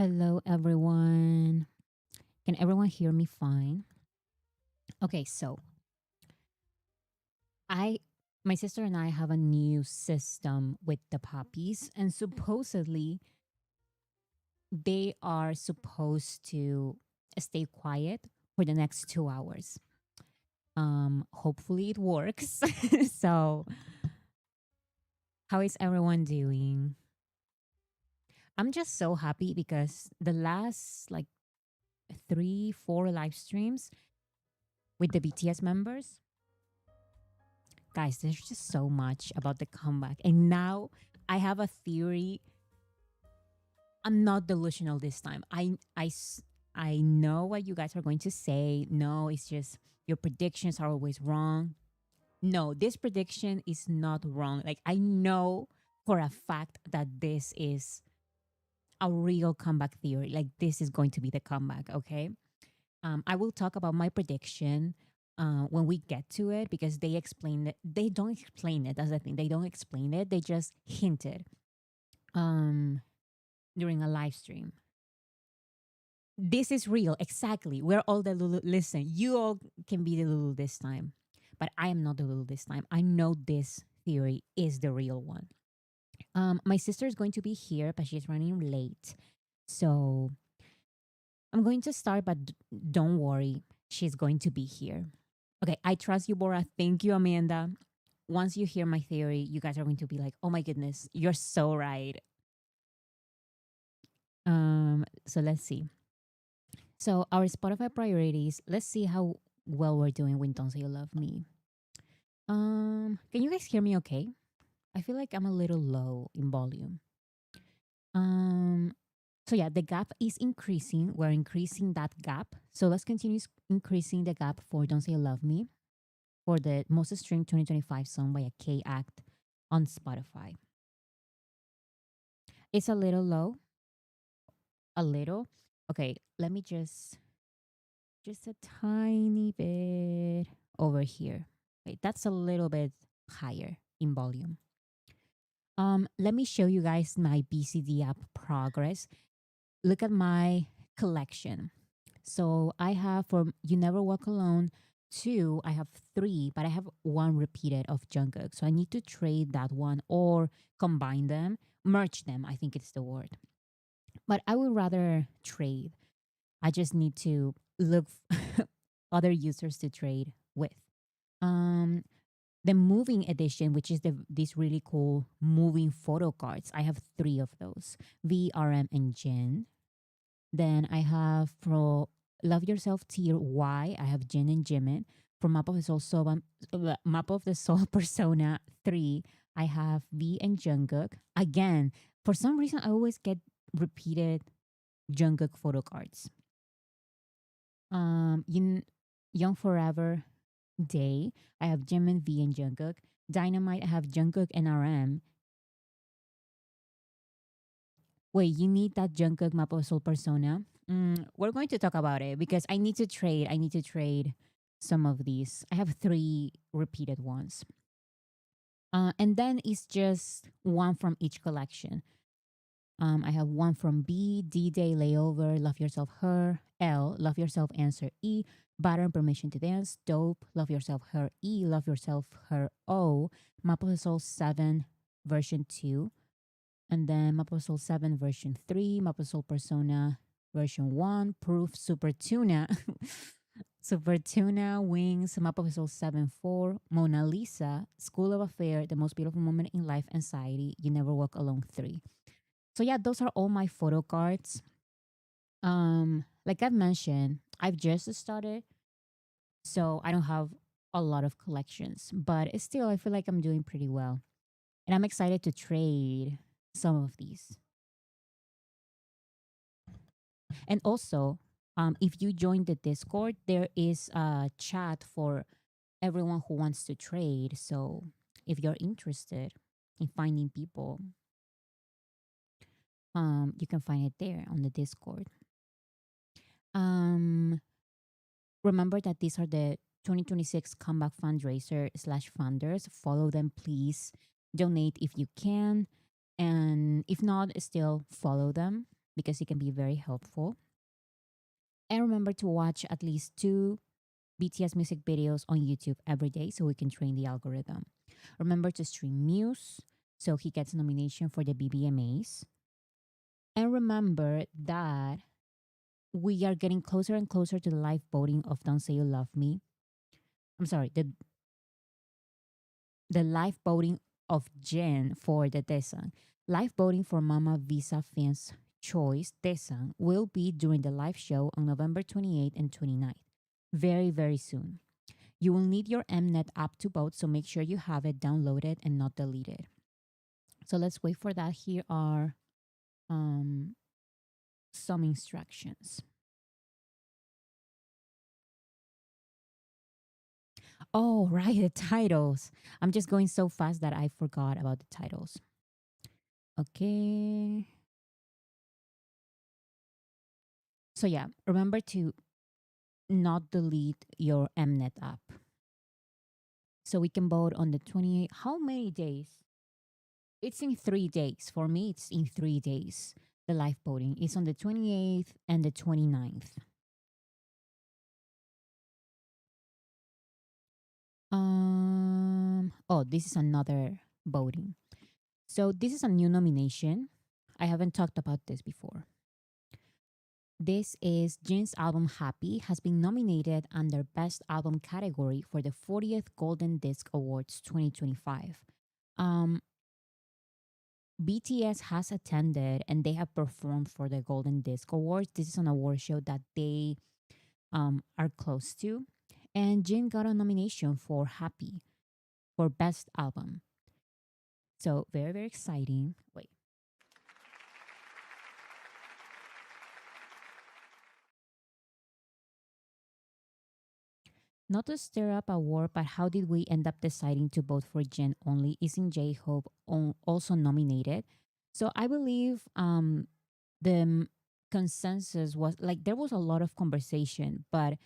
Hello, everyone. Can everyone hear me fine? Okay, so I, my sister and I have a new system with the puppies, and supposedly they are supposed to stay quiet for the next 2 hours. Hopefully it works. So, how is everyone doing? I'm just so happy because the last like 3, 4 live streams with the BTS members, guys, there's just so much about the comeback. And now I have a theory. I'm not delusional this time. I know what you guys are going to say. No, it's just your predictions are always wrong. No, this prediction is not wrong. Like, I know for a fact that this is a real comeback theory. Like, this is going to be the comeback, okay? I will talk about my prediction when we get to it because they explain it. They don't explain it. That's the thing. They don't explain it. They just hinted um, during a live stream. This is real. Exactly. We're all the Lulu. Listen, you all can be the Lulu this time, but I am not the Lulu this time. I know this theory is the real one. My sister is going to be here, but she's running late. So I'm going to start, but don't worry. She's going to be here. Okay, I trust you, Bora. Thank you, Amanda. Once you hear my theory, you guys are going to be like, "Oh my goodness, you're so right." So let's see. So our Spotify priorities. Let's see how well we're doing with "Don't Say You Love Me." Can you guys hear me? Okay. I feel like I'm a little low in volume. Um, so yeah, the gap is increasing. We're increasing that gap. So let's continue increasing the gap for "Don't Say You Love Me" for the most streamed 2025 song by a K Act on Spotify. It's a little low, a little. Okay, let me just a tiny bit over here. Okay, that's a little bit higher in volume. Let me show you guys my BCD app progress. Look at my collection. So I have for You Never Walk Alone 2, I have 3, but I have one repeated of Jungkook. So I need to trade that one or combine them, merge them, I think it's the word. But I would rather trade. I just need to look other users to trade with. Um, the moving edition, which is these really cool moving photo cards. I have 3 of those: V, RM, and Jin. Then I have for Love Yourself Tier Y, I have Jin and Jimin. For Map of the Soul Persona 3, I have V and Jungkook. Again, for some reason, I always get repeated Jungkook photo cards. Young Forever Day, I have Jimin, V, and Jungkook. Dynamite, I have Jungkook and RM. Wait, you need that Jungkook Map of Soul Persona? We're going to talk about it because I need to trade. I need to trade some of these. I have 3 repeated ones. And then it's just one from each collection. I have one from B, D-Day, Layover, Love Yourself, Her, L, Love Yourself, Answer, E, Batter and Permission to Dance, Dope, Love Yourself, Her, E, Love Yourself, Her, O, Map of the Soul 7, version 2, and then Map of the Soul 7, version 3, Map of the Soul Persona, version 1, Proof, Super Tuna, Super Tuna, Wings, Map of the Soul 7, 4, Mona Lisa, School of Affair, The Most Beautiful Moment in Life, Anxiety, You Never Walk Alone 3. So yeah, those are all my photo cards. Like I've mentioned, I've just started, so I don't have a lot of collections, but it's still I feel like I'm doing pretty well. And I'm excited to trade some of these. And also, if you join the Discord, there is a chat for everyone who wants to trade. So if you're interested in finding people, you can find it there on the Discord. Um, Remember that these are the 2026 comeback fundraiser slash funders. Follow them, please. Donate if you can. And if not, still follow them. because it can be very helpful. And remember to watch at least two BTS music videos on YouTube every day so we can train the algorithm. Remember to stream Muse so he gets a nomination for the BBMAs. And remember that we are getting closer and closer to the live voting of Don't Say You Love Me. I'm sorry, the live voting of Jen for the Daesang. Live voting for Mama Visa Fans Choice Daesang will be during the live show on November 28th and 29th. Very, very soon. You will need your Mnet app to vote, so make sure you have it downloaded and not deleted. So let's wait for that. Here are um, some instructions. Oh, right, the titles. I'm just going so fast that I forgot about the titles. Okay. So yeah, remember to not delete your Mnet app. So we can vote on the 28th. How many days? It's in 3 days. For me, it's in 3 days. The live voting is on the 28th and the 29th. Oh, this is another voting. So this is a new nomination. I haven't talked about this before. This is Jin's album Happy has been nominated under Best Album category for the 40th Golden Disc Awards 2025. Um, BTS has attended and they have performed for the Golden Disc Awards. This is an award show that they are close to. And Jin got a nomination for Happy for Best Album. So very, very exciting. Wait. Not to stir up a war, but how did we end up deciding to vote for Jen only? Isn't J Hope also nominated? So I believe the consensus was like there was a lot of conversation, but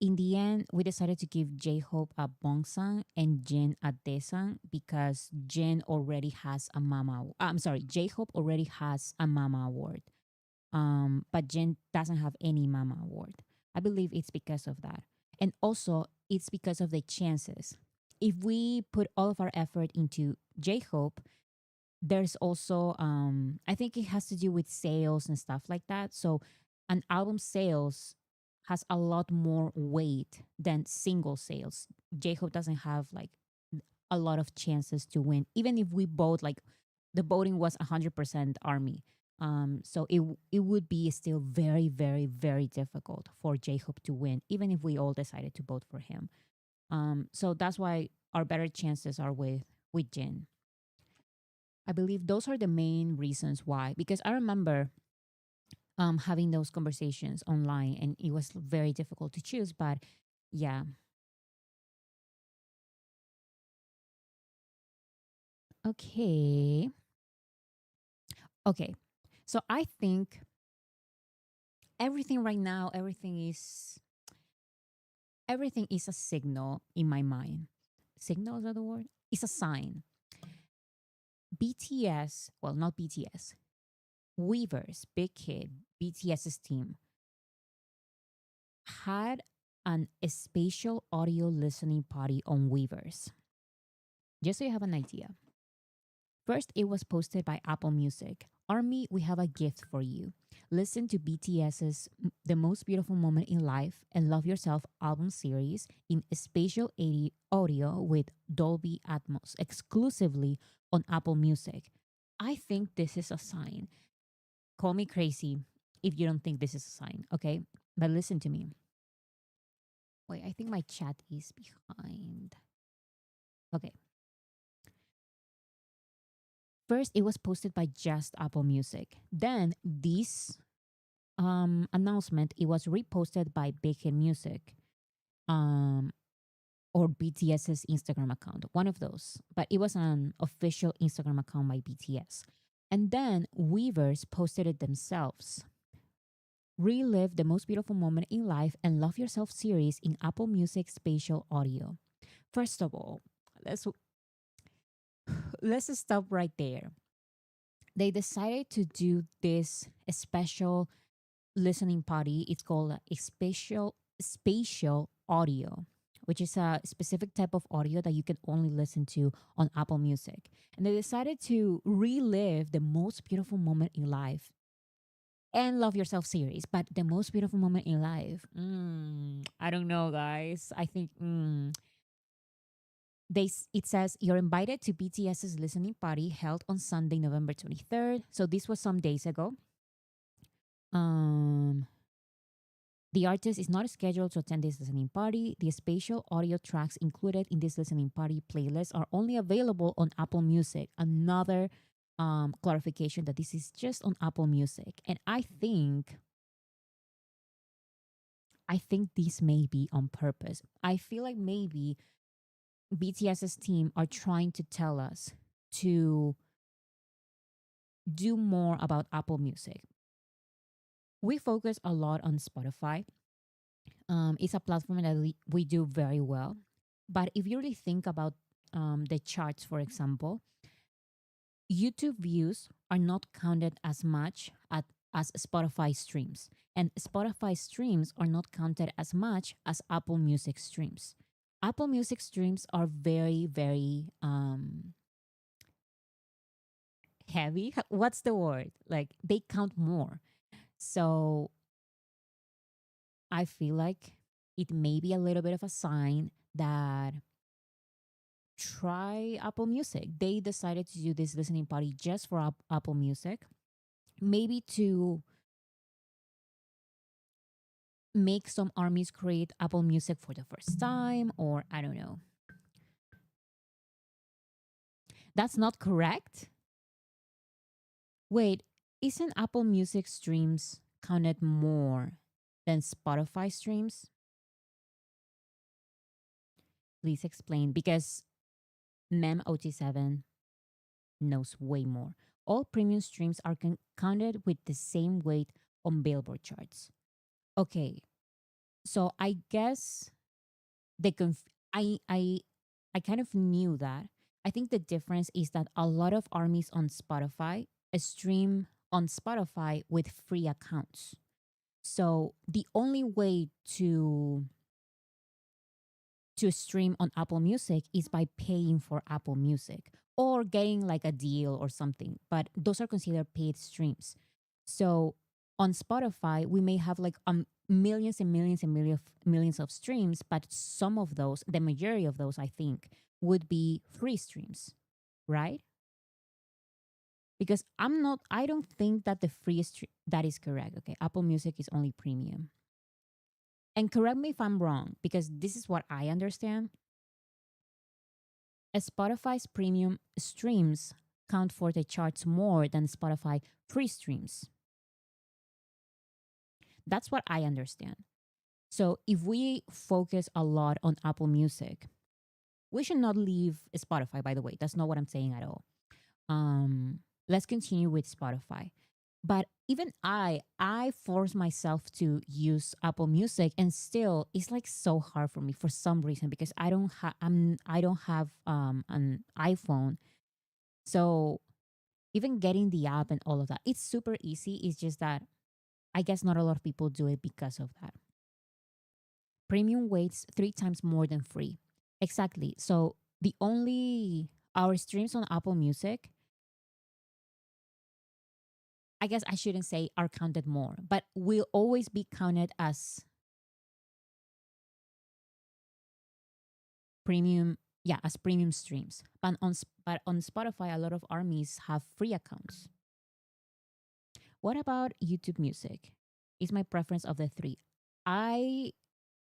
in the end, we decided to give J Hope a Bongsang and Jen a Desang because Jen already has a Mama. I'm sorry, J Hope already has a Mama award, but Jen doesn't have any Mama award. I believe it's because of that, and also it's because of the chances. If we put all of our effort into J Hope, there's also I think it has to do with sales and stuff like that. So an album sales has a lot more weight than single sales. J-Hope doesn't have like a lot of chances to win, even if we vote like the voting was 100% army. So it would be still very, very, very difficult for J-Hope to win, even if we all decided to vote for him. So that's why our better chances are with Jin. I believe those are the main reasons why. Because I remember having those conversations online, and it was very difficult to choose. But yeah, okay, okay. So I think everything right now, everything is a signal in my mind. Signal, is that the word? It's a sign. BTS, well, not BTS, Weverse, Big Kid, BTS's team had a spatial audio listening party on Weverse. Just so you have an idea. First, it was posted by Apple Music. Army, we have a gift for you. Listen to BTS's The Most Beautiful Moment in Life and Love Yourself album series in spatial audio with Dolby Atmos exclusively on Apple Music. I think this is a sign. Call me crazy if you don't think this is a sign, okay? But listen to me. Wait, I think my chat is behind. Okay. First, it was posted by just Apple Music. Then, this announcement, it was reposted by Big Hit Music um, or BTS's Instagram account, one of those. But it was an official Instagram account by BTS. And then Weverse posted it themselves. Relive the most beautiful moment in life and Love Yourself series in Apple Music Spatial Audio. First of all, let's stop right there. they decided to do this special listening party. It's called a spatial audio, which is a specific type of audio that you can only listen to on Apple Music. And they decided to relive the most beautiful moment in life and Love Yourself series, but the most beautiful moment in life. I don't know, guys. I think it says you're invited to BTS's listening party held on Sunday, November 23rd. So this was some days ago. Um, the artist is not scheduled to attend this listening party. The spatial audio tracks included in this listening party playlist are only available on Apple Music. Another clarification that this is just on Apple Music. And I think this may be on purpose. I feel like maybe BTS's team are trying to tell us to do more about Apple Music. We focus a lot on Spotify. It's a platform that we do very well. But if you really think about the charts, for example, YouTube views are not counted as much as Spotify streams. And Spotify streams are not counted as much as Apple Music streams. Apple Music streams are very, very heavy. What's the word? Like they count more. So I feel like it may be a little bit of a sign that try Apple Music. They decided to do this listening party just for Apple Music, maybe to make some armies create Apple Music for the first time, or I don't know. That's not correct. Wait, isn't Apple Music streams counted more than Spotify streams? Please explain because MEM OT7 knows way more. All premium streams are counted with the same weight on Billboard charts. Okay, so I guess the I kind of knew that. I think the difference is that a lot of armies on Spotify stream on Spotify with free accounts. So the only way to stream on Apple Music is by paying for Apple Music or getting like a deal or something. But those are considered paid streams. So on Spotify, we may have like millions and millions and millions of streams, but some of those, the majority of those, I think, would be free streams, right? Because I don't think that the free stream that is correct. Okay, Apple Music is only premium. And correct me if I'm wrong, because this is what I understand. Spotify's premium streams count for the charts more than Spotify free streams. That's what I understand. So if we focus a lot on Apple Music, we should not leave Spotify, by the way. That's not what I'm saying at all. Let's continue with Spotify. But even I force myself to use Apple Music, and still, it's like so hard for me for some reason because I don't have an iPhone, so even getting the app and all of that, it's super easy. It's just that I guess not a lot of people do it because of that. Premium weights 3 times more than free. Exactly. So the only our streams on Apple Music, I guess I shouldn't say are counted more, but will always be counted as premium. Yeah, as premium streams. But on Spotify, a lot of armies have free accounts. What about YouTube Music? Is my preference of the three. I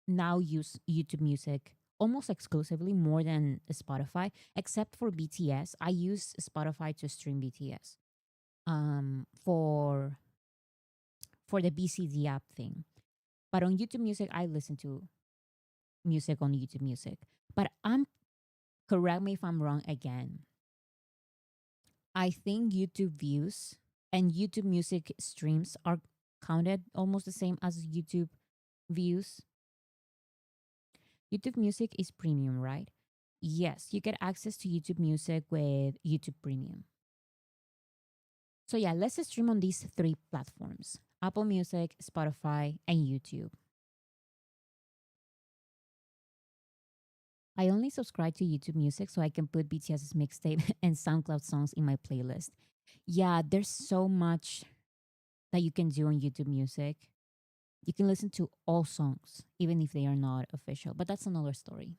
now use YouTube Music almost exclusively more than Spotify, except for BTS. I use Spotify to stream BTS for the BCD app thing. But on YouTube Music, I listen to music on YouTube Music. But correct me if I'm wrong again. I think YouTube views and YouTube Music streams are counted almost the same as YouTube views. YouTube Music is premium, right? Yes, you get access to YouTube Music with YouTube Premium. So yeah, let's stream on these three platforms: Apple Music, Spotify, and YouTube. I only subscribe to YouTube Music so I can put BTS's mixtape and SoundCloud songs in my playlist. Yeah, there's so much that you can do on YouTube Music. You can listen to all songs, even if they are not official, but that's another story.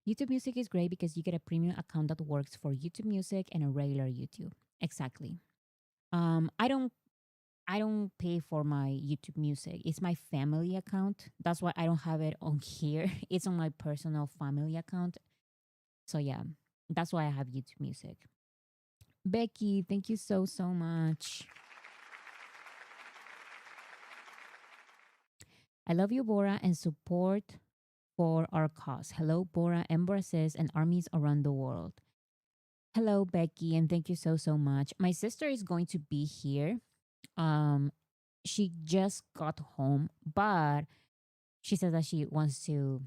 YouTube Music is great because you get a premium account that works for YouTube Music and a regular YouTube. Exactly. Um, I don't I don't pay for my YouTube Music. It's my family account. That's why I don't have it on here. It's on my personal family account. So yeah, that's why I have YouTube Music. Becky, thank you so much. I love you, Bora, and support for our cause. Hello, Bora, embraces and armies around the world. Hello, Becky, and thank you so much. My sister is going to be here. Um, she just got home, but she says that she wants to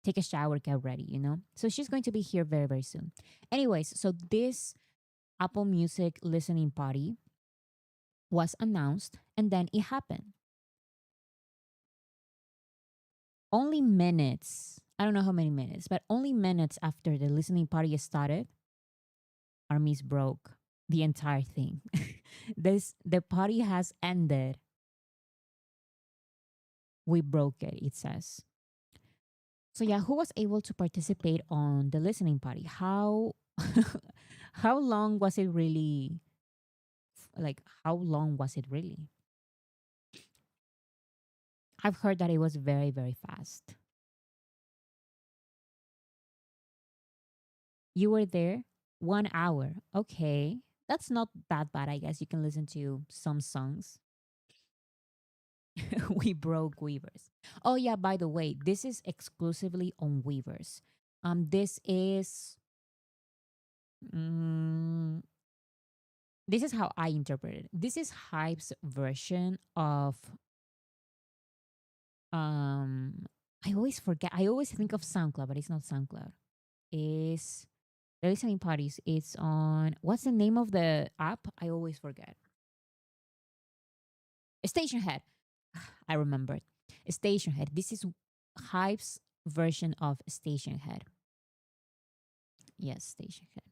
take a shower, get ready, you know? So she's going to be here very soon. Anyways, so this Apple Music listening party was announced and then it happened. Only minutes, I don't know how many minutes, but only minutes after the listening party started, armies broke the entire thing. The party has ended. We broke it, it says. So yeah, who was able to participate on the listening party? How how long was it really, like how long was it really? I've heard that it was very fast. You were there 1 hour. Okay. That's not that bad, I guess. You can listen to some songs. We broke Weverse. Oh yeah, by the way, this is exclusively on Weverse. This is mm, this is how I interpret it. This is Hype's version of um I always forget. I always think of SoundCloud, but it's not SoundCloud. It's the listening parties. It's on, what's the name of the app? I always forget. Station Head. I remembered. Station Head. This is Hype's version of Station Head. Yes, Station Head.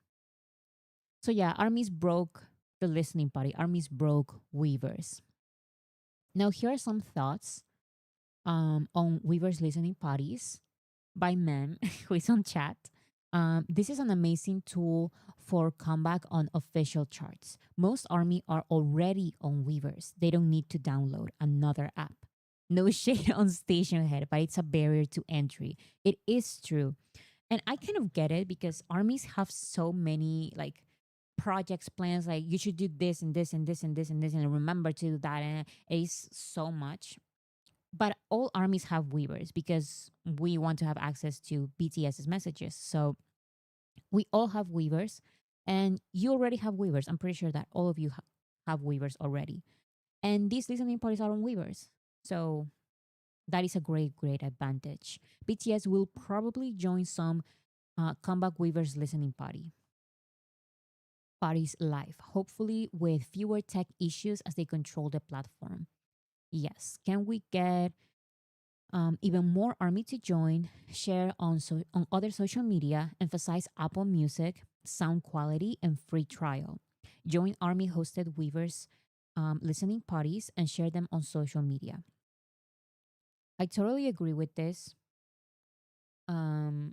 So yeah, armies broke the listening party. Armies broke Weavers. Now here are some thoughts on Weavers listening parties by men who is on chat. This is an amazing tool for comeback on official charts. Most army are already on Weavers. They don't need to download another app. No shade on station head, but it's a barrier to entry. It is true. And I kind of get it because armies have so many like projects, plans, like you should do this and this and this and this and this and remember to do that. And it is so much. But all armies have Weavers because we want to have access to BTS's messages. So we all have Weavers, and you already have Weavers. I'm pretty sure that all of you have Weavers already. And these listening parties are on Weavers. So that is a great advantage. BTS will probably join some comeback Weavers listening parties live, hopefully with fewer tech issues as they control the platform. Yes, can we get even more army to join, share on other social media, emphasize Apple Music, sound quality, and free trial. Join army hosted Weavers listening parties and share them on social media. I totally agree with this.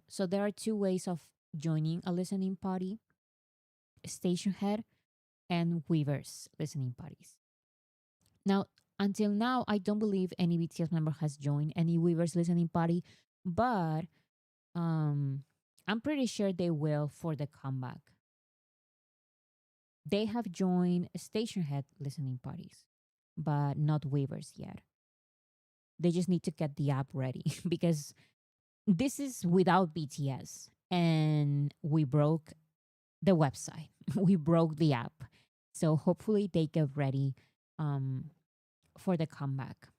So there are two ways of joining a listening party: station head and Weavers listening parties. Now, until now, I don't believe any BTS member has joined any Weavers listening party, but Um, I'm pretty sure they will for the comeback. They have joined station head listening parties, but not waivers yet. They just need to get the app ready because this is without BTS and we broke the website. We broke the app. So hopefully they get ready um, for the comeback.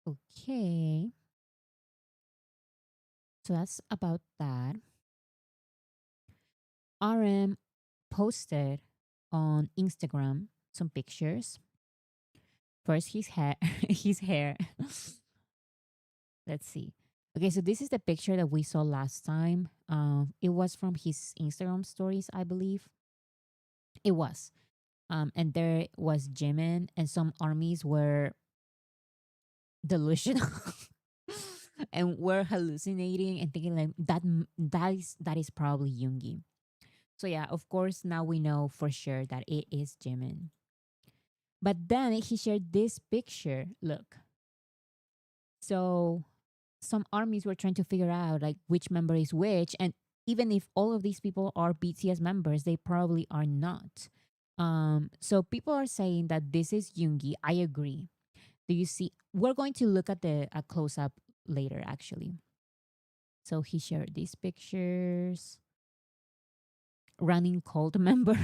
Okay. So that's about that. RM posted on Instagram some pictures. First, his hair, his hair. Let's see. Okay, so this is the picture that we saw last time. It was from his Instagram stories, I believe. It was. And there was Jimin, and some armies were delusional and were hallucinating and thinking like that is probably Yoongi. So yeah, of course now we know for sure that it is Jimin. But then he shared this picture. Look. So some armies were trying to figure out like which member is which, and even if all of these people are BTS members, they probably are not. So people are saying that this is Yoongi. I agree. Do you see? We're going to look at the a close up later, actually. So he shared these pictures. Running cold member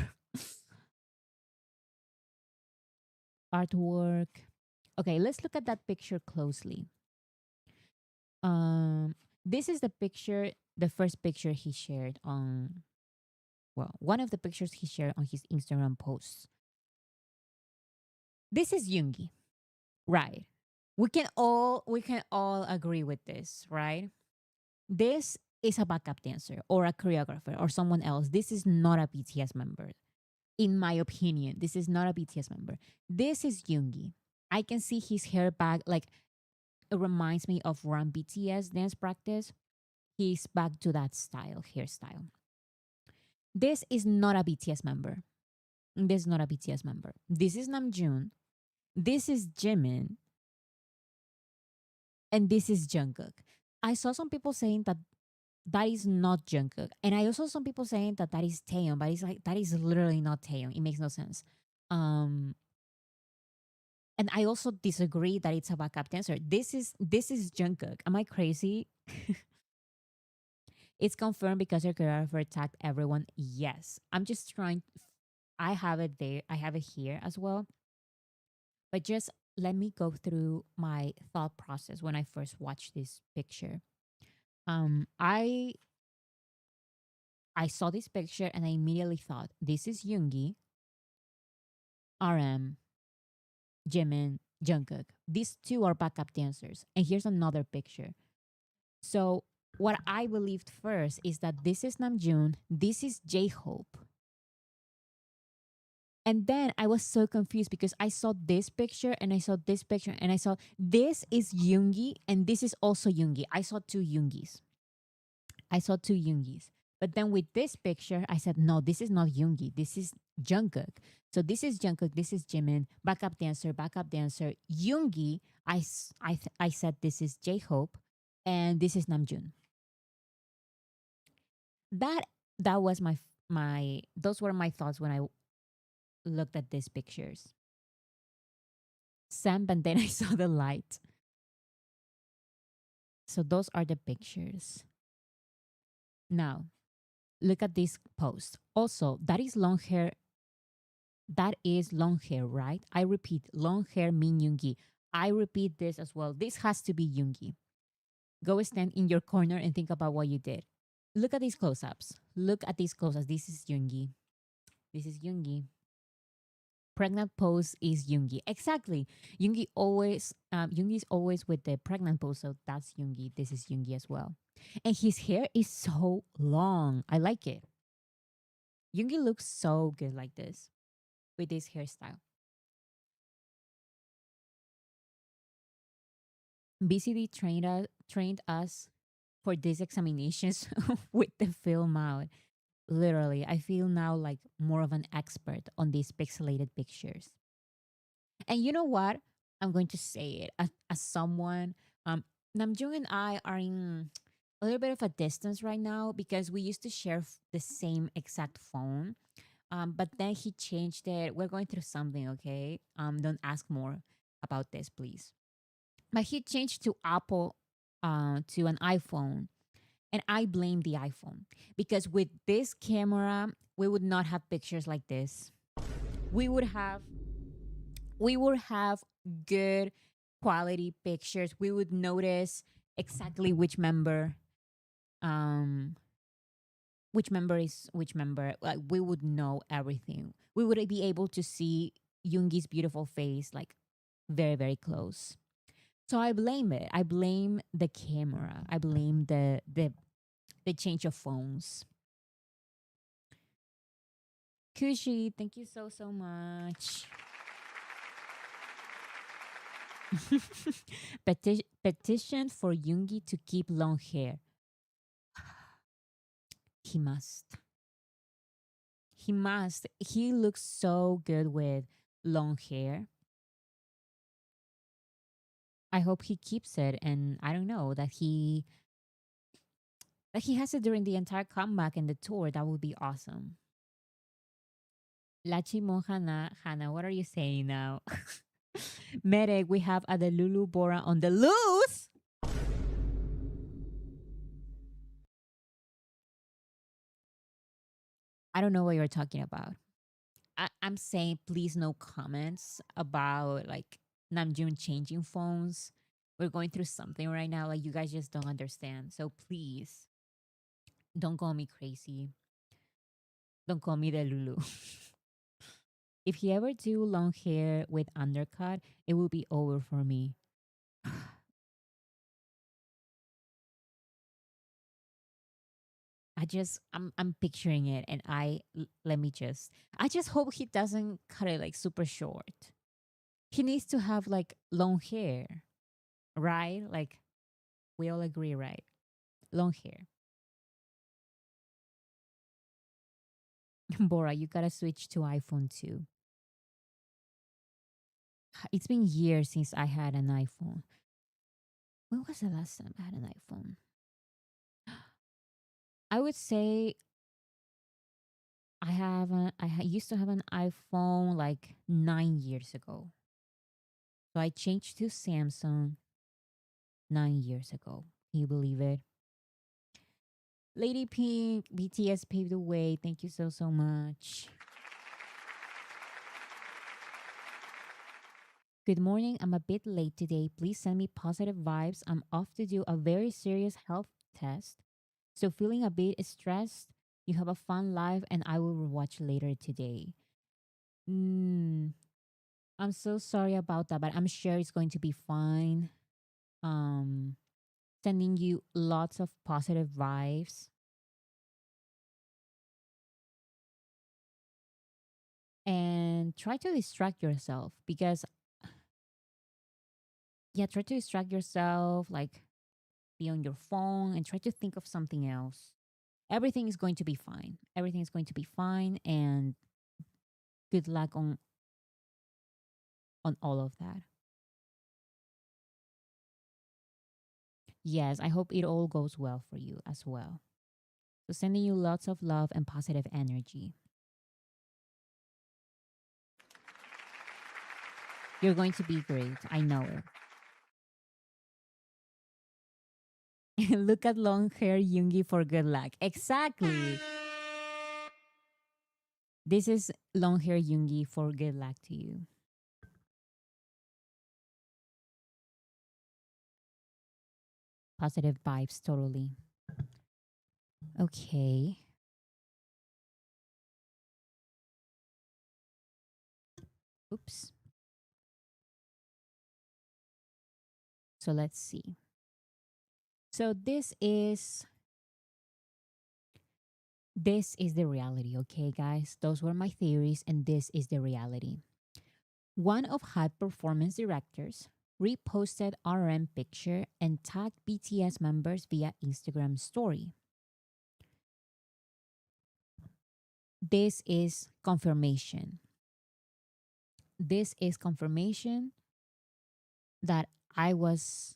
artwork. Okay, let's look at that picture closely. Um, this is the picture, the first picture he shared on, well, one of the pictures he shared on his Instagram posts. This is Yoongi, right? We can all agree with this, right? This is a backup dancer or a choreographer or someone else. This is not a BTS member. In my opinion, this is not a BTS member. This is Yoongi. I can see his hair back, like it reminds me of Run BTS dance practice. He's back to that style, hairstyle. This is not a BTS member. This is not a BTS member. This is Namjoon. This is Jimin. And this is Jungkook. I saw some people saying that that is not Jungkook. And I also saw some people saying that that is Taeyeon, but it's like that is literally not Taeyeon. It makes no sense. Um, and I also disagree that it's a backup dancer. This is Jungkook. Am I crazy? It's confirmed because her choreographer tagged everyone. Yes, I'm just trying. I have it there. I have it here as well. But just let me go through my thought process when I first watched this picture. Um, I I saw this picture and I immediately thought, this is Yoongi, RM, Jimin, Jungkook. These two are backup dancers. And here's another picture. So what I believed first is that this is Namjoon, this is J-Hope. And then I was so confused because I saw this picture and I saw this picture and I saw this is Yoongi and this is also Yoongi. I saw two Yoongis. I saw two Yoongis. But then with this picture, I said, no, this is not Yoongi. This is Jungkook. So this is Jungkook. This is Jimin. Backup dancer, backup dancer. Yoongi, I said this is J-Hope. And this is Namjoon. That that was my those were my thoughts when I looked at these pictures. Sam, and then I saw the light. So those are the pictures. Now, look at this post. Also, that is long hair. That is long hair, right? I repeat, long hair mean Yoongi. I repeat this as well. This has to be Yoongi. Go stand in your corner and think about what you did. Look at these close-ups. Look at these close-ups. This is Yoongi. This is Yoongi. Pregnant pose is Yoongi. Exactly. Yoongi is always with the pregnant pose, so that's Yoongi. This is Yoongi as well. And his hair is so long. I like it. Yoongi looks so good like this with this hairstyle. BCD trained us for these examinations with the film out. Literally, I feel now like more of an expert on these pixelated pictures. And you know what? I'm going to say it as someone. Namjoon and I are in a little bit of a distance right now because we used to share the same exact phone. But then he changed it. We're going through something, okay? Don't ask more about this, please. But he changed to Apple, to an iPhone, and I blame the iPhone because with this camera, we would not have pictures like this. We would have we would have good quality pictures. We would notice exactly which member um which member is which member. Like we would know everything. We would be able to see Yoongi's beautiful face like very very close. So I blame it. I blame the camera. I blame the change of phones. Kushi, thank you so so much. Petition for Yoongi to keep long hair. He must. He must. He looks so good with long hair. I hope he keeps it, and I don't know that he has it during the entire comeback and the tour. That would be awesome. Lachimon Hana, what are you saying now? Merek, we have Adelulu Bora on the loose. I don't know what you're talking about. I'm saying please no comments about like Namjoon changing phones. We're going through something right now. Like you guys just don't understand. So please don't call me crazy. Don't call me the Lulu. If he ever do long hair with undercut, it will be over for me. I'm picturing it and let me just I just hope he doesn't cut it like super short. He needs to have like long hair, right? Like we all agree, right? Long hair. Bora, you gotta switch to iPhone too. It's been years since I had an iPhone. When was the last time I had an iPhone? I would say used to have an iPhone like 9 years ago. So I changed to Samsung 9 years ago. Can you believe it? Lady Pink, BTS paved the way. Thank you so so much. Good morning. I'm a bit late today. Please send me positive vibes. I'm off to do a very serious health test. So feeling a bit stressed. You have a fun life and I will watch later today. Mm, I'm so sorry about that, but I'm sure it's going to be fine. Um Sending you lots of positive vibes and try to distract yourself because yeah, try to distract yourself like be on your phone and try to think of something else. Everything is going to be fine. Everything is going to be fine and good luck on all of that. Yes, I hope it all goes well for you as well. So sending you lots of love and positive energy. You're going to be great. I know it. Look at long hair Yoongi for good luck. Exactly. This is long hair Yoongi for good luck to you. Positive vibes, totally. Okay. Oops. So let's see. So this is the reality, okay, guys? Those were my theories, and this is the reality. One of High Performance directors reposted RM picture and tagged BTS members via Instagram story. This is confirmation. This is confirmation that I was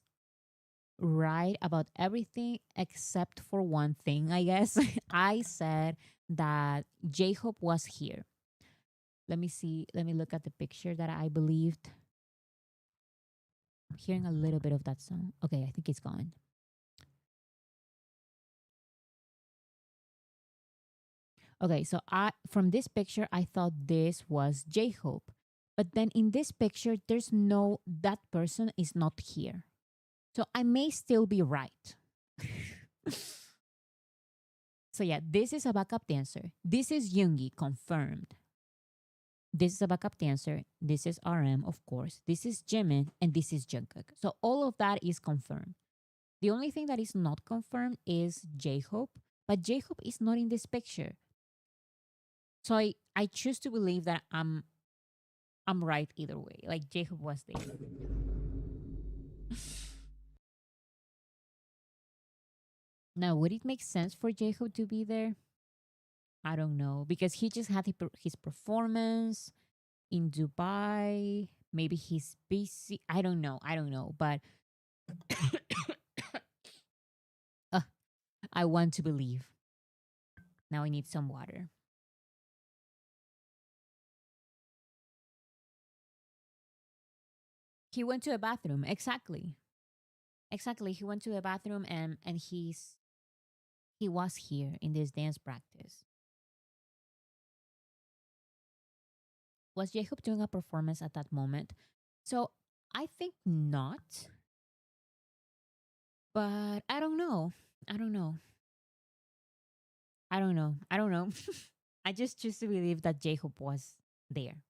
right about everything except for one thing, I guess. I said that J Hope was here. Let me see. Let me look at the picture that I believed. I'm hearing a little bit of that song. Okay, I think it's gone. Okay, so I from this picture I thought this was J Hope. But then in this picture there's no that person is not here. So I may still be right. So yeah, this is a backup dancer. This is Yoongi, confirmed. This is a backup dancer. This is RM, of course. This is Jimin, and this is Jungkook. So all of that is confirmed. The only thing that is not confirmed is J-Hope, but J-Hope is not in this picture. So I choose to believe that I'm right either way. Like J-Hope was there. Now, would it make sense for J-Hope to be there? I don't know because he just had his performance in Dubai. Maybe he's busy. I don't know. I don't know. But uh, I want to believe. Now I need some water. He went to a bathroom. Exactly. Exactly. He went to a bathroom and he was here in this dance practice. Was Jacob doing a performance at that moment? So I think not, but I don't know. I don't know. I don't know. I don't know. I just choose to believe that Jacob was there.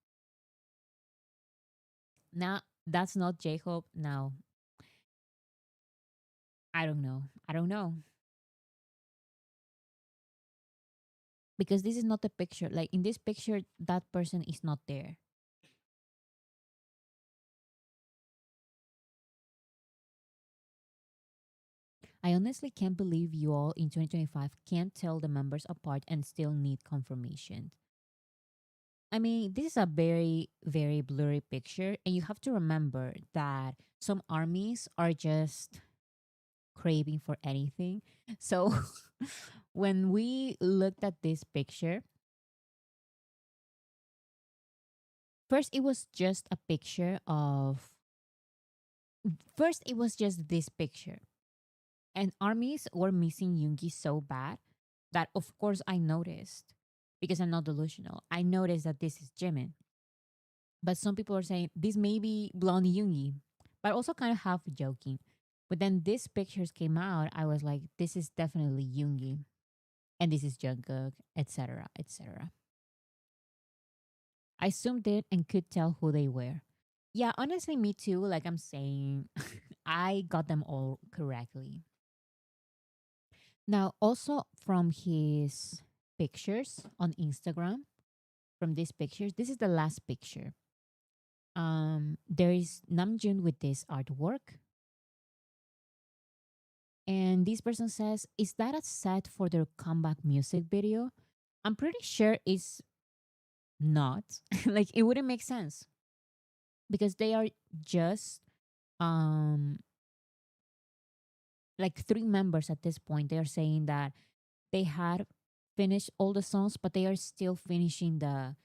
Now that's not Jacob. Now I don't know. I don't know. Because this is not the picture. Like in this picture, that person is not there. I honestly can't believe you all in 2025 can't tell the members apart and still need confirmation. I mean, this is a very, very blurry picture, and you have to remember that some armies are just craving for anything. So when we looked at this picture, first it was just a picture of, first it was just this picture. And armies were missing Yoongi so bad that, of course, I noticed because I'm not delusional. I noticed that this is Jimin. But some people are saying this may be Blondie Yoongi, but also kind of half joking. But then these pictures came out. I was like, this is definitely Yoongi, and this is Jungkook, etc., etc. I zoomed it and could tell who they were. Yeah, honestly, me too. Like I'm saying, I got them all correctly. Now, also from his pictures on Instagram, from these pictures, this is the last picture. There is Namjoon with this artwork, and this person says, "Is that a set for their comeback music video?" I'm pretty sure it's not. Like it wouldn't make sense because they are just um like three members at this point. They are saying that they had finished all the songs, but they are still finishing the,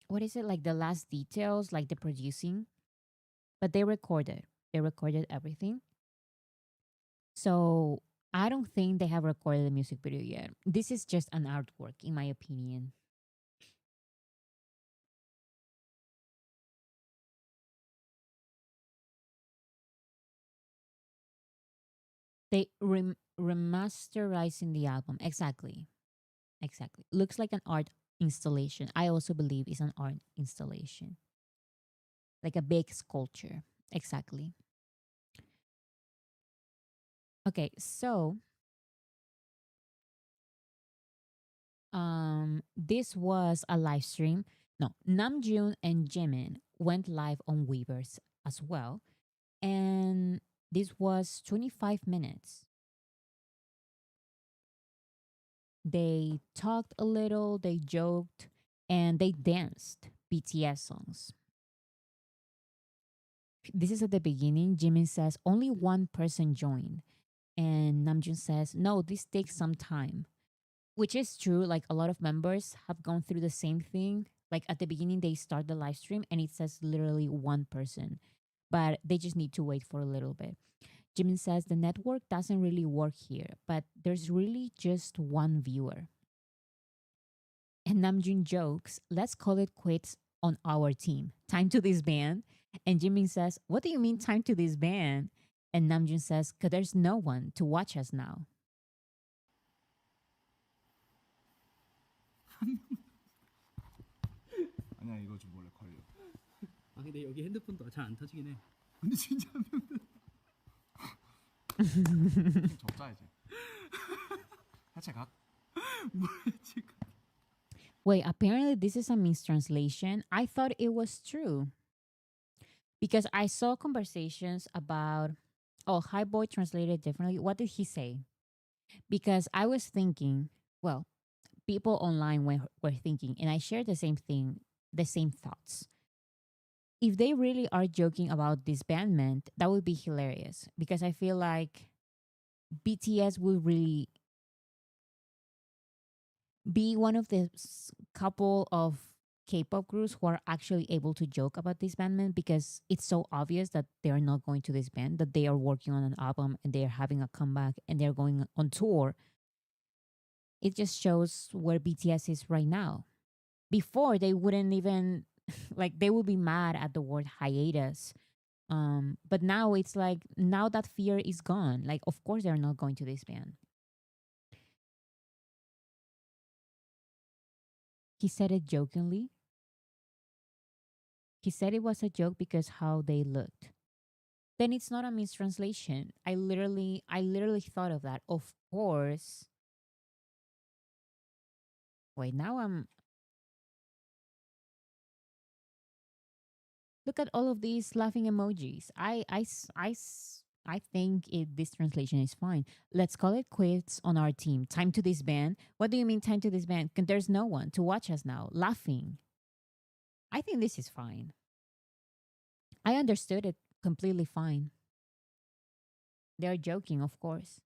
what is it, like the last details, like the producing. But they recorded everything. So I don't think they have recorded the music video yet. This is just an artwork, in my opinion. They remasterizing the album. Exactly. Exactly. Looks like an art installation. I also believe it's an art installation, like a big sculpture. Exactly. Okay, so this was a live stream. No, Namjoon and Jimin went live on Weverse as well, and this was 25 minutes. They talked a little, they joked, and they danced BTS songs. This is at the beginning. Jimin says only one person joined, and Namjoon says, "No, this takes some time," which is true. Like a lot of members have gone through the same thing. Like at the beginning, they start the live stream and it says literally one person, but they just need to wait for a little bit. Jimin says the network doesn't really work here, but there's really just one viewer. And Namjoon jokes, "Let's call it quits on our team. Time to disband." And Jimin says, "What do you mean time to disband?" And Namjoon says, "Because there's no one to watch us now." 아니야 이거 좀 원래 걸려. 아 근데 여기 핸드폰도 잘 안 터지긴 해. 근데 진짜 한 명은 좀 적자 이제. 해체 각. 뭐야 지금? Wait, apparently this is a mistranslation. I thought it was true because I saw conversations about, oh, hi boy translated differently. What did he say? Because I was thinking, well, people online were thinking, and I shared the same thing, the same thoughts. If they really are joking about disbandment, that would be hilarious because I feel like BTS will really be one of the couple of K-pop groups who are actually able to joke about disbandment because it's so obvious that they are not going to disband, that they are working on an album and they are having a comeback and they're going on tour. It just shows where BTS is right now. Before they wouldn't even like they would be mad at the word hiatus. But now it's like now that fear is gone. Like of course they're not going to disband. He said it jokingly. He said it was a joke because how they looked. Then it's not a mistranslation. I literally thought of that. Of course. Wait, now I'm look at all of these laughing emojis. I think this translation is fine. Let's call it quits on our team. Time to disband. What do you mean time to disband? There's no one to watch us now. Laughing. I think this is fine. I understood it completely fine. They're joking, of course.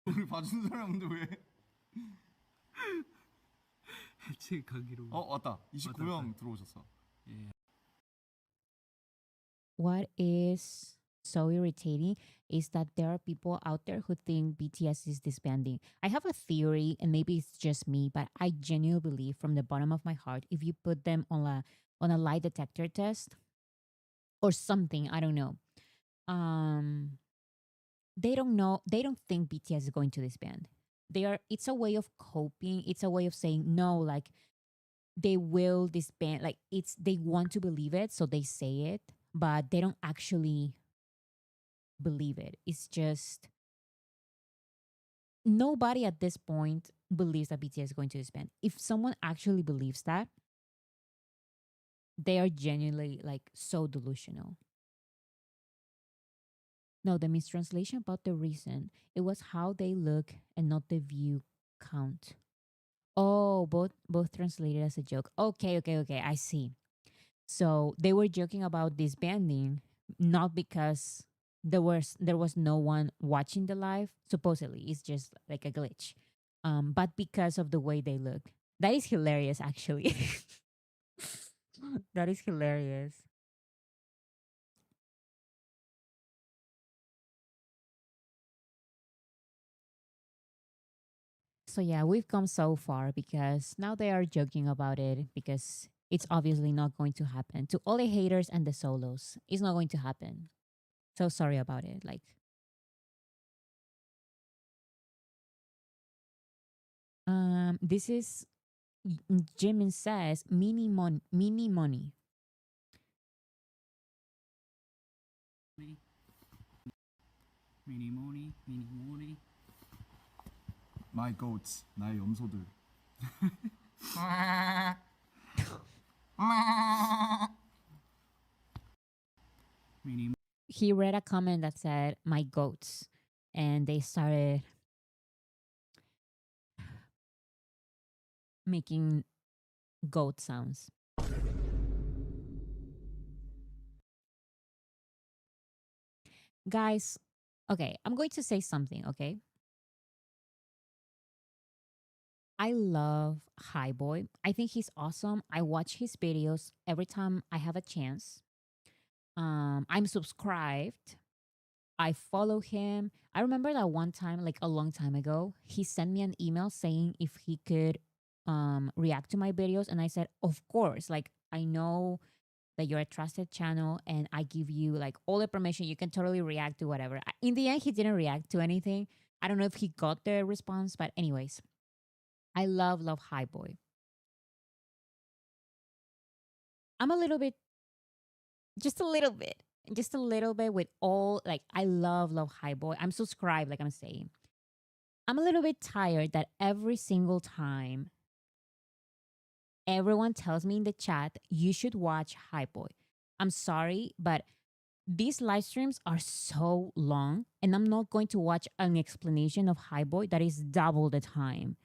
우리 봐준 사람 근데 왜? 해체 가기로. 왔다. 29명 들어오셨어. 예. What is so irritating is that there are people out there who think BTS is disbanding. I have a theory, and maybe it's just me, but I genuinely believe from the bottom of my heart, if you put them on a lie detector test or something, I don't know. They don't know. They don't think BTS is going to disband. It's a way of coping. It's a way of saying no, like they will disband. Like they want to believe it, so they say it, but they don't actually believe it. It's just nobody at this point believes that BTS is going to disband. If someone actually believes that, they are genuinely like so delusional. No, the mistranslation about the reason, it was how they look and not the view count. Oh, both translated as a joke. Okay, I see. So they were joking about disbanding, not because there was no one watching the live. Supposedly, it's just like a glitch. But because of the way they look, that is hilarious. Actually, that is hilarious. So yeah, we've come so far because now they are joking about it because it's obviously not going to happen. To all the haters and the solos, it's not going to happen. So sorry about it. Like this is Jimin says mini money. 미니 모니 미니 모니. My goats, 나의 염소들. 미니 He read a comment that said my goats, and they started making goat sounds. Guys, okay, I'm going to say something, okay? I love High Boy. I think he's awesome. I watch his videos every time I have a chance. I'm subscribed. I follow him. I remember that one time, like a long time ago, he sent me an email saying if he could react to my videos, and I said, of course. Like I know that you're a trusted channel, and I give you like all the permission. You can totally react to whatever. In the end, he didn't react to anything. I don't know if he got the response, but anyways, I love High Boy. I'm a little bit, just a little bit, just a little bit with all, like, I love High Boy. I'm subscribed, like I'm saying. I'm a little bit tired that every single time everyone tells me in the chat, you should watch High Boy. I'm sorry, but these live streams are so long, and I'm not going to watch an explanation of High Boy that is double the time.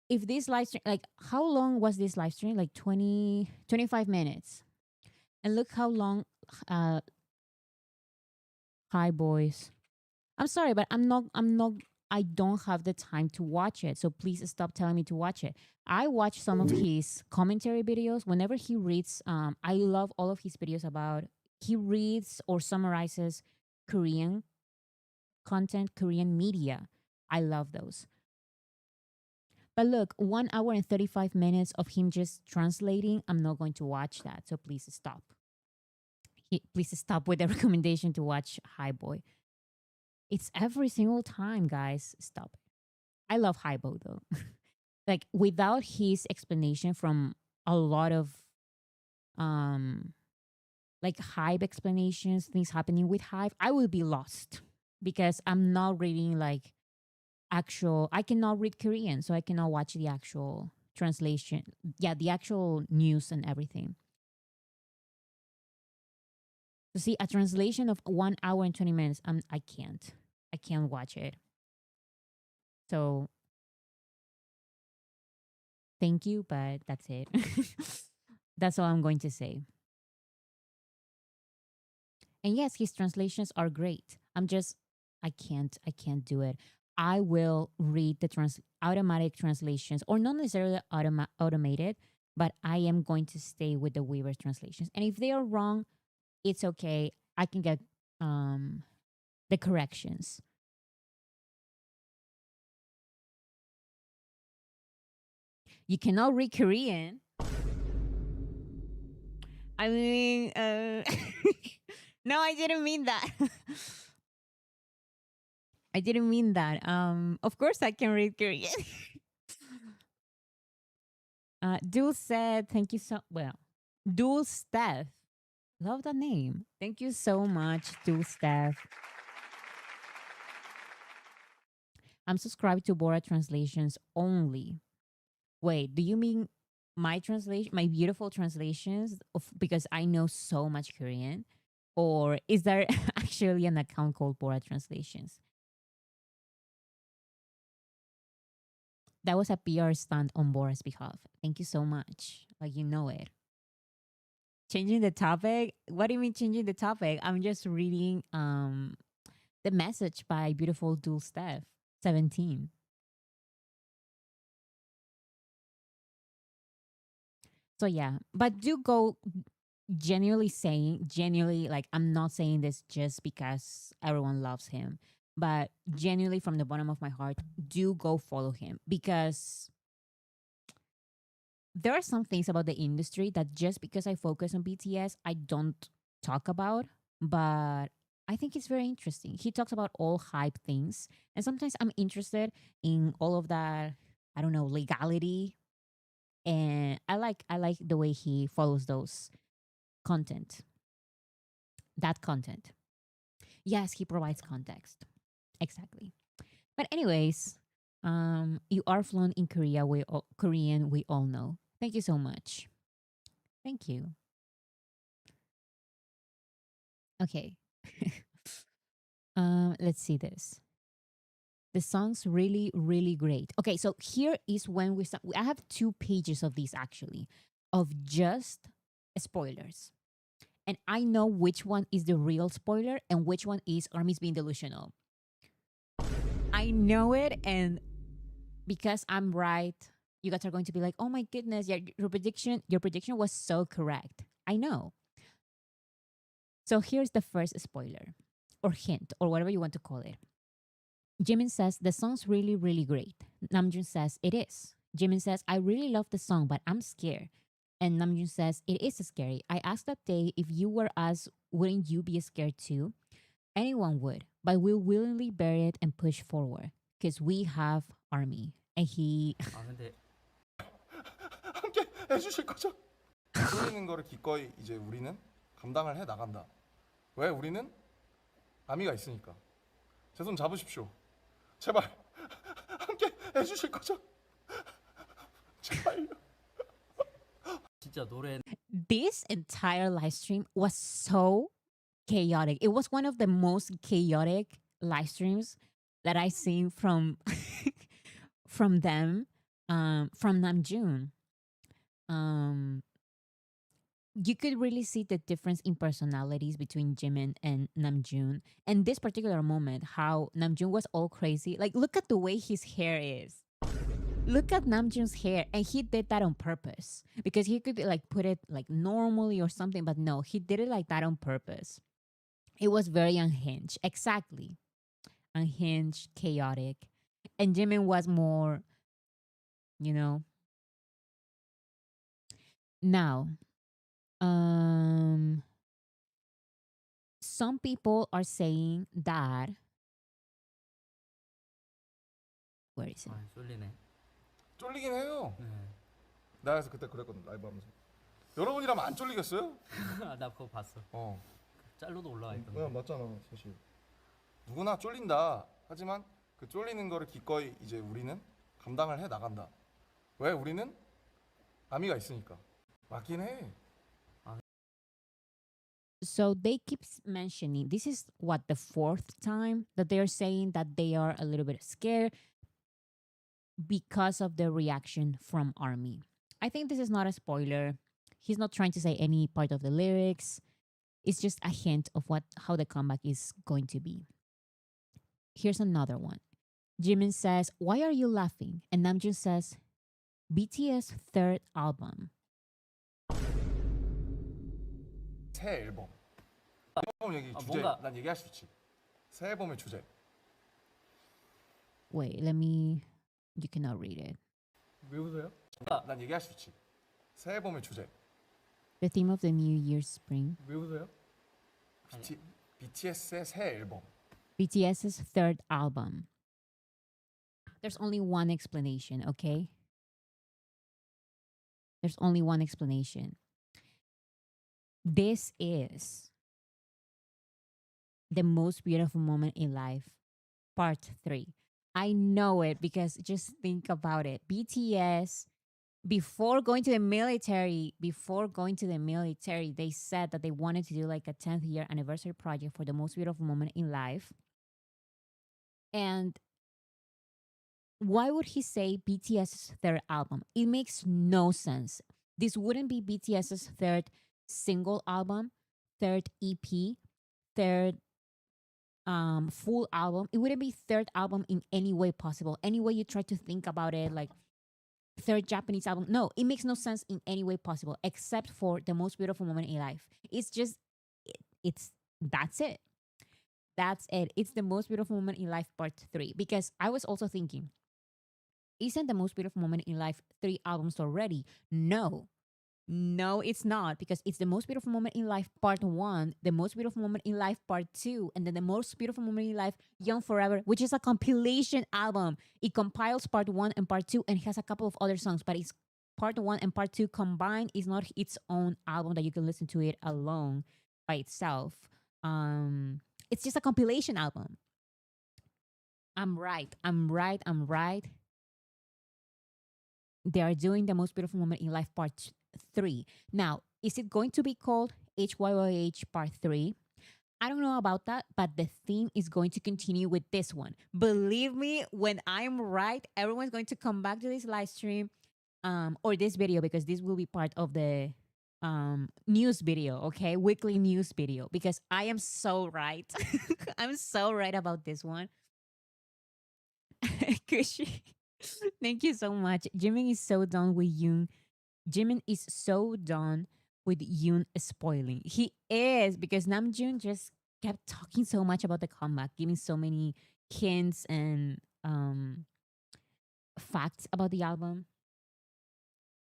If this live stream, like, how long was this live stream? Like 25 minutes. And look how long uh High Boys. I'm sorry, but I don't have the time to watch it. So please stop telling me to watch it. I watch some of his commentary videos whenever he reads. I love all of his videos about, he reads or summarizes Korean content, Korean media. I love those. But look, 1 hour and 35 minutes of him just translating, I'm not going to watch that. So please stop. Please stop with the recommendation to watch High Boy. It's every single time, guys. Stop it. I love High Boy though. Like, without his explanation from a lot of um like Hive explanations, things happening with Hive, I will be lost because I'm not reading like actual, I cannot read Korean, so I cannot watch the actual translation. Yeah, the actual news and everything. To see a translation of 1 hour and 20 minutes, I can't. I can't watch it. So thank you, but that's it. That's all I'm going to say. And yes, his translations are great. I can't do it. I will read the automatic translations, or not necessarily automated, but I am going to stay with the Weverse translations. And if they are wrong, it's okay. I can get um the corrections. You cannot read Korean. I mean, no, I didn't mean that. I didn't mean that. Of course I can read Korean. Dual said, thank you so well. Dual Steph. Love that name. Thank you so much, Dual Steph. I'm subscribed to Bora translations only. Wait, do you mean my translation, my beautiful translations of, because I know so much Korean? Or is there actually an account called Bora Translations? That was a PR stunt on Bora's behalf. Thank you so much. Like, you know it. Changing the topic? What do you mean changing the topic? I'm just reading the message by beautiful Dual Steph, 17. So yeah, but do go, genuinely, like, I'm not saying this just because everyone loves him, but genuinely from the bottom of my heart, do go follow him, because there are some things about the industry that just because I focus on BTS, I don't talk about, but I think it's very interesting. He talks about all hype things, and sometimes I'm interested in all of that, I don't know, legality, and I like the way he follows those content, that content. Yes, he provides context. Exactly. But anyways, you are fluent in Korean, we all know. Thank you so much. Thank you. Okay. Let's see this. The song's really, really great. Okay, so here is when we start. I have 2 pages of these actually, of just spoilers. And I know which one is the real spoiler and which one is Army's being delusional. I know it, and because I'm right, you guys are going to be like, "Oh my goodness, yeah, your prediction was so correct." I know. So here's the first spoiler, or hint, or whatever you want to call it. Jimin says the song's really, really great. Namjoon says it is. Jimin says I really love the song, but I'm scared. And Namjoon says it is scary. I asked that day if you were us, wouldn't you be scared too? Anyone would, but we'll willingly bear it and push forward because we have Army. And he 아 근데 함께 해주실 거죠? 쫄리는 거를 기꺼이 이제 우리는 감당을 해 나간다. 왜? 우리는 아미가 있으니까. 제 손 잡으십시오. 제발 함께 해주실 거죠? 제발요. 진짜 노래 This entire live stream was so chaotic. It was one of the most chaotic live streams that I seen from from them, from Namjoon. You could really see the difference in personalities between Jimin and Namjoon. And this particular moment, how Namjoon was all crazy. Like, look at the way his hair is. Look at Namjoon's hair, and he did that on purpose because he could like put it like normally or something, but no, he did it like that on purpose. It was very unhinged, exactly, unhinged, chaotic, and Jimin was more, you know. Now, some people are saying that. Where is it? 아, 쏠리네. 쫄리긴 해요. 네. 나 그래서 그때 그랬거든 라이브 하면서. 여러분이라면 안 쫄리겠어요? 나 그거 봤어. 짤로도 올라와 있던 거. 맞잖아 사실. 누구나 쫄린다. 하지만 그 쫄리는 거를 기꺼이 이제 우리는 감당을 해 나간다. 왜? 우리는 아미가 있으니까. 맞긴 해. So they keep mentioning this is what the fourth time that they're saying that they are a little bit scared because of the reaction from ARMY. I think this is not a spoiler. He's not trying to say any part of the lyrics. It's just a hint of how the comeback is going to be. Here's another one. Jimin says, "Why are you laughing?" And Namjoon says, "BTS third album." 새 앨범. 앨범 얘기 주제. 뭔가- 난 얘기할 수 있지. 새 앨범의 주제. Wait, let me. You cannot read it. 왜 웃어요? 난 얘기할 수 있지. 새 앨범의 주제. The theme of the New Year's spring. 왜 웃어요? BTS의 새 앨범. BTS's third album. There's only one explanation, okay? There's only one explanation. This is the most beautiful moment in life, part 3. I know it because just think about it. BTS, before going to the military, they said that they wanted to do like a 10th year anniversary project for the most beautiful moment in life. And why would he say BTS's third album? It makes no sense. This wouldn't be BTS's third single album, third EP, third full album. It wouldn't be third album in any way possible. Any way you try to think about it, like third Japanese album. No, it makes no sense in any way possible except for the most beautiful moment in life. It's just that's it. That's it. It's the most beautiful moment in life part 3. Because I was also thinking, isn't the most beautiful moment in life 3 albums already? No, it's not, because it's the most beautiful moment in life part 1, the most beautiful moment in life part 2, and then the most beautiful moment in life Young Forever, which is a compilation album. It compiles part 1 and part 2 and has a couple of other songs, but it's part 1 and part 2 combined. Is not its own album that you can listen to it alone by itself. It's just a compilation album. I'm right. They are doing the most beautiful moment in life part 3. Now, is it going to be called HYYH part 3? I don't know about that, but the theme is going to continue with this one. Believe me, when I'm right, everyone's going to come back to this live stream or this video, because this will be part of the news video, okay? Weekly news video, because I am so right. I'm so right about this one. Kushi, thank you so much. Jimin is so done with Yoon. Jimin is so done with Yoon spoiling. He is, because Namjoon just kept talking so much about the comeback, giving so many hints and facts about the album.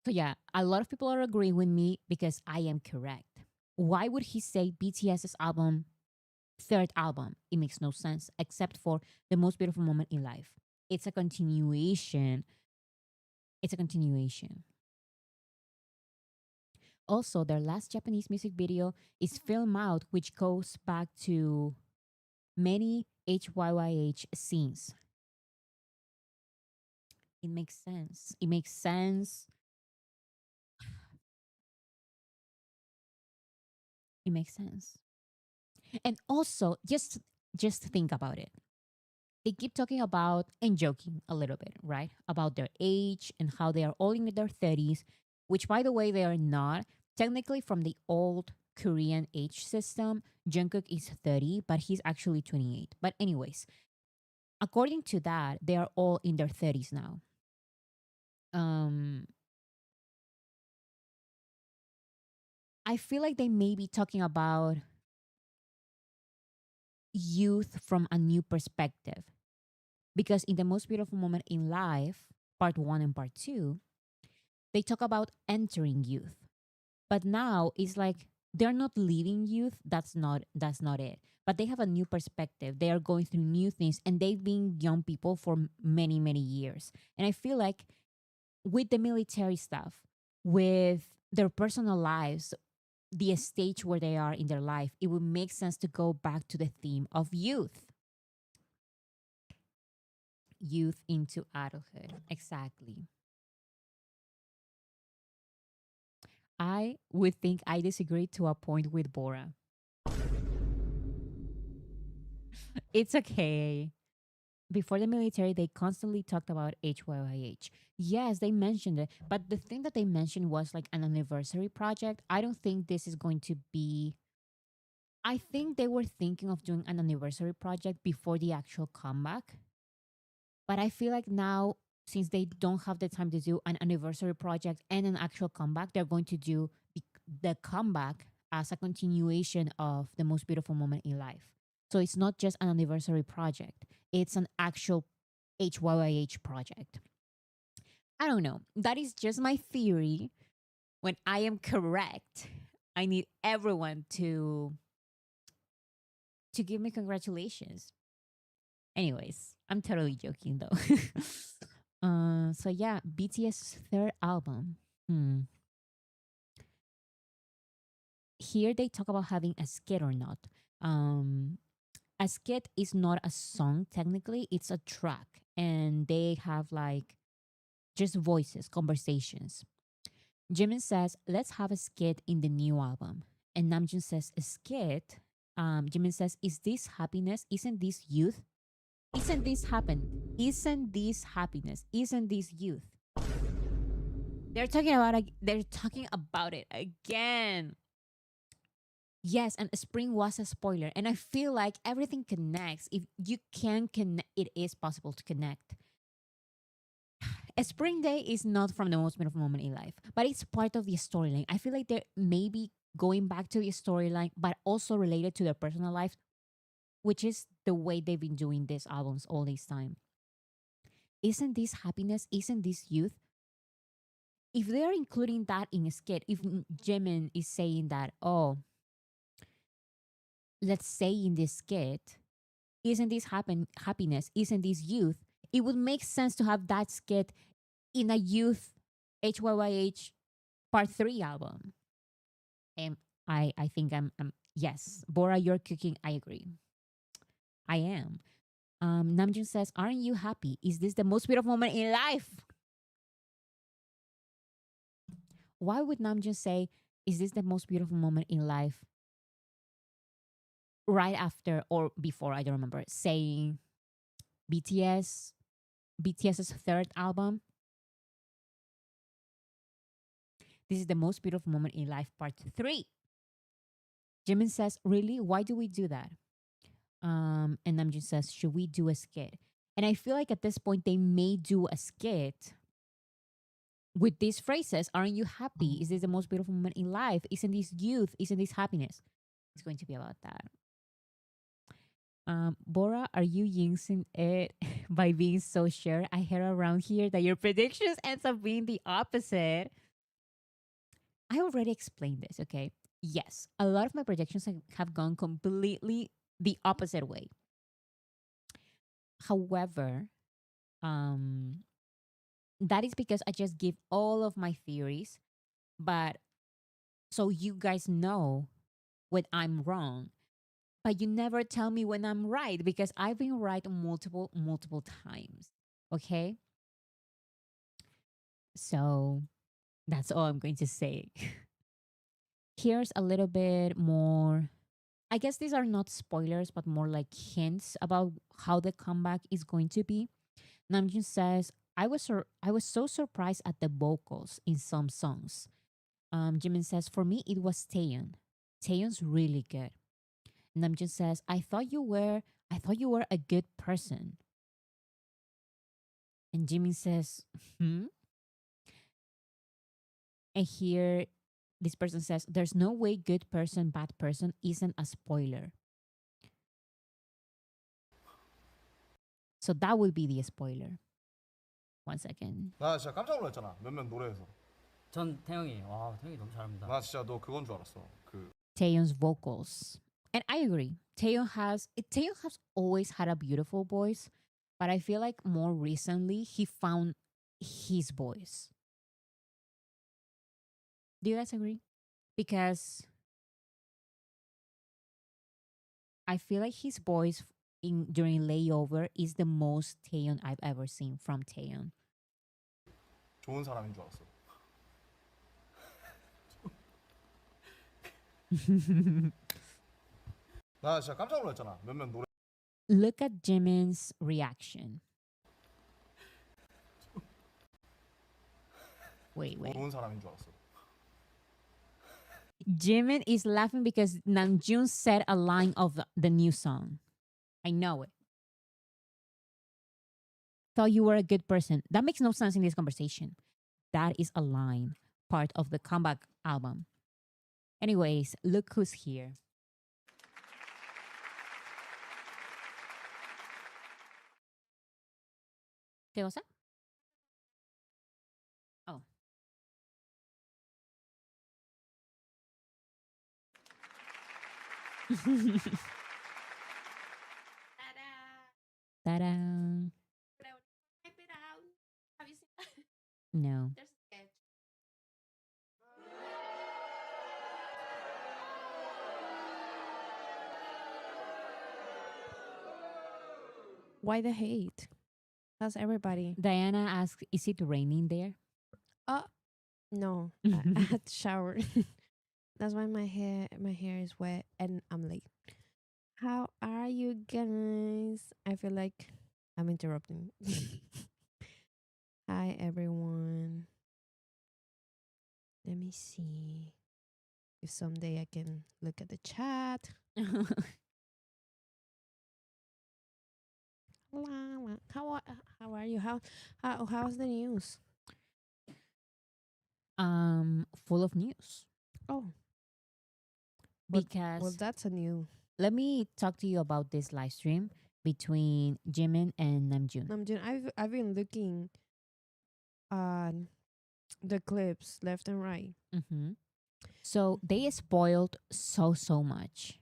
So yeah, a lot of people are agreeing with me because I am correct. Why would he say BTS's album, third album? It makes no sense, except for the most beautiful moment in life. It's a continuation. Also, their last Japanese music video is Film Out, which goes back to many HYYH scenes. It makes sense. It makes sense. It makes sense. And also, just think about it. They keep talking about and joking a little bit, right? About their age and how they are all in their 30s, which by the way, they are not. Technically from the old Korean age system, Jungkook is 30, but he's actually 28. But anyways, according to that, they are all in their 30s now. Um I feel like they may be talking about youth from a new perspective because in the most beautiful moment in life, part 1 and part 2, they talk about entering youth. But now it's like they're not leaving youth, that's not it. But they have a new perspective. They are going through new things and they've been young people for many many years. And I feel like with the military stuff, with their personal lives, the stage where they are in their life, it would make sense to go back to the theme of youth. Youth into adulthood. Exactly. I would think I disagree to a point with Bora. It's okay. Before the military, they constantly talked about HYYH. Yes, they mentioned it, but the thing that they mentioned was like an anniversary project. I don't think this is going to be. I think they were thinking of doing an anniversary project before the actual comeback. But I feel like now, since they don't have the time to do an anniversary project and an actual comeback, they're going to do the comeback as a continuation of the most beautiful moment in life. So it's not just an anniversary project, it's an actual HYYH project. I don't know. That is just my theory. When I am correct, I need everyone to give me congratulations. Anyways, I'm totally joking though. So yeah, BTS third album. Hmm. Here they talk about having a skit or not. Um, a skit is not a song technically; it's a track, and they have like just voices, conversations. Jimin says, "Let's have a skit in the new album," and Namjoon says, "A skit." Jimin says, "Is this happiness? Isn't this youth? Isn't this happen? Isn't this happiness? Isn't this youth?" They're talking about it again. Yes, and spring was a spoiler, and I feel like everything connects. If you can connect, it is possible to connect. A spring day is not from the most beautiful moment in life, but it's part of the storyline. I feel like they're maybe going back to the storyline, but also related to their personal life, which is the way they've been doing these albums all this time. Isn't this happiness? Isn't this youth? If they're including that in a skit, if Jimin is saying that, oh, let's say in this skit, isn't this happiness? Isn't this youth? It would make sense to have that skit in a youth HYYH Part 3 album. And I think I'm yes, Bora, you're cooking. I agree. I am. Namjoon says, "Aren't you happy? Is this the most beautiful moment in life?" Why would Namjoon say, "Is this the most beautiful moment in life?" Right after or before, I don't remember, saying BTS, BTS's third album, "This is the most beautiful moment in life, part 3." Jimin says, "Really? Why do we do that?" And Namjoon says, "Should we do a skit?" And I feel like at this point, they may do a skit with these phrases. Aren't you happy? Is this the most beautiful moment in life? Isn't this youth? Isn't this happiness? It's going to be about that. Bora, are you jinxing it by being so sure? I heard around here that your predictions ends up being the opposite. I already explained this, okay? Yes, a lot of my predictions have gone completely the opposite way. However, um, that is because I just give all of my theories, but So you guys know when I'm wrong, but you never tell me when I'm right because I've been right multiple times. Okay? So that's all I'm going to say. Here's a little bit more. I guess these are not spoilers, but more like hints about how the comeback is going to be. Namjoon says, I was so surprised at the vocals in some songs. Jimin says, for me, it was Taeyeon. Taeyeon's really good. Namjoon says, I thought you were a good person. And Jimin says, hmm? And here, this person says, there's no way good person, bad person isn't a spoiler. So that would be the spoiler. One second. 나 진짜 깜짝 놀랐잖아. 몇몇 노래에서. 전 태영이에요. 와, 태영이 너무 잘합니다. 나 진짜 너 그건 줄 알았어. 그 Taeyeon's vocals. And I agree. Taeyeon has always had a beautiful voice, but I feel like more recently he found his voice. Do you guys agree? Because I feel like his voice in during layover is the most Taeyeon I've ever seen from Taeyeon. 좋은 사람인 줄 알았어. 나 진짜 깜짝 놀랐잖아. 몇몇 노래. Look at Jimin's reaction. Wait. 좋은 사람인 줄 알았어. Jimin is laughing because Namjoon said a line of the new song. I know it. Thought you were a good person. That makes no sense in this conversation. That is a line, part of the comeback album. Anyways, look who's here. ¿Qué cosa? Oh. Ta-da! Have you seen that? No. There's a sketch. Why the hate? How's everybody? Diana asks, is it raining there? No, I had to shower. That's why my hair is wet and I'm late. How are you guys? I feel like I'm interrupting. Hi everyone. Let me see if someday I can look at the chat. How are you? How's the news? Full of news. Oh, What- Because well, that's a new. let me talk to you about this live stream between Jimin and Namjoon. I've been looking on the clips left and right. Mm-hmm. So they spoiled so much.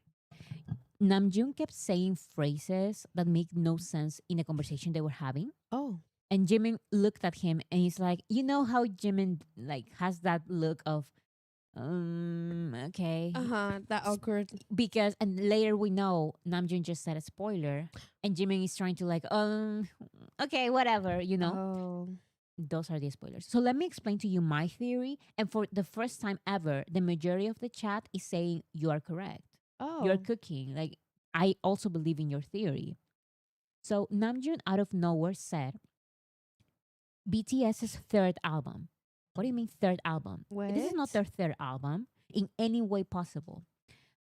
Namjoon kept saying phrases that make no sense in a conversation they were having. Oh, And Jimin looked at him and he's like, you know how Jimin like has that look of okay. that awkward. Because and later we know Namjoon just said a spoiler and Jimin is trying to like, okay, whatever, you know. Oh, Those are the spoilers. So let me explain to you my theory. And for the first time ever, the majority of the chat is saying you are correct. oh, You're cooking. Like, I also believe in your theory. So Namjoon out of nowhere said BTS's third album. What do you mean third album? This is not What? their third album in any way possible.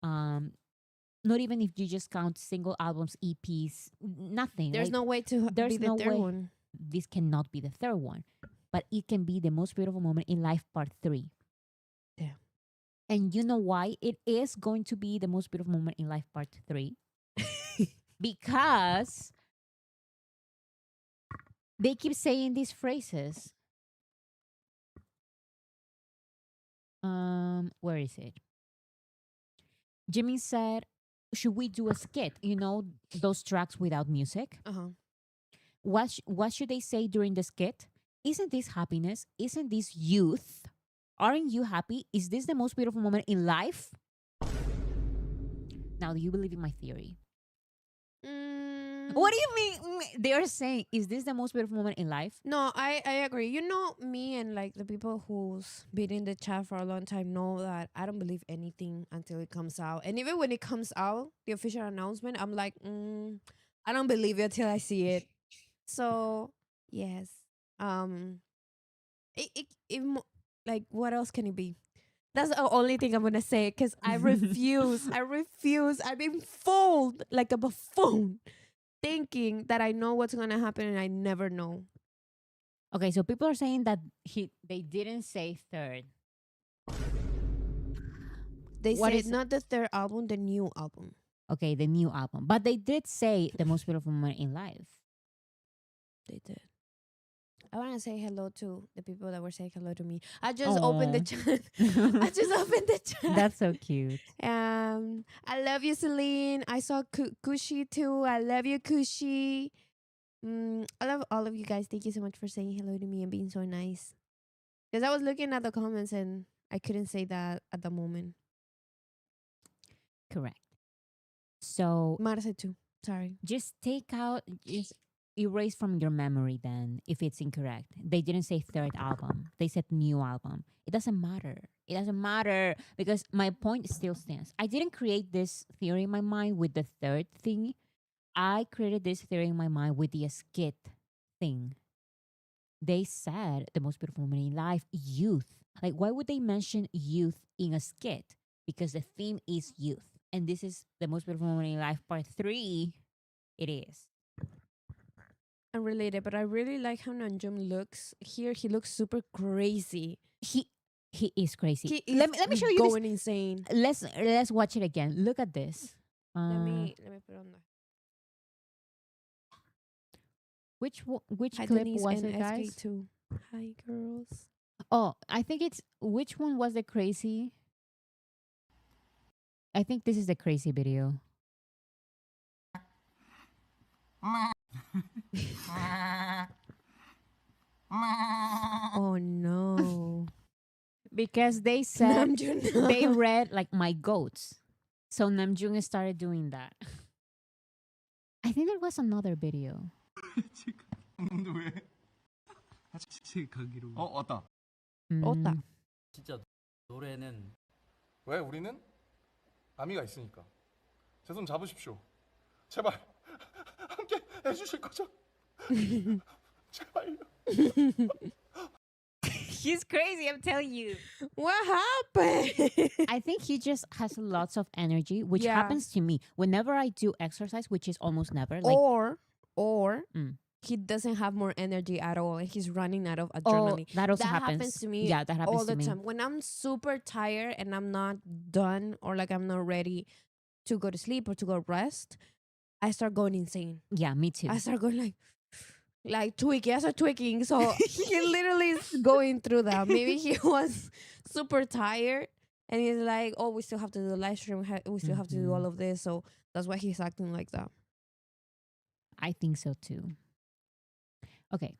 Not even if you just count single albums, EPs, nothing. There's Like, no way to there's be the no third way. one. This cannot be the third one, but it can be the most beautiful moment in life part 3. Yeah. And you know why it is going to be the most beautiful moment in life part 3? Because they keep saying these phrases. Where is it? Jimmy said, should we do a skit? You know, those tracks without music? What should they say during the skit? Isn't this happiness? Isn't this youth? Aren't you happy? Is this the most beautiful moment in life? Now, do you believe in my theory? What do you mean? They are saying, is this the most beautiful moment in life? No, I agree. You know, me and like the people who's been in the chat for a long time know that I don't believe anything until it comes out. And even when it comes out, the official announcement, I'm like, I don't believe it till I see it. So yes, like what else can it be? That's the only thing I'm gonna say because I refuse. I refuse. I've been fooled like a buffoon, thinking that I know what's gonna happen and I never know. Okay, so people are saying that they didn't say third. They What said is- not the third album, the new album. Okay, the new album. But they did say the most beautiful moment in life. They did. I want to say hello to the people that were saying hello to me. I just opened the Aw. chat. I just opened the chat. That's so cute. I love you, Celine. I saw Kushi too. I love you, Kushi. I love all of you guys. Thank you so much for saying hello to me and being so nice. Because I was looking at the comments and I couldn't say that at the moment. Correct. So Marce too. Sorry. just erase from your memory then if it's incorrect. They didn't say third album. They said new album. It doesn't matter. It doesn't matter because my point still stands. I didn't create this theory in my mind with the third thing. I created this theory in my mind with the skit thing. They said the most beautiful moment in life, youth. Like, why would they mention youth in a skit? Because the theme is youth. And this is the most beautiful moment in life, part 3. It is. Unrelated, but I really like how Namjoon looks. Here he looks super crazy. He is crazy. He is Let me show you this. going insane. Let's watch it again. Look at this. Let me put on that. Which Hi, clip Denise was and it, guys? SK2. Hi, girls. Oh, I think it's which one was the crazy? I think this is the crazy video. Oh no. Because they said Namjoon. they read like my goats. So Namjoon started doing that. I think there was another video. 근데 왜? 같이 가기로. 왔다. 오다. Mm. 진짜 노래는 왜 우리는 아미가 있으니까. 제 손 잡으십시오. 제발 함께 해주실 거죠? 제발요. He's crazy, I'm telling you. What happened? I think he just has lots of energy, which Yeah. happens to me whenever I do exercise, which is almost never. Like, or Mm. he doesn't have more energy at all and he's running out of oh, adrenaline. that also That happens. to me Yeah, that happens all to the me. time. When I'm super tired and I'm not done or like I'm not ready to go to sleep or to go rest, I start going insane. Yeah, me too. I start going like tweaking. I start tweaking. So he literally is going through that. Maybe he was super tired and he's like, oh, we still have to do the live stream. We still have to do Mhm. all of this. So that's why he's acting like that. I think so too. Okay.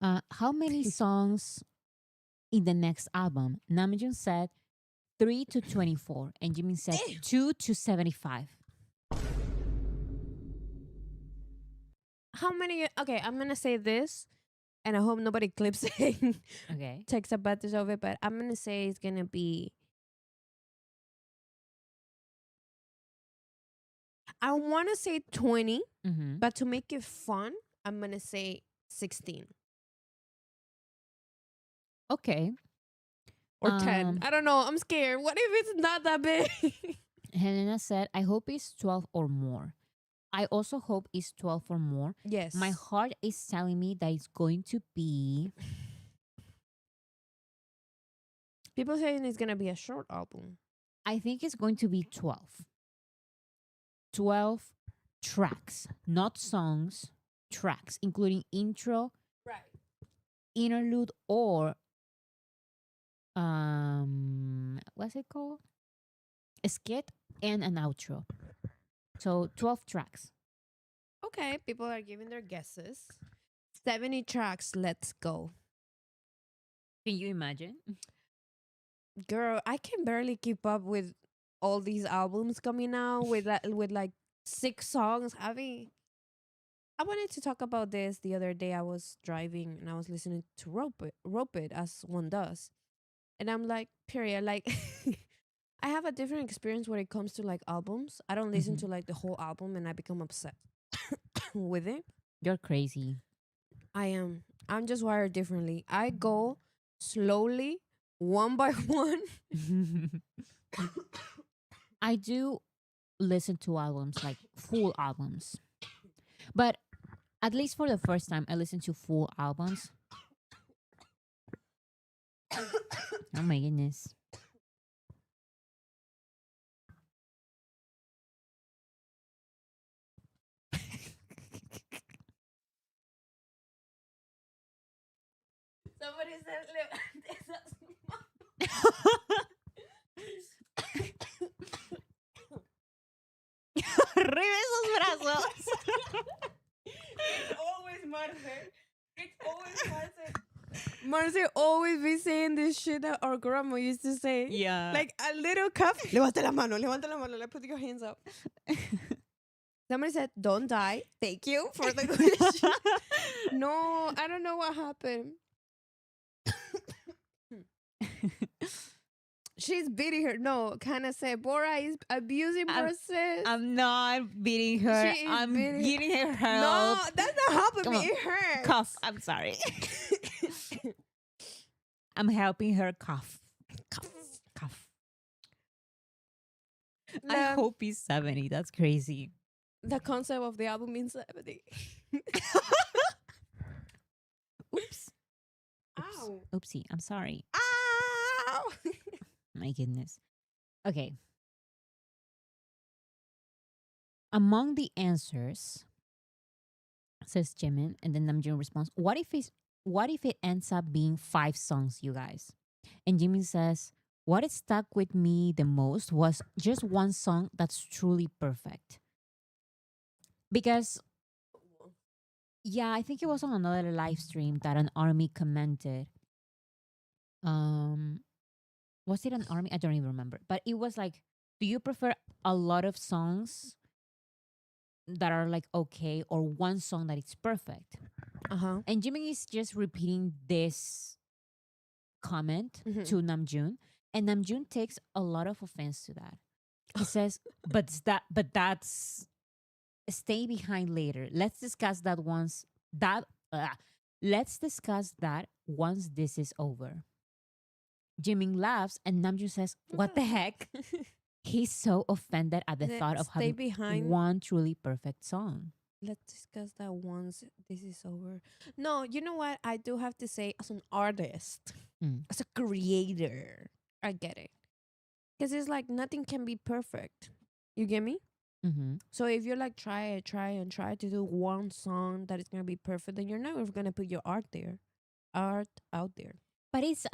How many songs in the next album? Namjoon said 3 to 24, and Jimin said 2 to 75. How many? Okay, I'm gonna say this, and I hope nobody clips it, Okay. takes advantage of it. But I'm gonna say it's gonna be. I want to say 20, Mm-hmm. but to make it fun, I'm gonna say 16 Okay. or 10. I don't know. I'm scared. What if it's not that big? Helena said, I hope it's 12 or more. I also hope it's 12 or more. Yes. My heart is telling me that it's going to be. People saying it's gonna be a short album. I think it's going to be 12. 12 tracks, not songs, tracks, including intro, Right. interlude, or what's it called? A skit and an outro. So 12 tracks. Okay. People are giving their guesses. 70 tracks. Let's go. Can you imagine? Girl, I can barely keep up with all these albums coming out with like 6 songs. I wanted to talk about this the other day. I was driving and I was listening to Rope It as one does. And I'm like, period. Like I have a different experience when it comes to like albums. I don't listen to like the whole album and I become upset with it. You're crazy. I am. I'm just wired differently. I go slowly, one by one. I do listen to albums, like full albums. But at least for the first time, I listen to full albums. Oh my goodness. Somebody said, Arriba esos brazos. It's always Marce. It's always Marce. Marce always be saying this shit that our grandma used to say. Yeah. Like a little cup. Levanta la mano, like put your hands up. Somebody said, don't die. Thank you for the wish. No, I don't know what happened. She's beating her. No, kind of said, Bora is abusing Marcel. I'm not beating her. She is I'm beating- giving her help. No, that's not helping Come me. on. It hurts. Cough. I'm sorry. I'm helping her cough. Cough. I hope he's 70. That's crazy. The concept of the album means 70. Oops. Ow. Oopsie. I'm sorry. Ow. My goodness. Okay. Among the answers, says Jimin, and then Namjoon responds, what if it ends up being 5 songs, you guys? And Jimin says, what it stuck with me the most was just one song that's truly perfect. Because yeah, I think it was on another live stream that an army commented. Was it an army? I don't even remember. But it was like, do you prefer a lot of songs that are like okay, or one song that is perfect? Uh-huh. And Jimin is just repeating this comment Mhm. to Namjoon, and Namjoon takes a lot of offense to that. He says, but that's stay behind later. Let's discuss that once let's discuss that once this is over. Jimin laughs and Namjoon says, what the heck? He's so offended at the thought of Stay having behind. one truly perfect song. Let's discuss that once this is over. No, you know what? I do have to say, as an artist, as a creator, I get it. Because it's like nothing can be perfect. You get me? Mm-hmm. So if you're like, try to do one song that is going to be perfect, then you're never going to put your art out there. But it's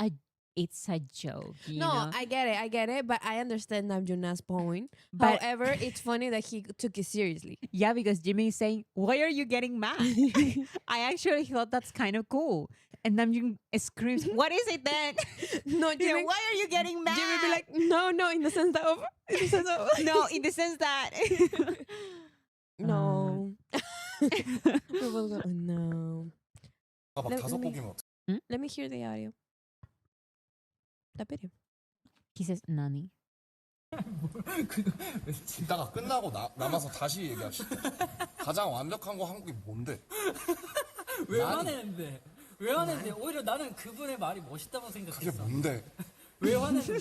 a joke. You No, know? I get it, but I understand Namjoon's point. But- However, it's funny that he took it seriously. Yeah, because Jimmy is saying, why are you getting mad? I actually thought that's kind of cool. And Namjoon screams, what is it then? No, You know, Jimmy, why are you getting mad? Jimmy be like, no, in the sense that over. In the sense of no, in the sense that. no. We both go, no. 막 Let 5곡이면 어떡해? Let me hear the audio. The video. He says, Nani. 이따가 끝나고 남아서 다시 얘기합시다. 가장 완벽한 거 한국이 뭔데? 왜 난- 화내는데? 왜 화내는데? 오히려 나는 그분의 말이 멋있다고 그게 생각했어. 뭔데? 왜 화내는데?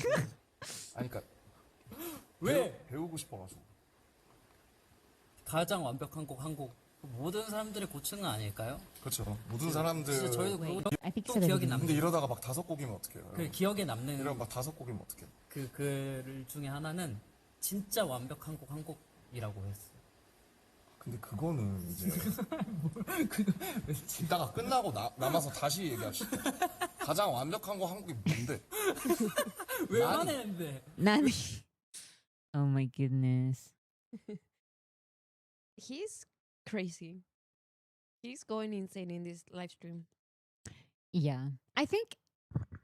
아니 그러니까 왜? 배우고 싶어가지고. 가장 완벽한 곡 한 곡. 모든 사람들의 고충은 아닐까요? 그렇죠. 모든 사람들. 진짜 저희도 Wait, 그거 I think 또 it's at the 기억에 beginning. 근데 이러다가 막 5곡이면 어떡해요? 그 기억에 남는 이러면 막 5곡이면 어떡해? 그 글 중에 하나는 진짜 완벽한 곡 한 곡이라고 했어. 근데 그거는 이제 이따가 끝나고 남아서 다시 얘기합시다. 가장 완벽한 거 한국이 뭔데? 왜 난- 화내는데? Nani. Oh my goodness. He's crazy. He's going insane in this live stream. Yeah. I think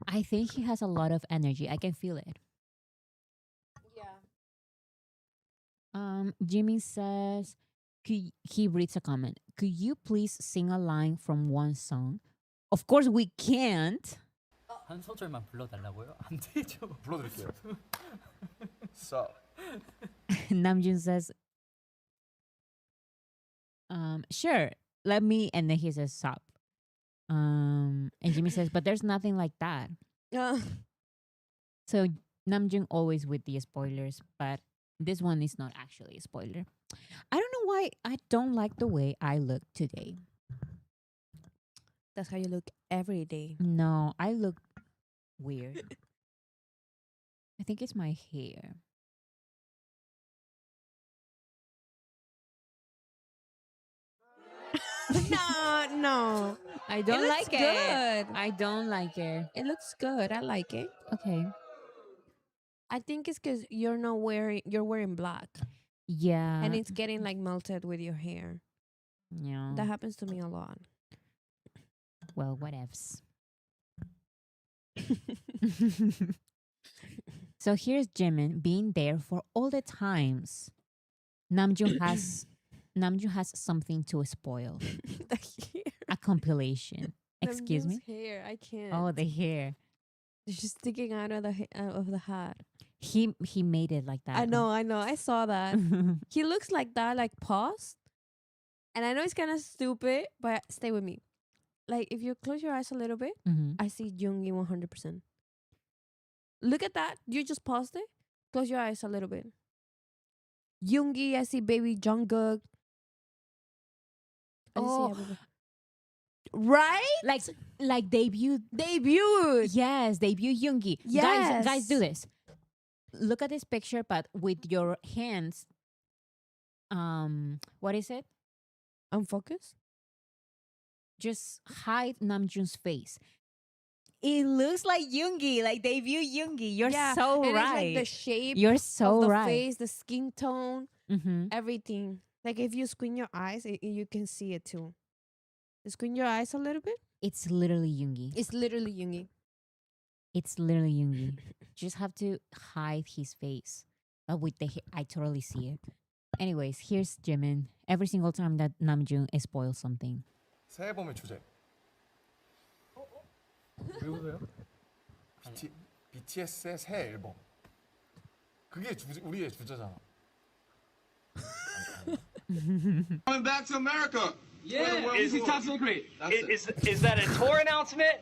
I think he has a lot of energy. I can feel it. Yeah. Jimmy says, he reads a comment. Could you please sing a line from one song? Of course we can't. 한 소절만 불러달라고요? 안 되죠. 불러드릴게요. So, Namjoon says, sure, let me. And then he says, stop. And Jimmy says, but there's nothing like that. So Namjoon always with the spoilers, but this one is not actually a spoiler. I don't know why I don't like the way I look today. That's how you look every day. No, I look weird. I think it's my hair. No. I don't looks like it. good. I don't like it. It looks good. I like it. Okay. I think it's because you're wearing black Yeah. and it's getting like melted with your hair. yeah. That happens to me a lot. Well, whatevs. So here's Jimin being there for all the times. Namjoon has something to spoil. The hair. A compilation. Excuse me. Namjoon's hair. I can't. Oh, the hair. It's just sticking out of the hat. He made it like that. I know. I saw that. He looks like that, like paused. And I know it's kind of stupid, but stay with me. Like if you close your eyes a little bit, Mhm. I see Yoongi 100%. Look at that. You just paused it. Close your eyes a little bit. Yoongi, I see baby Jungkook. I see Oh. everybody. Right? Like debut. Yes, debut Yoongi. Guys, do Yes. this. Look at this picture, but with your hands. What is it? Unfocus. Just hide Namjoon's face. It looks like Yoongi, like debut Yoongi. You're so and right. It's like the shape You're of so the right. face, the skin tone, Mm-hmm. everything. Like if you squint your eyes, you can see it too. Squint your eyes a little bit. It's literally Yoongi. It's literally Yoongi. It's literally Yoongi. Just have to hide his face. With the I totally see it. Anyways, here's Jimin. Every single time that Namjoon spoils something. 새 앨범의 주제. 외우세요? BTS의 새 앨범. 그게 우리의 주제잖아. Coming back to America. Yeah, Is he top secret? Is that a tour announcement?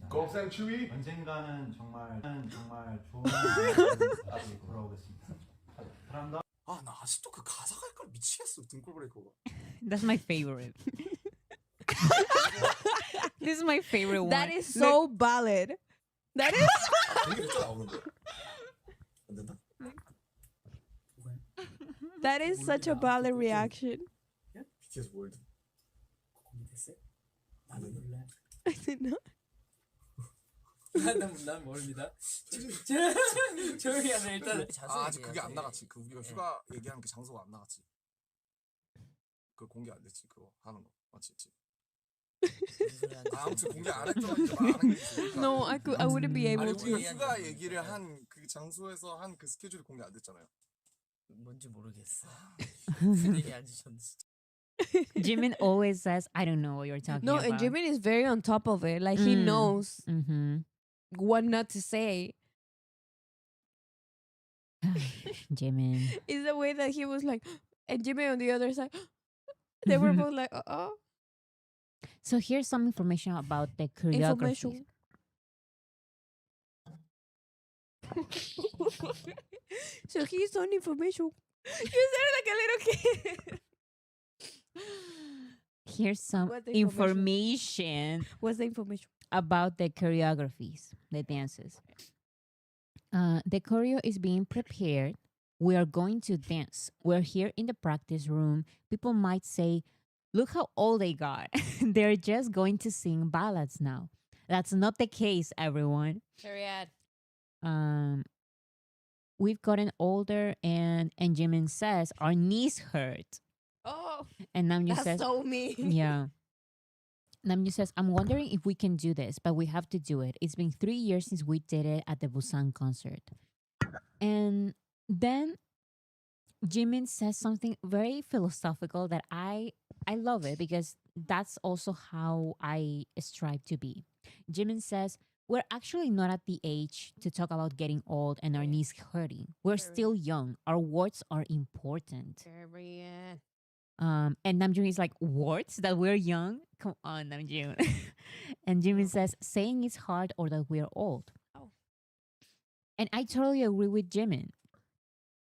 Go Century. 언젠가는 정말 좋은 날이 돌아오겠습니다. 사람들 아, 나 아직도 그 가사가 헷갈려 미치겠어. 등골 브레이커가. That's my favorite. This is my favorite one. That is so ballad. That is 되게 늦게 나오는데. 안 된다. that is such a ballad reaction. BTS 월드. 공개됐어요? 안 된다. 몰라. I did not. 난 모릅니다. 조용히 하세요. 일단 아, 아직 그게 안 나갔지. 그 우리가 휴가 얘기하는 그 장소가 안 나갔지. 그 공개 안 됐지. 그거 하는 거 맞지? 아, 아무튼 공개 안 했던 이제 말하는 게 있으니까. No, I wouldn't be able 아니 to. 우리가 휴가 얘기를 한 그 장소에서 한 그 스케줄이 공개 안 됐잖아요. 뭔지 모르겠어. 분위기 안 주셨는데. Jimin always says, I don't know what you're talking No, about. and Jimin is very on top of it. Like he knows Mm-hmm. what not to say. Jimin. Is the way that he was like, and Jimin on the other side. They were both like, oh. So here's some information about the choreography. So he's on information. You sound like a little kid. Here's some What's the information What's the information? about the choreographies, the dances. The choreo is being prepared. We are going to dance. We're here in the practice room. People might say, look how old they got. They're just going to sing ballads now. That's not the case, everyone. Period. We've gotten older, and Jimin says, our knees hurt. Oh, And Namjoon that's says, so mean. yeah. Namjoon says, I'm wondering if we can do this, but we have to do it. It's been 3 years since we did it at the Busan concert. And then Jimin says something very philosophical that I love it because that's also how I strive to be. Jimin says, we're actually not at the age to talk about getting old and our knees hurting. We're still young. Our words are important. And Namjoon is like, words that we're young? Come on, Namjoon. And Jimin says, saying it's hard or that we're old. Oh. And I totally agree with Jimin.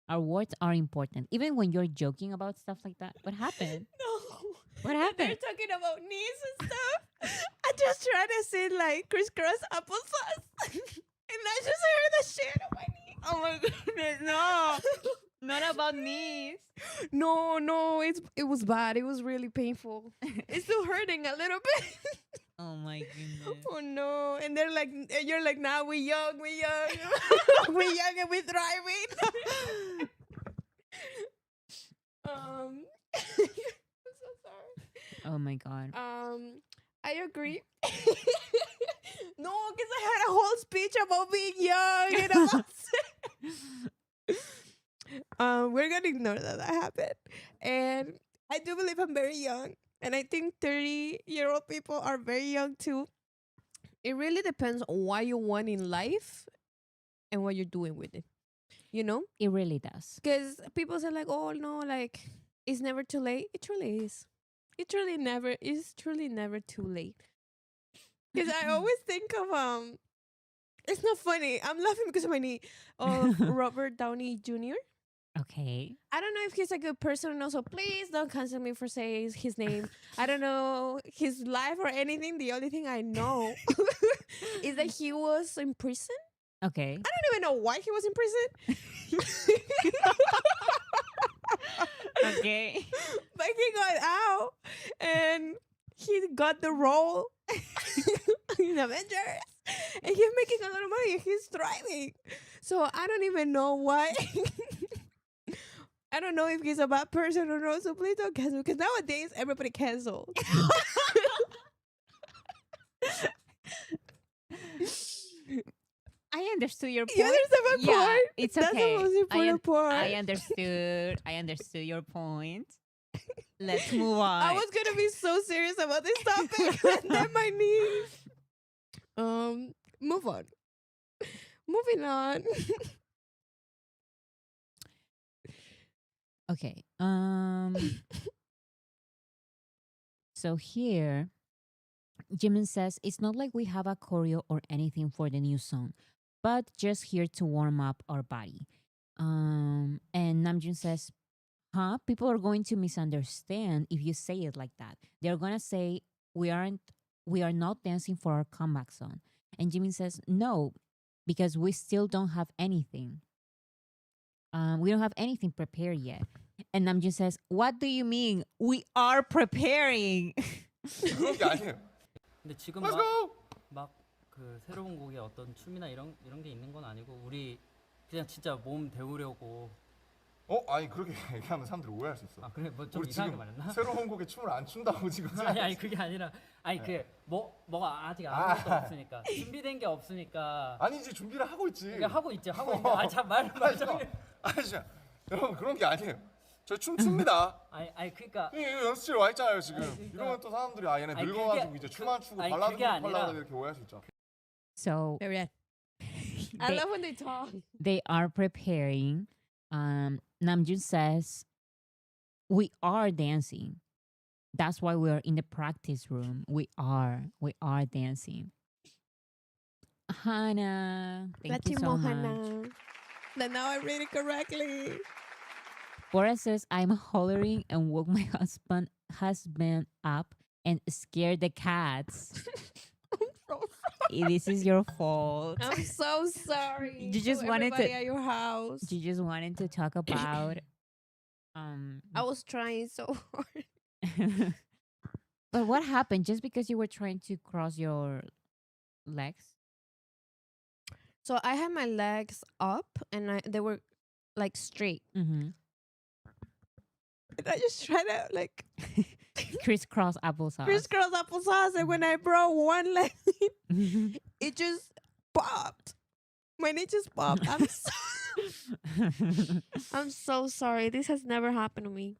Our words are important. Even when you're joking about stuff like that. What happened? No. What happened? They're talking about knees and stuff. I just tried to say like crisscross applesauce. And I just heard the shit on my knee. Oh my goodness, no. Not about knees. No, it was bad. It was really painful. It's still hurting a little bit. Oh my goodness. Oh no. And they're like, you're like, nah, we young. We young and we thriving. I'm so sorry. Oh my god. I agree. No, because I had a whole speech about being young and about we're gonna ignore that happened. And I do believe I'm very young. And I think 30-year-old people are very young too. It really depends on what you want in life and what you're doing with it. You know? It really does. Because people say like, oh no, like it's never too late. It truly is. It truly never is truly never too late. Because I always think of it's not funny. I'm laughing because of my knee. Of Robert Downey Jr. Okay. I don't know if he's a good person or not, so please don't cancel me for saying his name. I don't know his life or anything. The only thing I know is that he was in prison. Okay. I don't even know why he was in prison. Okay. But he got out and he got the role in Avengers. And he's making a lot of money and he's thriving. So I don't even know why. I don't know if he's a bad person or not, so please don't cancel. Because nowadays, everybody cancels. I understood your point. You understand my point? It's That's okay. the most important part. I understood your point. Let's move on. I was gonna be so serious about this topic, and then my knees. Move on. Moving on. Okay. So here, Jimin says it's not like we have a choreo or anything for the new song, but just here to warm up our body. And Namjoon says, "Huh? People are going to misunderstand if you say it like that. They're gonna say we are not dancing for our comeback song." And Jimin says, "No, because we still don't have anything. We don't have anything prepared yet." And Namjoon says, "What do you mean? We are preparing." 그런 게 아니에요. 근데 지금 Let's go. 막 그 새로운 곡에 어떤 춤이나 이런 게 있는 건 아니고 우리 그냥 진짜 몸 데우려고. 아니 그렇게 얘기하면 사람들이 오해할 수 있어. 아 그래 뭐 좀 우리 이상하게 지금 말했나? 새로운 곡에 춤을 안 춘다고 지금 아니 그게 아니라 그 뭐가 아직 아무것도 없으니까 준비된 게 없으니까 아니지 준비를 하고 있지. 그러니까 하고 있는데 참 말을 맞아. 아니 진짜 여러분 그런 게 아니에요. 저 춤 춥니다. 아니 그러니까 이거 연습실 와 있잖아요 지금. 그러니까. 이러면 또 사람들이 얘네 아니, 늙어가지고 그게- 이제 춤 안 추고 아니, 발라드 그게 아니라- 하려고 이렇게 오해할 수 있죠. So Period. I they, love when they talk. they are preparing. Namjoon says, "We are dancing. That's why we are in the practice room. We are dancing." Hana, thank you so much. That now I read it correctly. Bora says, "I'm hollering and woke my husband up and scared the cats." This is your fault. I'm so sorry. You just to wanted to- everybody at your house. You just wanted to talk about I was trying so hard. But what happened? Just because you were trying to cross your legs? So I had my legs up and they were like straight. Mm-hmm. And I just tried to like Crisscross applesauce. crisscross applesauce, and when I brought one leg, it just popped. When it just popped, I'm so sorry. This has never happened to me.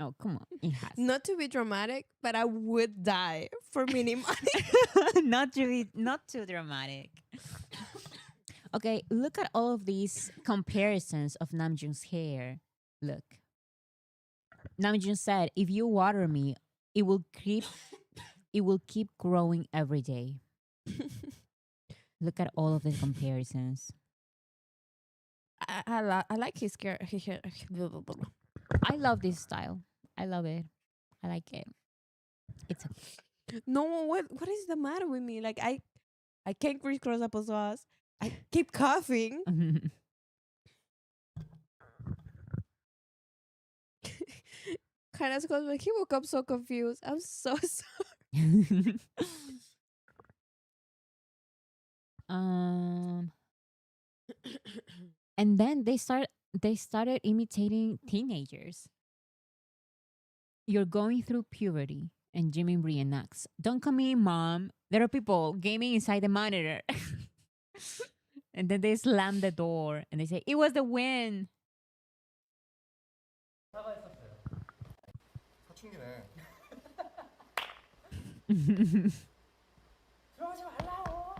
Oh, come on. It has. Not to be dramatic, but I would die for mini money. Not too dramatic. Okay, look at all of these comparisons of Namjoon's hair. Look. Namjoon said, "If you water me, it will keep growing every day." Look at all of the comparisons. I like his hair. I love this style. I love it. I like it. It's No, what is the matter with me? Like I can't crisscross applesauce. I keep coughing. Kind of because he woke up so confused. I'm so sorry. And then they started imitating teenagers. You're going through puberty, and Jimmy reenacts. Don't come in, mom. There are people gaming inside the monitor. And then they slam the door and they say, "It was the wind." 사과했었어요. 사춘기네. 들어오지 말라고.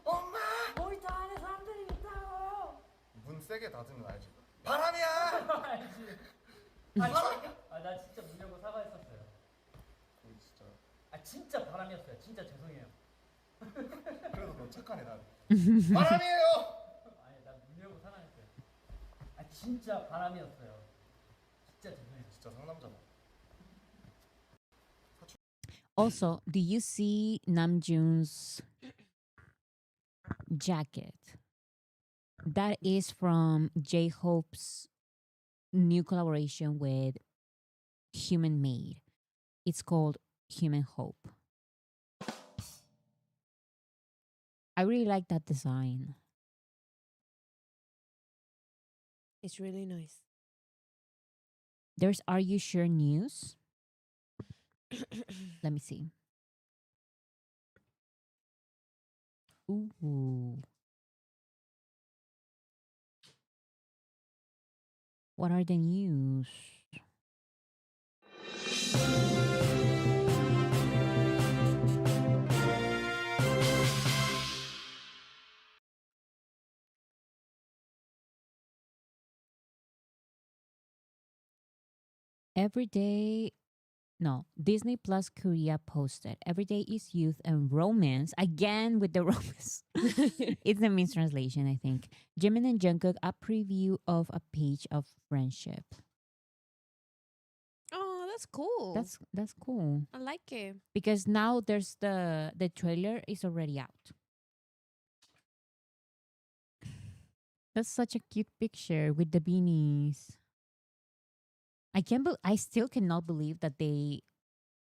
엄마. 모니터 안에 사람들이 있다고. 문 세게 닫으면 알지. 바람이야. 알지. 나 진짜 문 열고 사과했었어요. 거기 진짜. 진짜 바람이었어요. 진짜 죄송해요. 그래도 너 착하네 난. 바람이에요. 아니 나 문 열고 사과했어요. 진짜 바람이었어요. 진짜 죄송해요. 진짜 상남자다. Also, do you see Namjoon's jacket? That is from J-Hope's new collaboration with Human Made. It's called Human Hope. I really like that design. It's really nice. There's Are You Sure news. Let me see. Ooh. What are the news? Every day, no, Disney Plus Korea posted Every Day is Youth and Romance. Again with the romance. It's a mistranslation, I think. Jimin and Jungkook, a preview of a page of friendship. Oh, that's cool. That's cool. I like it. Because now there's the trailer is already out. That's such a cute picture with the beanies. I still cannot believe that they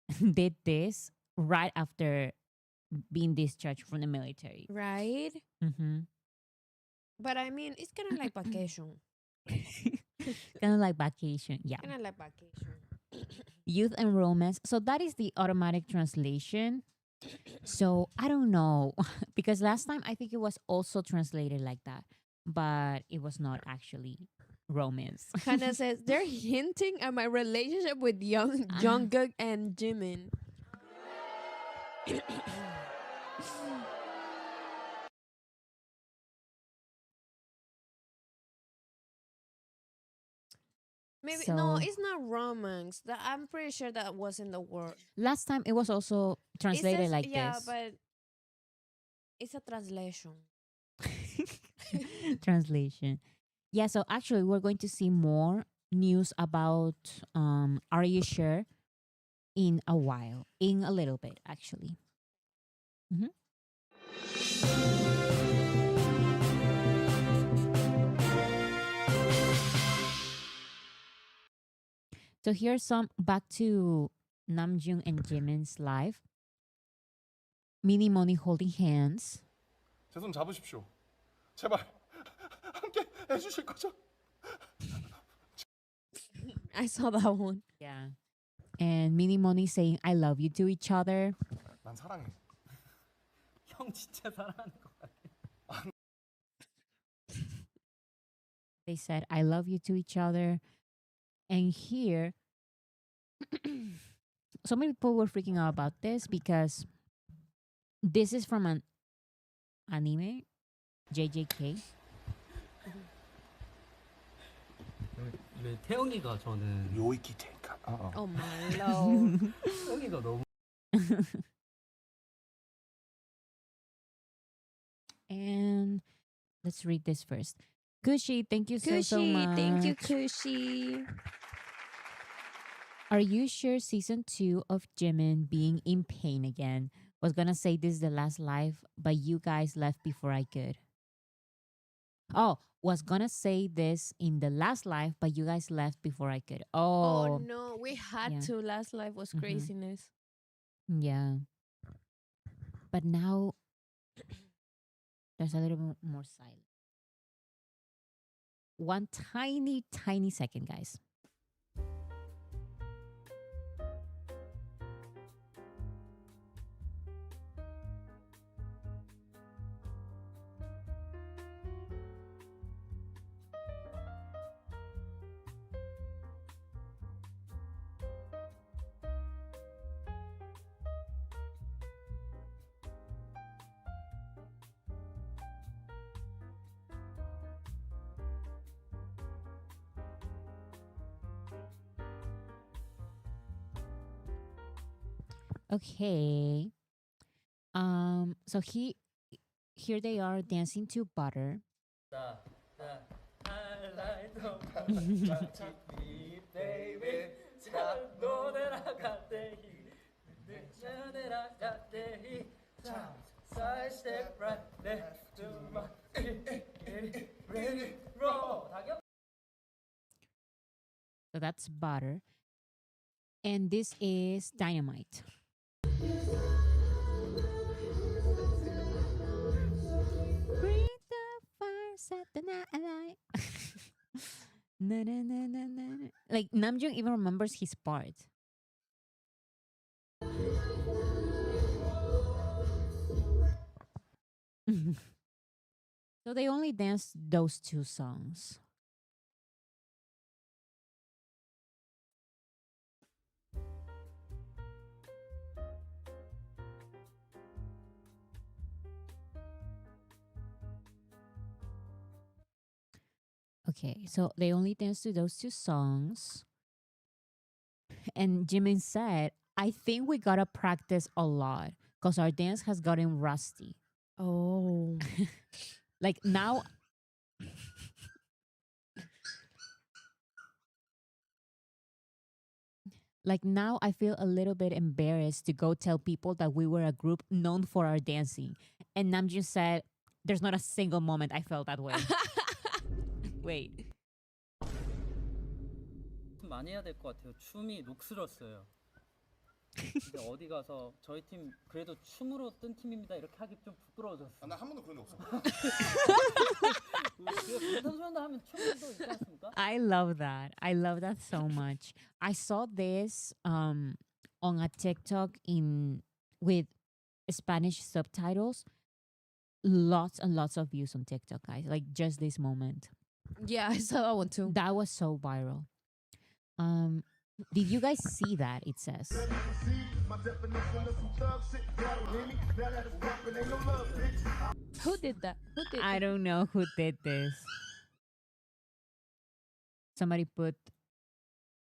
did this right after being discharged from the military. Right? Mm-hmm. But I mean, it's kind of like vacation. Kind of like vacation. Yeah. Kind of like vacation. Youth and romance. So that is the automatic translation. So I don't know. Because last time I think it was also translated like that. But it was not actually romance. Hannah says they're hinting at my relationship with young Jungkook and Jimin. Maybe no, So- it's not romance. I'm pretty sure that wasn't the word. Last time it was also translated says- like yeah, this. but it's a translation. Translation. Yeah, so actually we're going to see more news about Are You Sure in a while. In a little bit, actually. Mhm. So here's some back to Namjoon and Jimin's live. Mini Money holding hands. 제 손 잡으십시오. 제발 함께 해주실 거죠? I saw that one. Yeah. And Mini Moni saying I love you to each other. 난 사랑해. 형 진짜 사랑하는 것 같아. They said I love you to each other. And here so many people were freaking out about this because this is from an anime, JJK. 왜 태영이가 저는 요이키 테이카. Oh my lord. 태영이가 너무 And let's read this first. Kushi, thank you so Kushi, much. thank you, Kushi. Are you sure season 2 of Jimin being in pain again? Was gonna say this is the last live, but you guys left before I could. Oh, was gonna say this in the last live, but you guys left before I could. Oh Oh, no, we had yeah. to. Last life was Mhm. craziness. yeah. But now there's a little bit more silence. One tiny, tiny second, guys. Okay. So here they are dancing to Butter. So that's Butter. And this is Dynamite. Bring the fire, set the night alight. Na, na, na, na, na, na. Like Namjoon even remembers his part. So they only danced those two songs. Okay, so they only danced to those two songs. And Jimin said, I think we gotta practice a lot because our dance has gotten rusty. Oh. Like now, I feel a little bit embarrassed to go tell people that we were a group known for our dancing. And Namjoon said, there's not a single moment I felt that way. Wait. 많이 해야 될 것 같아요. 춤이 녹슬었어요. 근데 어디 가서 저희 팀 그래도 춤으로 뜬 팀입니다 이렇게 하기 좀 부끄러워졌어. 나 한 번도 그런 적 없어. 방탄소년단 하면 춤도 있지 않습니까? I love that. I love that so much. I saw this on a TikTok with Spanish subtitles. Lots and lots of views on TikTok, guys. Like just this moment. Yeah, I saw that one too. That was so viral. Did you guys see that? It says. Who did that? Who did I don't know who did this. Somebody put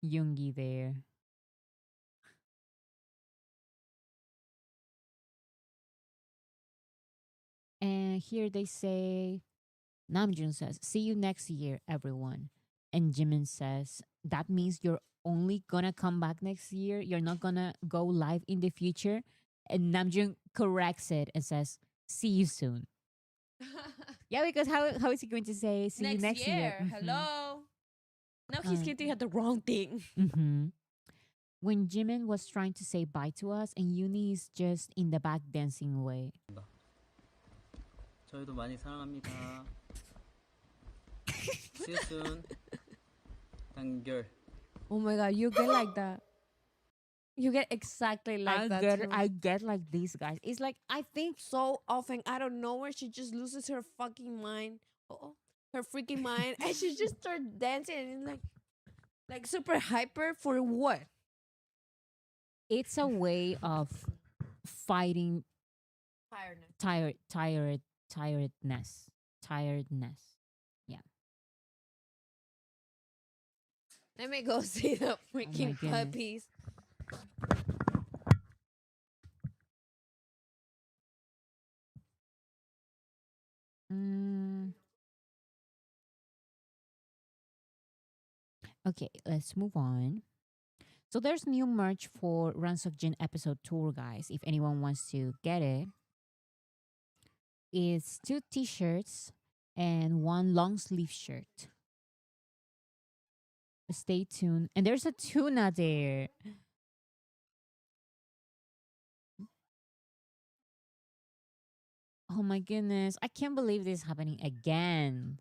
Yoongi there. And here they say, Namjoon says, see you next year, everyone. And Jimin says, that means you're only gonna come back next year. You're not gonna go live in the future. And Namjoon corrects it and says, see you soon. Yeah, because how is he going to say see you next year? Mhm. Hello. Now he's Um, hinting at the wrong thing. Mhm. When Jimin was trying to say bye to us and Uni is just in the back dancing away. 저희도 많이 사랑합니다. See you soon. 단결. Oh my god, you get like that. You get exactly like that too. I get like these guys. It's like I think So often out of nowhere she just loses her fucking mind. Oh, her freaking mind, and she just starts dancing and it's like super hyper for what? it's a way of fighting Tiredness. tiredness. Yeah. Let me go see the freaking goodness. puppies. Mm. Okay, let's move on. So there's new merch for Ransok episode tour, guys. If anyone wants to get it, it's 2 t-shirts and 1 long sleeve shirt. Stay tuned. And there's a tuna there. Oh my goodness. I can't believe this is happening again.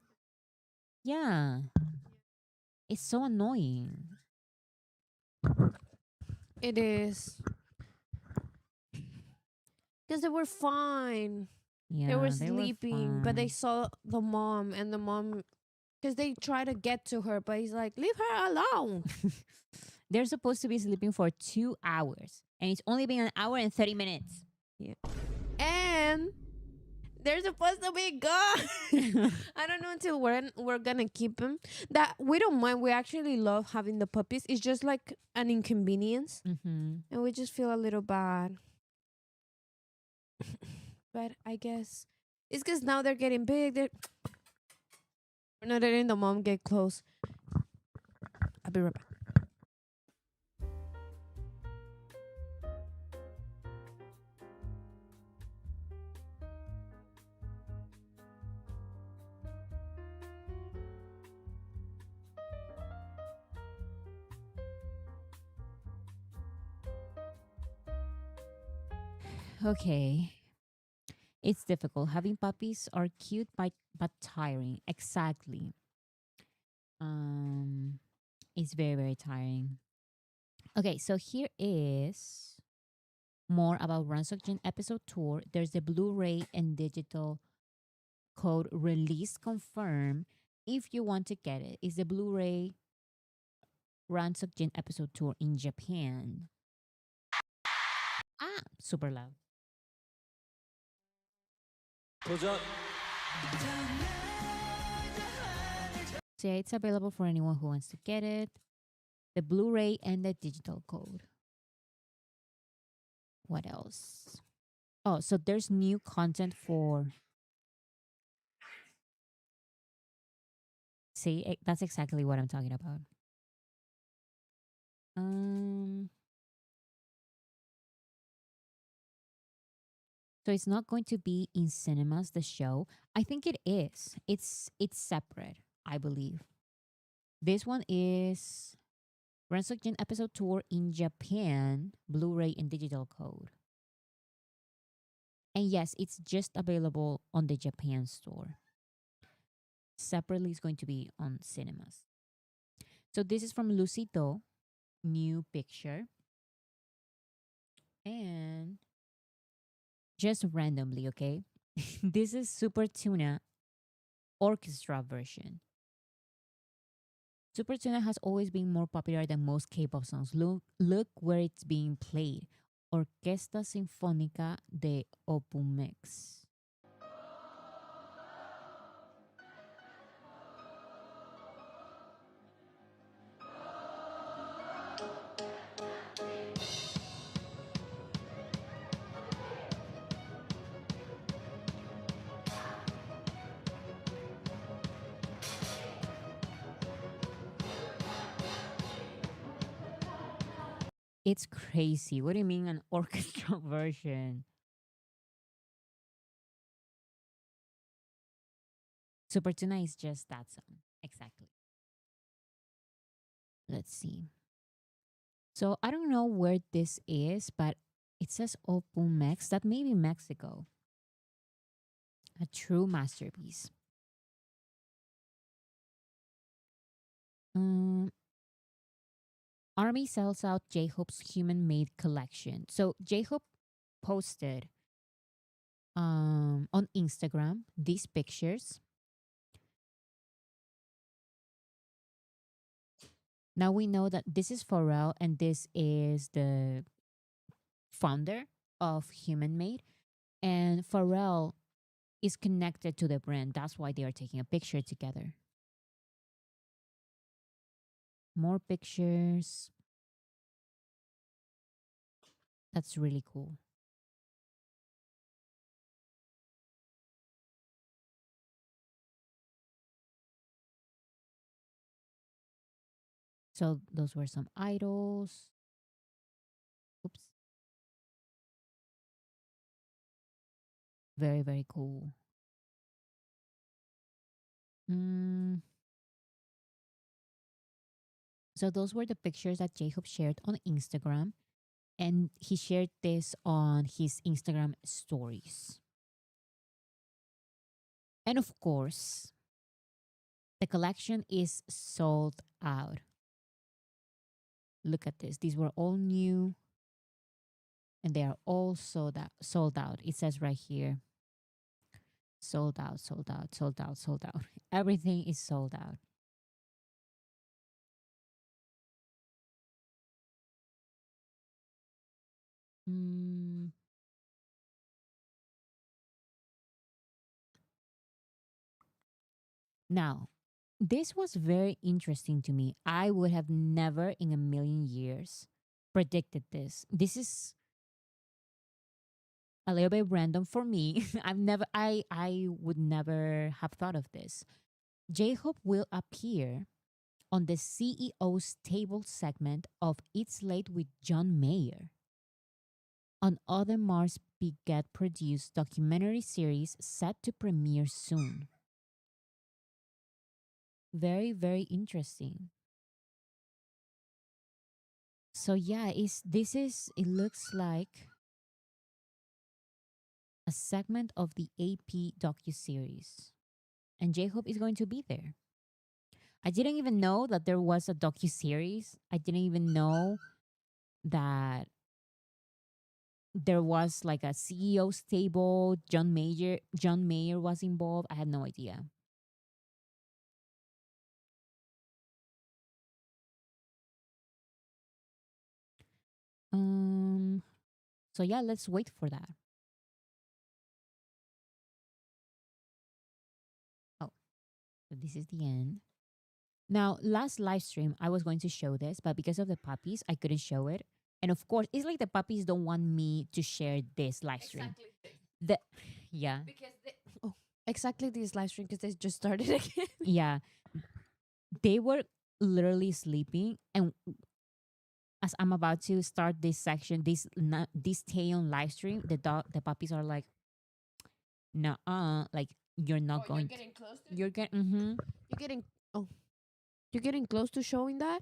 Yeah. It's so annoying. It is. Because they were fine. Yeah. They were sleeping, but they fine. saw the mom, and the mom, because they try to get to her, but he's like, leave her alone. They're supposed to be sleeping for 2 hours. And it's only been 1 hour and 30 minutes. And they're supposed to be gone. I don't know until when we're gonna keep them. That we don't mind. We actually love having the puppies. It's just like an inconvenience, Mm-hmm. and we just feel a little bad. But I guess it's because now they're getting big. We're not letting the mom get close. I'll be right back. Okay. It's difficult. Having puppies are cute but tiring. Exactly. Um it's very, very tiring. Okay, so here is more about Ransok episode tour. There's the Blu-ray and digital code release confirm if you want to get it. It's the Blu-ray Ransok episode tour in Japan. Super loud. So yeah, it's available for anyone who wants to get it. The Blu-ray and the digital code. What else? Oh, so there's new content for. See, that's exactly what I'm talking about. So it's not going to be in cinemas, the show. I think it is. It's separate, I believe. This one is Ransok episode tour in Japan, Blu-ray and digital code. And yes, it's just available on the Japan store. Separately, it's going to be on cinemas. So this is from Lucito, new picture. And just randomly, okay? This is Super Tuna orchestra version. Super Tuna has always been more popular than most K-pop songs. Look where it's being played. Orquesta Sinfónica de Opumex. It's crazy. What do you mean an orchestra version? Super Tuna is just that song. Exactly. Let's see. So I don't know where this is, but it says Opumex. That may be Mexico. A true masterpiece. Army sells out J-Hope's human-made collection. So J-Hope posted on Instagram these pictures. Now we know that this is Pharrell and this is the founder of Human Made. And Pharrell is connected to the brand. That's why they are taking a picture together. More pictures. That's really cool. So those were some idols. Oops. Very, very cool. So those were the pictures that J-Hope shared on Instagram. And he shared this on his Instagram stories. And of course, the collection is sold out. Look at this. These were all new. And they are all sold out. It says right here. Sold out, sold out, sold out, sold out. Everything is sold out. Now, this was very interesting to me. I would have never in a million years predicted this. This is a little bit random for me. I would never have thought of this. J-Hope will appear on the CEO's table segment of It's Late with John Mayer, an Other Mars Piquet produced documentary series set to premiere soon. Very, very interesting. So yeah, it looks like a segment of the AP docuseries. And J-Hope is going to be there. I didn't even know that there was a docuseries. I didn't even know that there was like a CEO's table. John Mayer was involved. I had no idea. So yeah, let's wait for that. Oh, so this is the end. Now, last live stream, I was going to show this, but because of the puppies, I couldn't show it. And of course, it's like the puppies don't want me to share this live stream. The yeah. Because exactly this live stream because they just started again. Yeah. They were literally sleeping, and as I'm about to start this section, this Taeyeon live stream, the puppies are like, no, like you're not going. You're getting close to. You're getting. You're getting. Oh, you're getting close to showing that.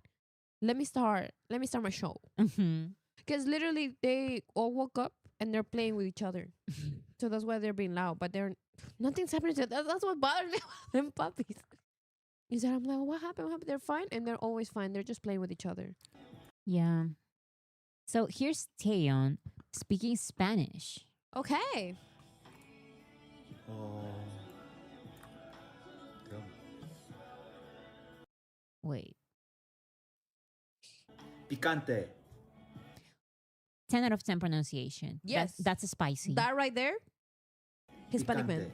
Let me start my show. Because literally they all woke up and they're playing with each other. So that's why they're being loud. But nothing's happening to them. That's what bothers me about them puppies. Is that I'm like, what happened? What happened? They're fine, and they're always fine. They're just playing with each other. Yeah. So here's Taeyeon speaking Spanish. Okay. Wait. Picante. 10 out of 10 pronunciation. Yes. That's spicy. That right there. Hispanic man.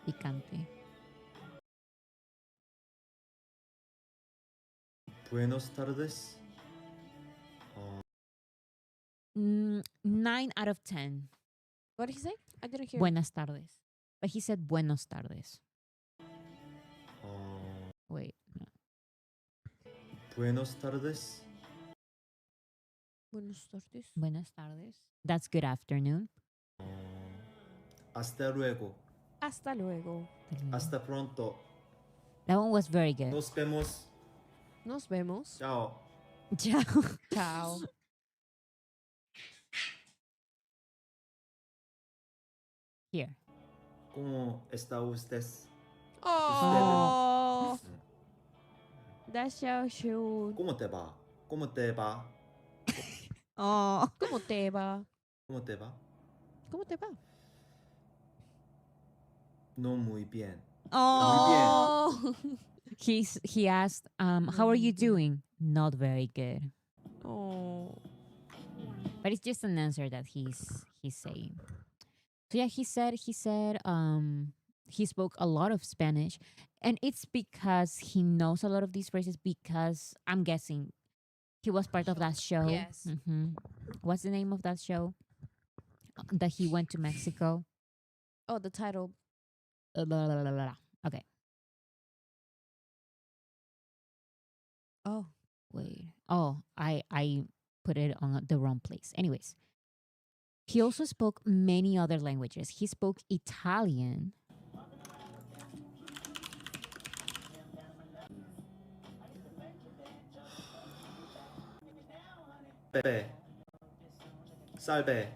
Picante. Buenos tardes. 9 out of 10. What did he say? I didn't hear. Buenas tardes. But he said buenos tardes. Wait. No. Buenos tardes. Buenos tardes. Buenas tardes. That's good afternoon. Hasta luego. Hasta luego. Hasta pronto. That one was very good. Nos vemos. Nos vemos. Chao. Ciao. Ciao. Here. ¿Cómo está usted? Oh. That show should. ¿Cómo te va? ¿Cómo te va? Oh. ¿Cómo te va? ¿Cómo te va? ¿Cómo te va? No muy bien. Oh. Oh. He asked, how are you doing? Not very good. Oh. But it's just an answer that he's saying. So yeah, he said he spoke a lot of Spanish, and it's because he knows a lot of these phrases because I'm guessing he was part of that show. Yes. What's the name of that show? That he went to Mexico. Oh, the title. Blah, blah, blah, blah. Okay, Oh. wait. Oh, I put it on the wrong place. Anyways, he also spoke many other languages. He spoke Italian. Salve. Salve.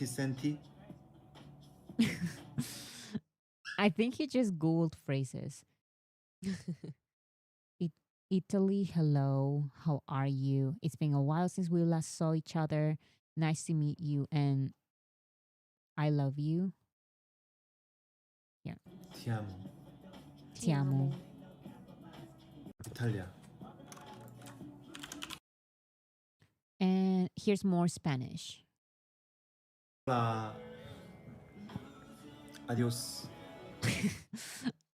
Senti. I think he just Googled phrases. Italy, hello, how are you? It's been a while since we last saw each other. Nice to meet you, and I love you. Ti amo. Ti amo. Italia. And here's more Spanish. Hola. Adiós.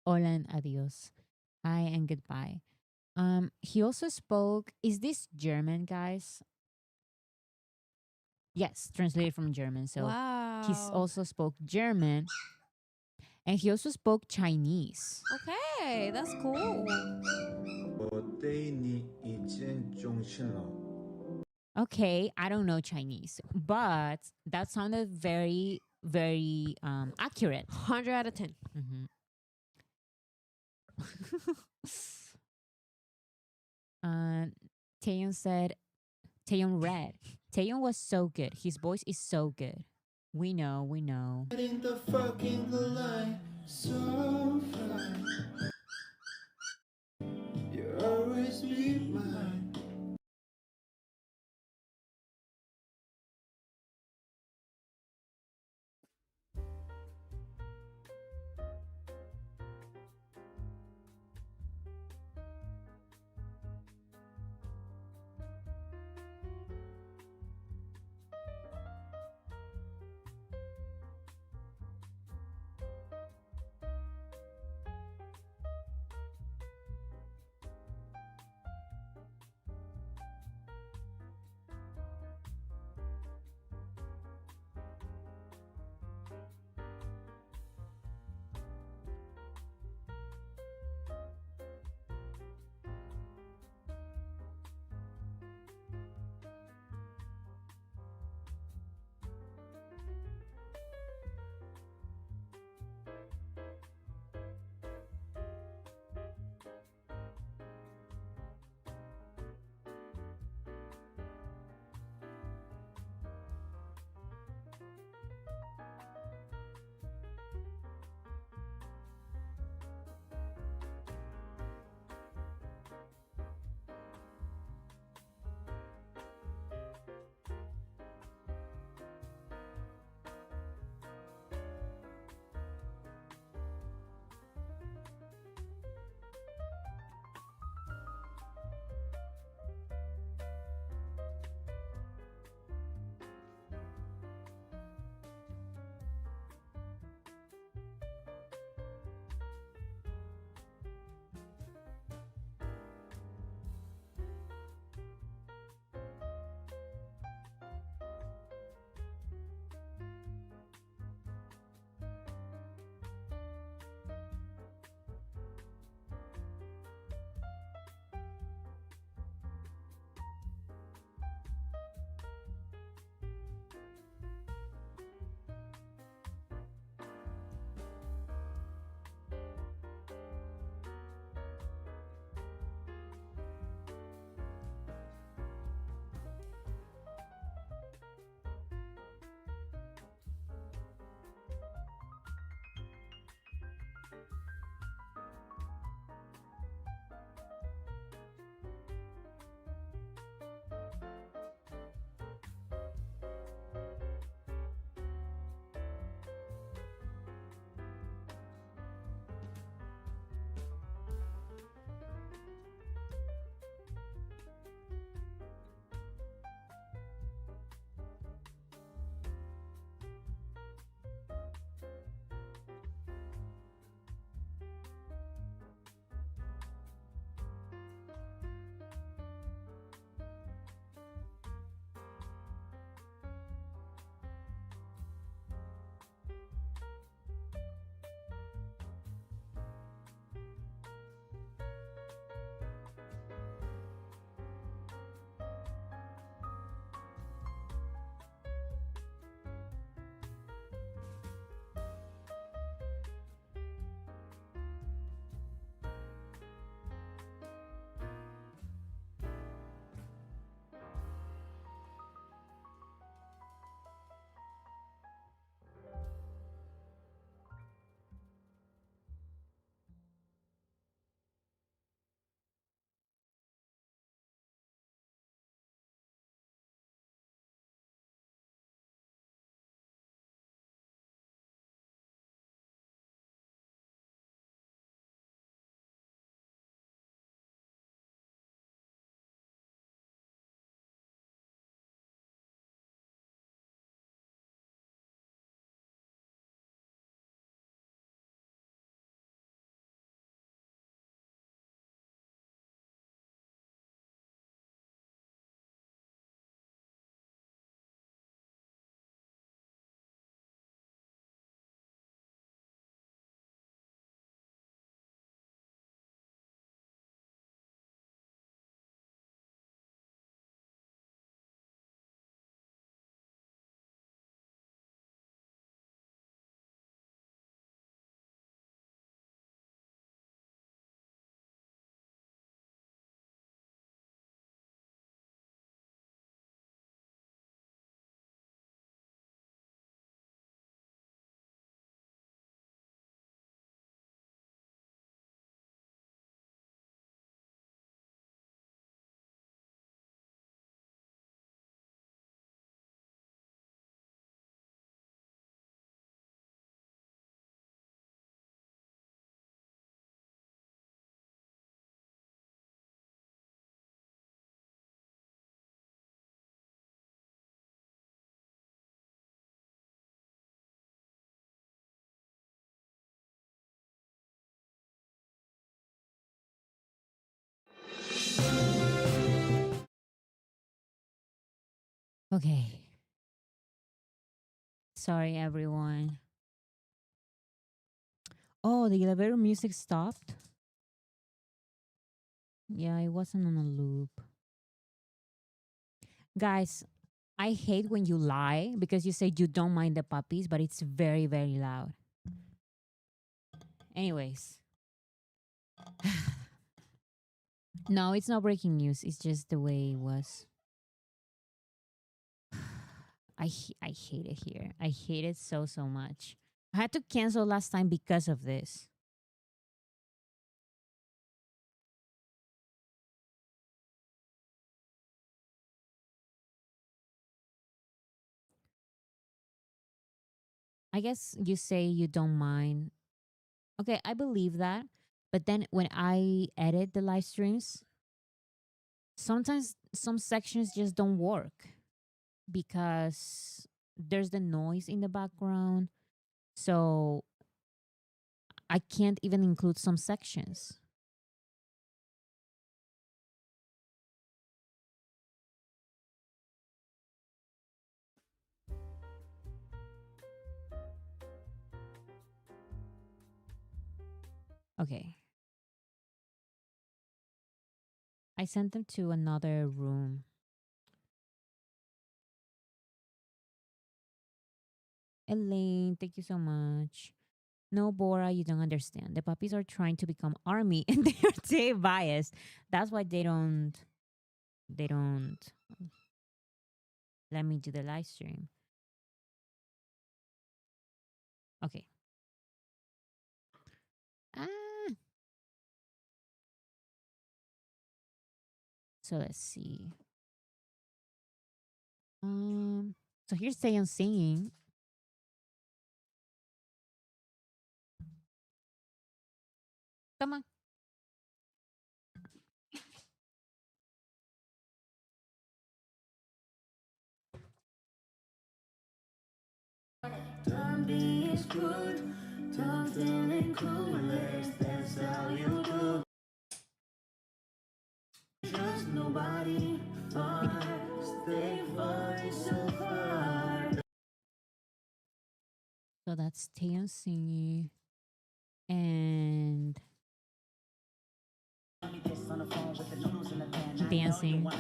Hola and adios. Hi and goodbye. He also spoke. Is this German, guys? Yes, translated from German. So wow. he also spoke German, and he also spoke Chinese. Okay, that's cool. 我对你一见钟情了。 Okay, I don't know Chinese, but that sounded very, very accurate. 100 out of 10. Taeyeon said, Taeyeon read. Taeyeon was so good. His voice is so good. We know, we know. In the fucking line, so fine. You always be mine. Okay. Sorry, everyone. Oh, the elevator music stopped. Yeah, it wasn't on a loop. Guys, I hate when you lie because you say you don't mind the puppies, but it's very, very loud. Anyways. No, it's not breaking news. It's just the way it was. I hate it here. I hate it so, so much. I had to cancel last time because of this. I guess you say you don't mind. Okay, I believe that. But then when I edit the live streams, sometimes some sections just don't work because there's the noise in the background. So I can't even include some sections. Okay. I sent them to another room. Elaine, thank you so much. No, Bora, you don't understand. The puppies are trying to become army and they are day biased. That's why they don't let me do the live stream. Okay. Ah. So let's see. So here's Taeyeon singing. Come on. Don't be screwed, don't feeling clueless, that's how you do. Just nobody far, stay far so far. So that's Taeyeon singing. And dancing.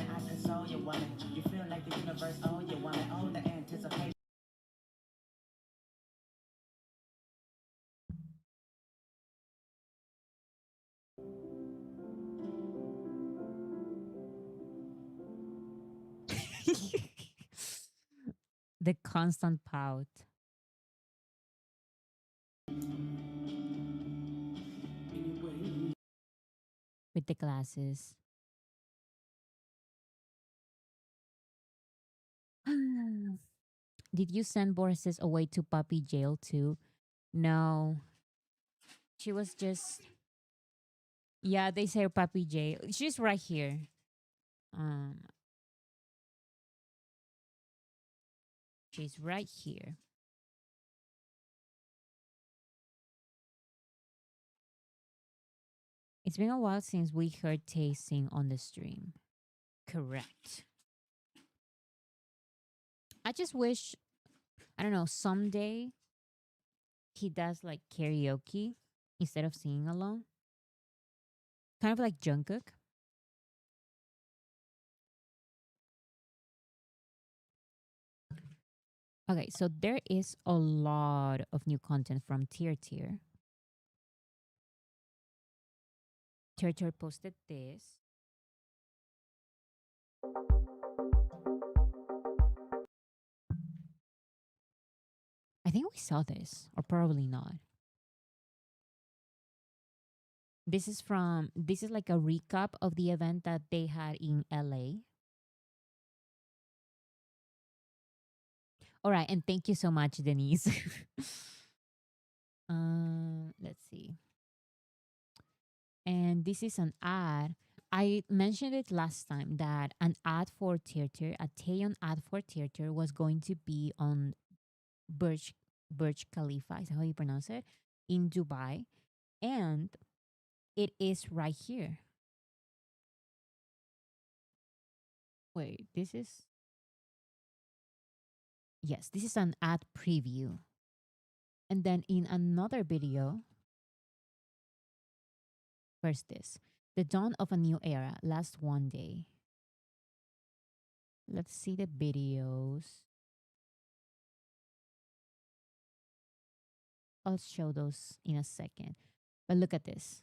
The constant pout with the glasses. Did you send Boris's away to puppy jail too? No. She was just, yeah, they say puppy jail. She's right here. Um she's right here. It's been a while since we heard Tay sing on the stream. Correct. I just wish, I don't know, someday he does like karaoke instead of singing alone. Kind of like Jungkook. Okay, so there is a lot of new content from Tier Tier. Tier Tier posted this. I think we saw this, or probably not. This is like a recap of the event that they had in LA. All right, and thank you so much, Denise. Let's see. And this is an ad. I mentioned it last time that an ad for theater, a Taeyeon ad for theater, was going to be on Burj Khalifa, is that how you pronounce it, in Dubai, and it is right here. Wait, this is Yes, this is an ad preview. And then in another video, where's this? The dawn of a new era, last one day. Let's see the videos. I'll show those in a second. But look at this.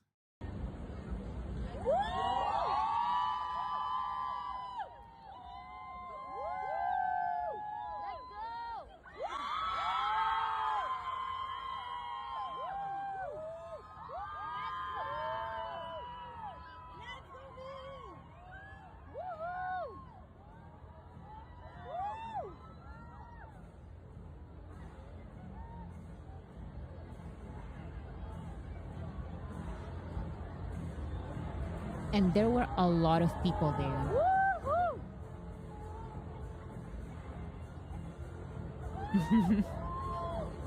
And there were a lot of people there.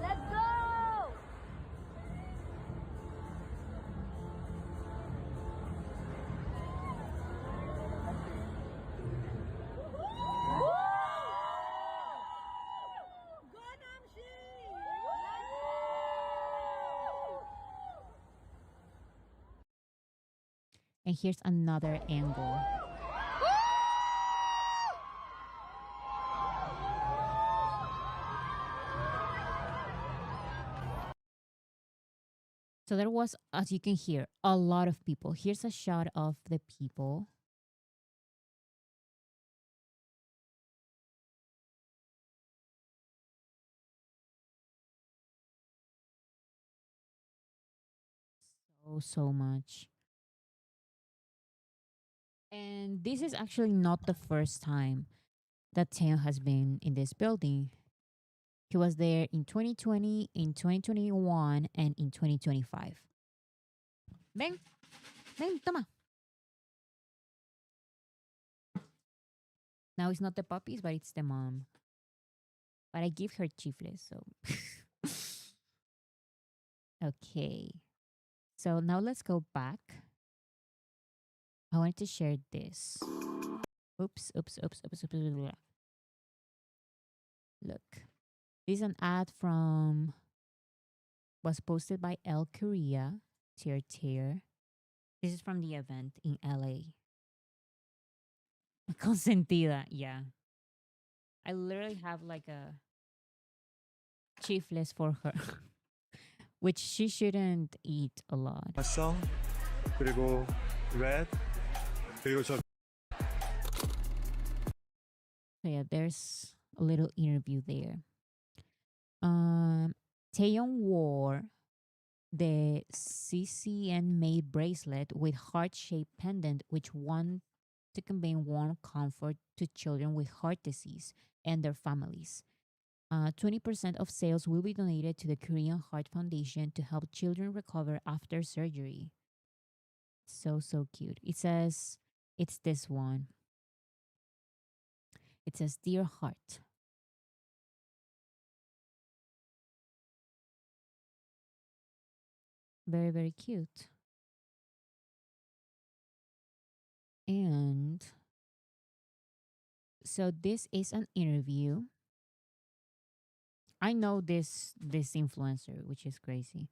Let's go! And here's another angle. So there was, as you can hear, a lot of people. Here's a shot of the people. So much. And this is actually not the first time that Teo has been in this building. He was there in 2020, in 2021, and in 2025. Ven, toma. Now it's not the puppies, but it's the mom. But I give her chifles, so. Okay. So now let's go back. I wanted to share this. Oops. Look. This is an ad was posted by El Korea, Tier. This is from the event in LA. Consentida, yeah. I literally have like a chifles for her, which she shouldn't eat a lot. 맛성 그리고 red 그리고 저 So yeah, there's a little interview there. Taeyong wore the CCN made bracelet with heart-shaped pendant, which won to convey warm comfort to children with heart disease and their families. 20% of sales will be donated to the Korean Heart Foundation to help children recover after surgery. So cute. It says, it's this one. It says, Dear Heart. Very, very cute. And so this is an interview. I know this influencer, which is crazy.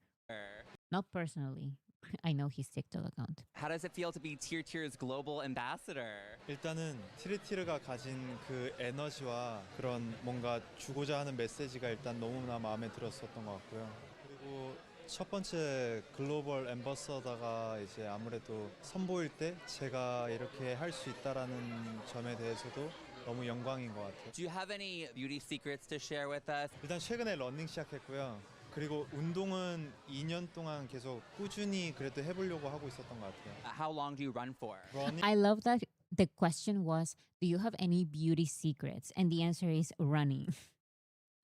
Not personally. I know his TikTok account. How does it feel to be Pt.3's global ambassador? 일단은 티르티르가 가진 그 에너지와 그런 뭔가 주고자 하는 메시지가 일단 너무나 마음에 들었었던 것 같고요. 그리고 첫 번째 글로벌 앰버서더가 이제 아무래도 선보일 때 제가 이렇게 할 수 있다라는 점에 대해서도 너무 영광인 것 같아요. Do you have any beauty secrets to share with us? 일단 최근에 러닝 시작했고요. 그리고 운동은 2년 동안 계속 꾸준히 그래도 해보려고 하고 있었던 것 같아요. How long do you run for? 러닝 I love that the question was, do you have any beauty secrets? And the answer is running.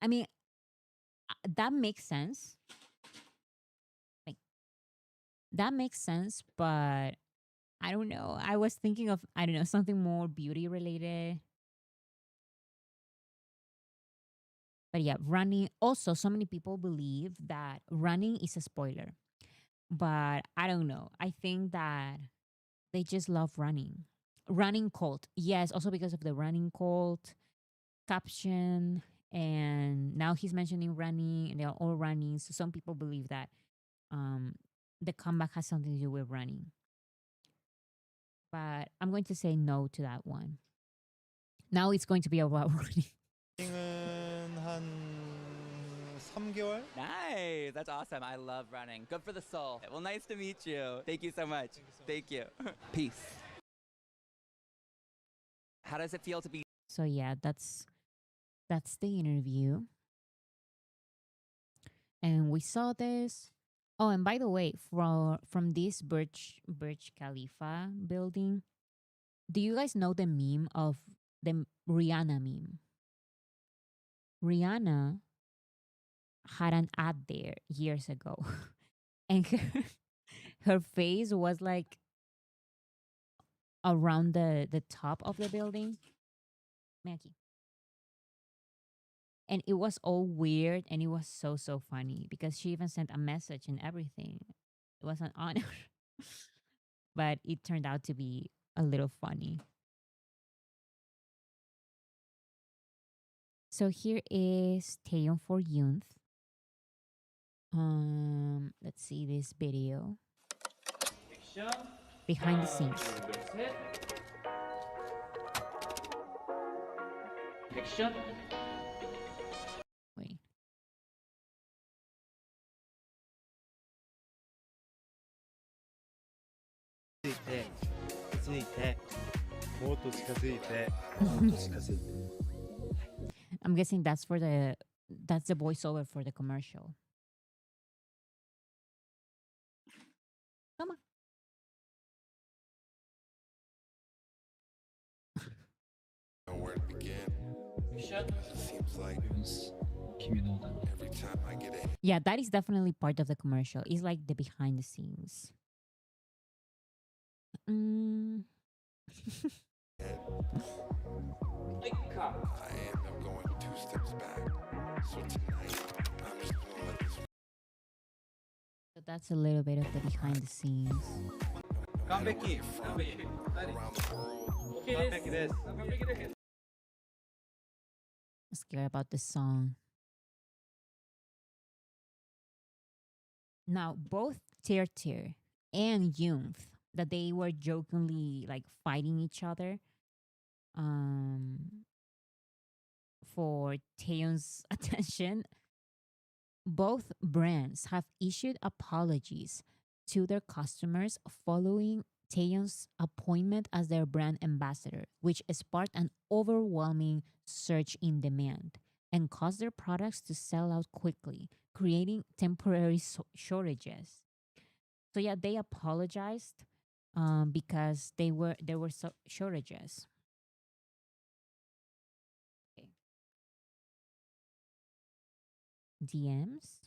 I mean, that makes sense. That makes sense, but I don't know. I was thinking of, I don't know, something more beauty related. But yeah, running. Also, so many people believe that running is a spoiler. But I don't know. I think that they just love running. Running cult. Yes, also because of the running cult caption And now he's mentioning running, and they're all running. So some people believe that um, the comeback has something to do with running. But I'm going to say no to that one. Now it's going to be about running. 은 한 3개월? Nice. That's awesome. I love running. Good for the soul. Well, nice to meet you. Thank you so much. Thank you. Peace. How does it feel to be? So yeah, that's the interview. And we saw this. Oh, and by the way, from this Burj Khalifa building, do you guys know the meme of the Rihanna meme? Rihanna had an ad there years ago, and her face was like around the top of the building. Mackie. And it was all weird, and it was so funny because she even sent a message and everything. It was an honor. But it turned out to be a little funny. So here is Taeyong for Youth. Let's see this video. Behind the scenes. Wait. ついてもっと近づいてもっと近づいて I'm guessing that's the voiceover for the commercial. Come on. Nowhere to begin. It seems like every time I get a Yeah, that is definitely part of the commercial. It's like the behind the scenes. hit, I end up going 2 steps back. So tonight, I'm just gonna let this So that's a little bit of the behind the scenes. around the world. I'm scared about the song. Now, both Tir and Jungth, that they were jokingly like fighting each other for Taeyong's attention, both brands have issued apologies to their customers following Taeyong's appointment as their brand ambassador, which sparked an overwhelming surge in demand and caused their products to sell out quickly, creating temporary shortages. So yeah, they apologized because there were shortages. Okay. DMs.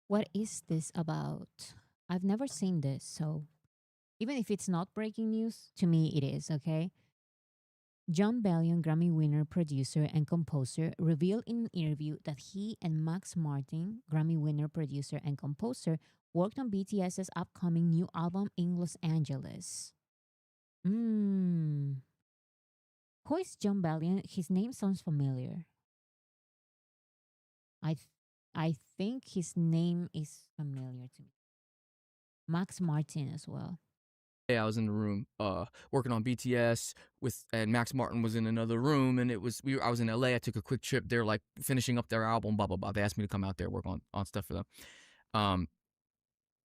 What is this about? I've never seen this, so even if it's not breaking news, to me it is, okay? John Bellion, Grammy winner, producer, and composer, revealed in an interview that he and Max Martin, Grammy winner, producer, and composer, worked on BTS's upcoming new album in Los Angeles. Who is John Bellion? His name sounds familiar. I think his name is familiar to me. Max Martin as well. I was in the room working on BTS and Max Martin was in another room, and I was in LA. I took a quick trip. They're like finishing up their album, blah blah blah. They asked me to come out there work on stuff for them.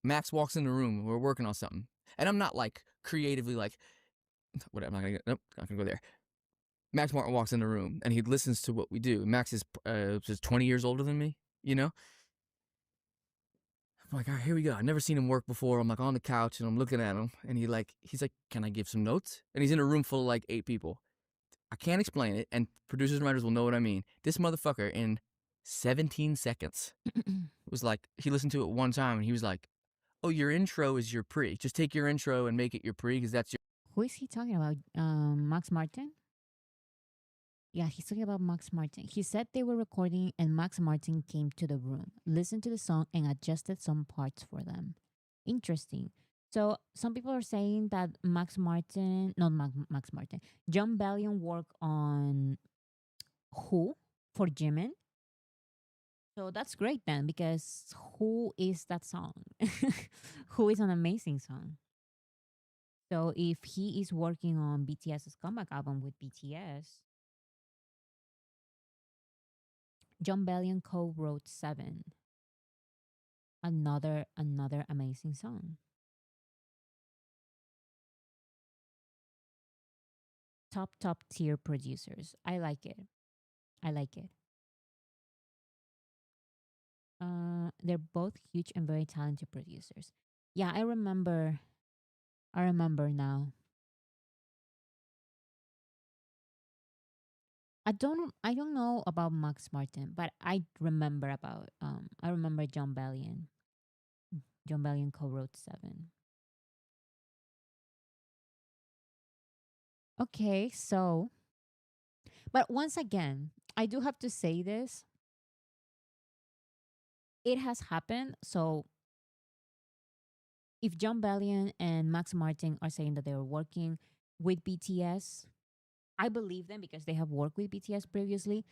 Max walks in the room. We're working on something, and I'm not like creatively like whatever. I'm not gonna go there. Max Martin walks in the room and he listens to what we do. Max is 20 years older than me, you know. I'm like, all right, here we go. I've never seen him work before. I'm like on the couch and I'm looking at him, and he's like, can I give some notes? And he's in a room full of like 8 people. I can't explain it, and producers and writers will know what I mean. This motherfucker in 17 seconds was like, he listened to it one time and he was like, oh, your intro is your pre. Just take your intro and make it your pre because that's your. Who is he talking about? Max Martin? Yeah, he's talking about Max Martin. He said they were recording and Max Martin came to the room, listened to the song, and adjusted some parts for them. Interesting. So some people are saying that Max Martin, not Max Martin, John Bellion worked on Who for Jimin. So that's great then, because Who is that song? Who is an amazing song. So if he is working on BTS's comeback album with BTS, John Bellion co-wrote Seven, another amazing song. Top tier producers. I like it. I like it. They're both huge and very talented producers. Yeah, I remember. I remember now. I don't know about Max Martin, but I remember about I remember John Bellion. John Bellion co-wrote Seven. Okay, so but once again, I do have to say this. It has happened. So if John Bellion and Max Martin are saying that they were working with BTS, I believe them because they have worked with BTS previously.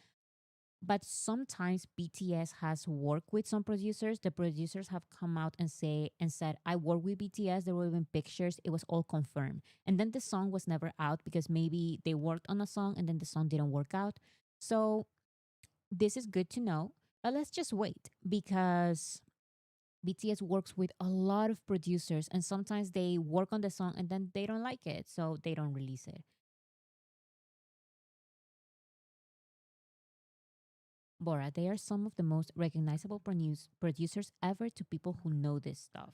But sometimes BTS has worked with some producers. The producers have come out and said, "I work with BTS." There were even pictures. It was all confirmed, and then the song was never out because maybe they worked on a song and then the song didn't work out. So this is good to know. But let's just wait because BTS works with a lot of producers, and sometimes they work on the song and then they don't like it, so they don't release it. Bora, they are some of the most recognizable producers ever to people who know this stuff.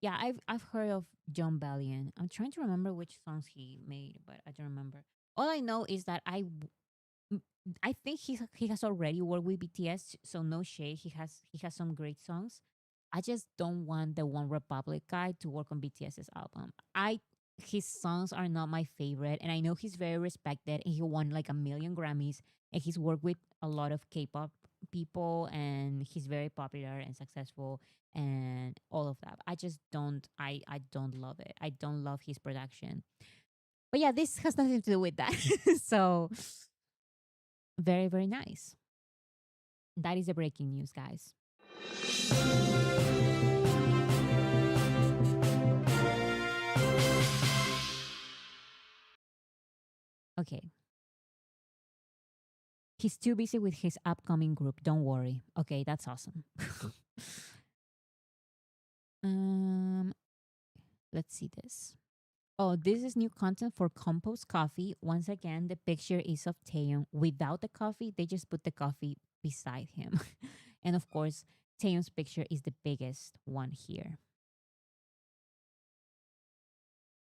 Yeah, I've heard of John Bellion. I'm trying to remember which songs he made, but I don't remember. All I know is that I think he has already worked with BTS, so no shade. He has some great songs. I just don't want the One Republic guy to work on BTS's album. I His songs are not my favorite, and I know he's very respected, and he won like a million Grammys, and he's worked with a lot of K-pop people, and he's very popular and successful, and all of that. I just don't. I don't love it. I don't love his production. But yeah, this has nothing to do with that. So very nice. That is the breaking news, guys. Okay. He's too busy with his upcoming group. Don't worry. Okay, that's awesome. um, let's see this. Oh, this is new content for Compost Coffee. Once again, the picture is of Taeyong without the coffee. They just put the coffee beside him. And of course, Taeyong's picture is the biggest one here.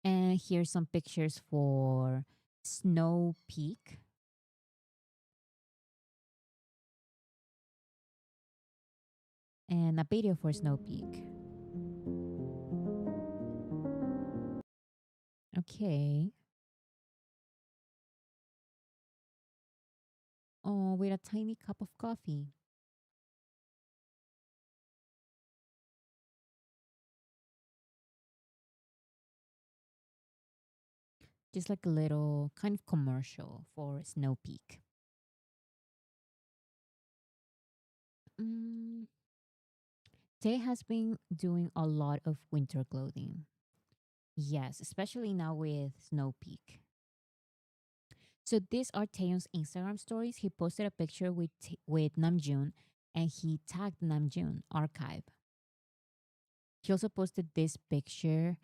And here's some pictures for Snow Peak. And a video for Snow Peak. Okay. Oh, with a tiny cup of coffee. Just like a little kind of commercial for Snow Peak. Tay has been doing a lot of winter clothing. Yes, especially now with Snow Peak. So these are Taeyong's Instagram stories. He posted a picture with Namjoon, and he tagged Namjoon archive. He also posted this picture.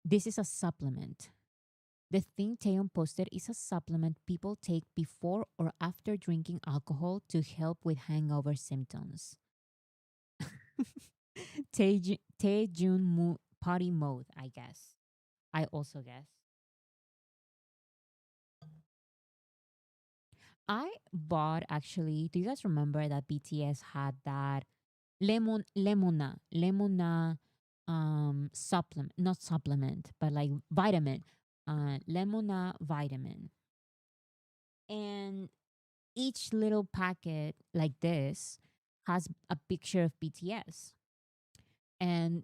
This is a supplement. The thing Taeyong posted is a supplement people take before or after drinking alcohol to help with hangover symptoms. Taejun party mode, I guess. I also guess. I bought actually. Do you guys remember that BTS had that lemona supplement, not supplement, but like vitamin, lemona vitamin. And each little packet like this has a picture of BTS. And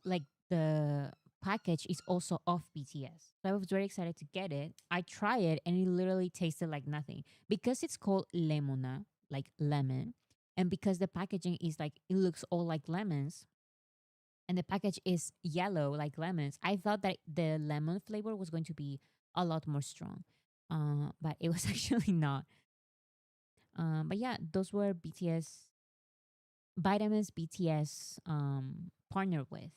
like the package is also of BTS. So I was very excited to get it. I tried it and it literally tasted like nothing because it's called lemona, like lemon, and because the packaging is like it looks all like lemons and the package is yellow like lemons. I thought that the lemon flavor was going to be a lot more strong, but it was actually not. But yeah, those were BTS vitamins BTS partnered with.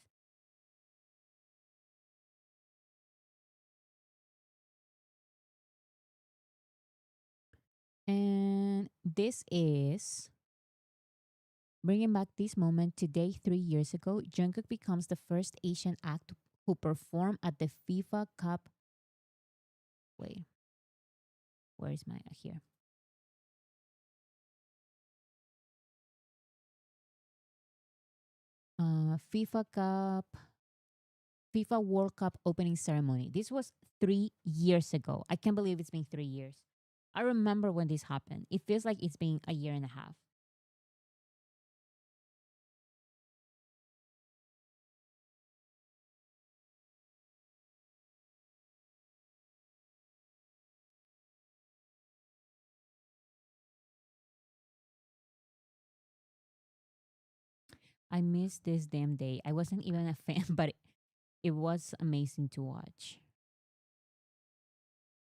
And this is bringing back this moment today, 3 years ago. Jungkook becomes the first Asian act who performed at the FIFA Cup. Wait, where is my here? FIFA Cup, FIFA World Cup opening ceremony. This was 3 years ago. I can't believe it's been 3 years. I remember when this happened. It feels like it's been a year and a half. I missed this damn day. I wasn't even a fan, but it was amazing to watch.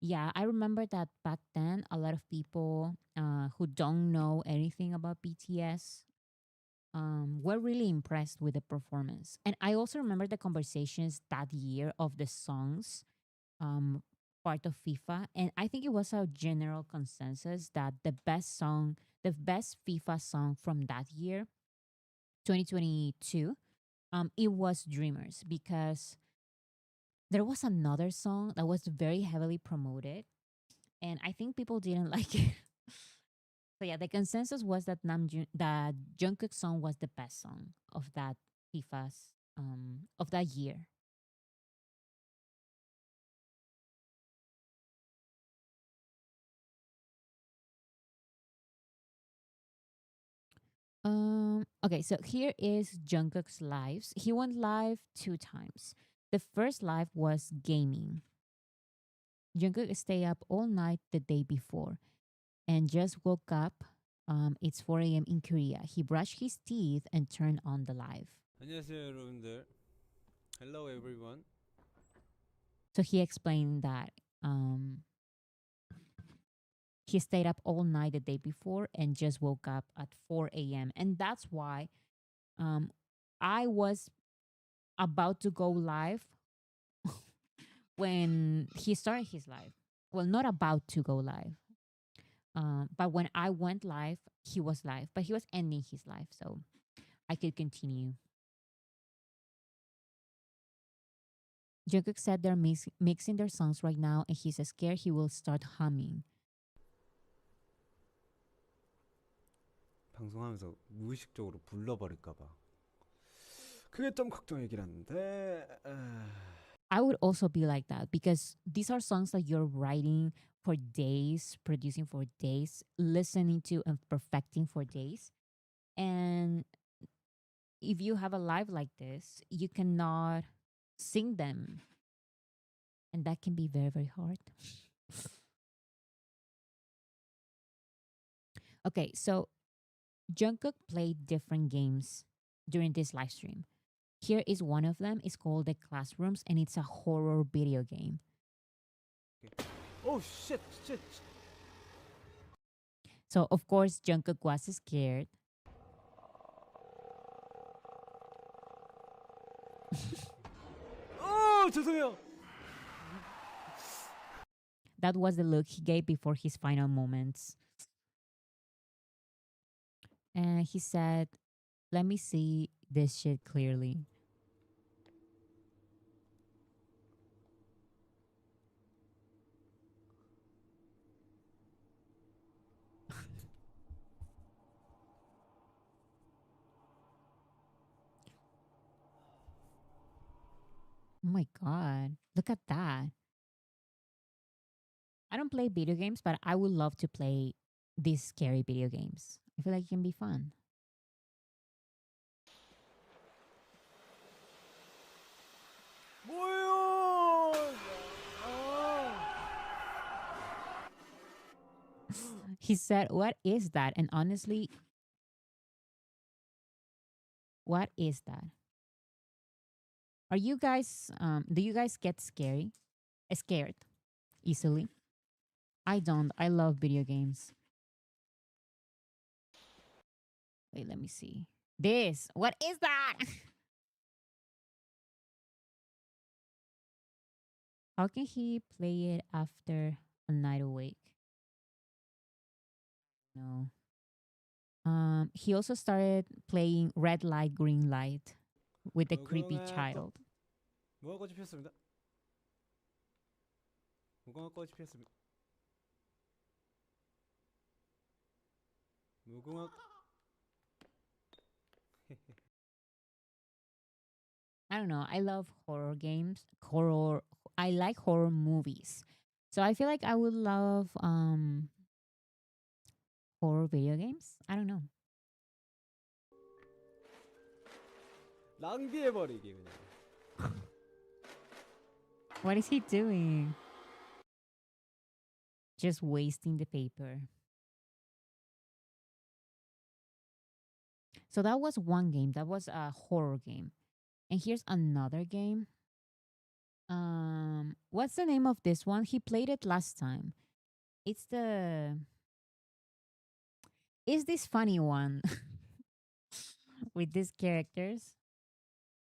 Yeah, I remember that back then, a lot of people who don't know anything about BTS were really impressed with the performance. And I also remember the conversations that year of the songs um, part of FIFA. And I think it was a general consensus that the best FIFA song from that year, 2022, it was Dreamers because there was another song that was very heavily promoted and I think people didn't like it. So yeah, the consensus was that that Jungkook's song was the best song of that FIFA's of that year. Okay, so here is Jungkook's lives. He went live 2 times. The first live was gaming. Jungkook stayed up all night the day before and just woke up. It's 4 a.m. in Korea. He brushed his teeth and turned on the live. 안녕하세요, 여러분들. Hello, everyone. So he explained that he stayed up all night the day before and just woke up at 4 a.m. And that's why um, I was about to go live when he started his live. Well, not about to go live. But when I went live, he was live, but he was ending his live. So I could continue. Jungkook said they're mixing their songs right now and he's scared he will start humming. 방송하면서 무의식적으로 불러버릴까 봐. 그게 좀 걱정이긴 한데. I would also be like that because these are songs that you're writing for days, producing for days, listening to and perfecting for days. And if you have a live like this, you cannot sing them. And that can be very, very hard. Okay, so Jungkook played different games during this live stream. Here is one of them. It's called The Classrooms, and it's a horror video game. Oh shit, shit. So, of course, Jungkook was scared. Oh, 죄송해요. That was the look he gave before his final moments. And he said, "Let me see this shit clearly." Oh my God. Look at that. I don't play video games, but I would love to play these scary video games. I feel like it can be fun. 뭐예요? He said, "What is that?" And honestly, what is that? Are you guys do you guys get scared easily? I don't. I love video games. Wait, let me see. This. What is that? How can he play it after a night awake? No. He also started playing red light, green light with the creepy child. 무궁화 꽃이 피었습니다. 무궁화 꽃이 피었습니다. 무궁화 I don't know. I love horror games. I like horror movies. So I feel like I would love horror video games. I don't know. 낭비해버리기 그냥. What is he doing? Just wasting the paper. So that was one game. That was a horror game. And here's another game. What's the name of this one? He played it last time. It's this funny one with these characters.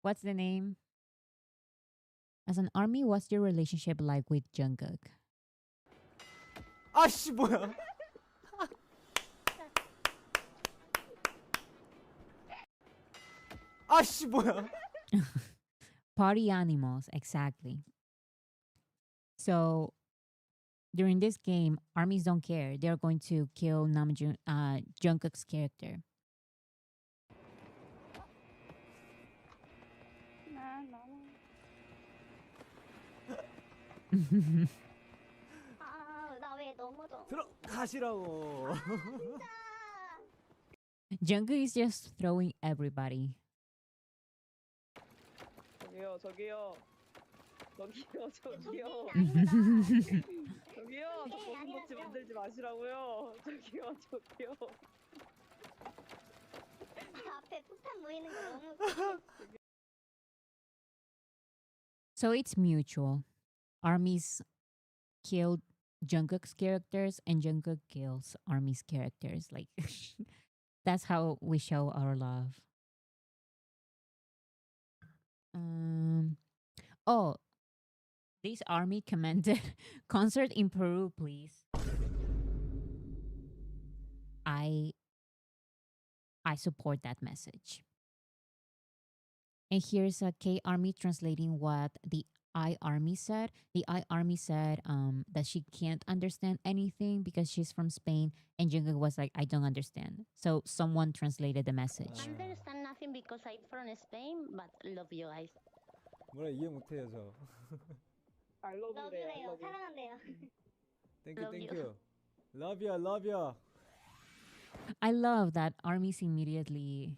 What's the name? As an army, what's your relationship like with Jungkook? 아씨 뭐야? 아씨 뭐야? Party animals, exactly. So during this game, armies don't care. They're going to kill Jungkook's character. 들어가시라고. Jungkook is just throwing everybody. 저기요, 저기요. 저기요, 저기요. 저기요, 저 거슴같이 만들지 마시라고요. 저기요, 저기요. 앞에 폭탄 보이는 거 너무 So it's mutual. Armies kill Jungkook's characters and Jungkook kills Army's characters. Like that's how we show our love. Oh, this army commanded concert in Peru, please. I support that message. And here's a K Army translating what the I Army said. The I Army said that she can't understand anything because she's from Spain, and Jungkook was like, "I don't understand." So someone translated the message. understand nothing because I'm from Spain, but love you guys. 뭐라 이해 못해요 저. I love you, Love I you, love you. 사랑한대요. 땡큐 Love you. 땡큐. Love you, love you. I love that armies immediately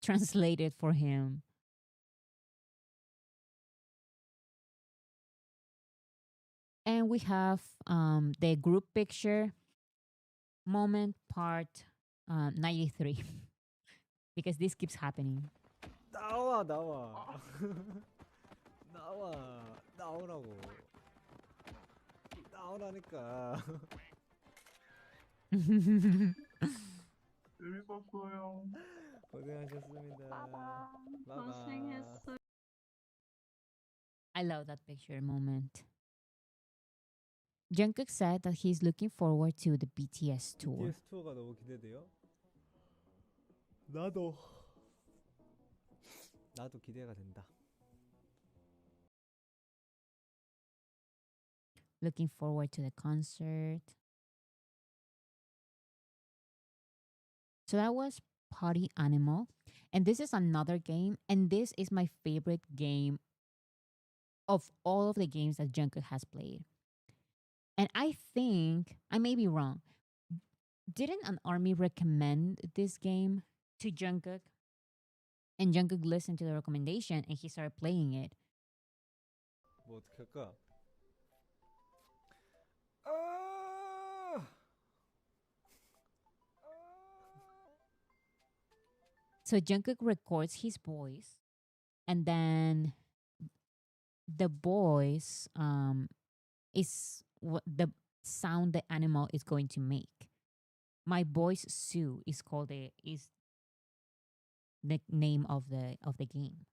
translated for him. And we have the group picture moment part 93 because this keeps happening. 나와 나오라고. 나오라니까. 즐거워요. 고생하셨습니다. 고생했어요. I love that picture moment. Jungkook said that he's looking forward to the BTS tour. BTS 투어가 너무 기대돼요. 나도 기대가 된다. Looking forward to the concert. So that was Party Animal. And this is another game. And this is my favorite game of all of the games that Jungkook has played. And I think I may be wrong. Didn't an army recommend this game to Jungkook? And Jungkook listened to the recommendation and he started playing it. 뭐 어떻게 할까? 아! So Jungkook records his voice, and then the voice is what the sound the animal is going to make. My voice Sue is called is the name of the game.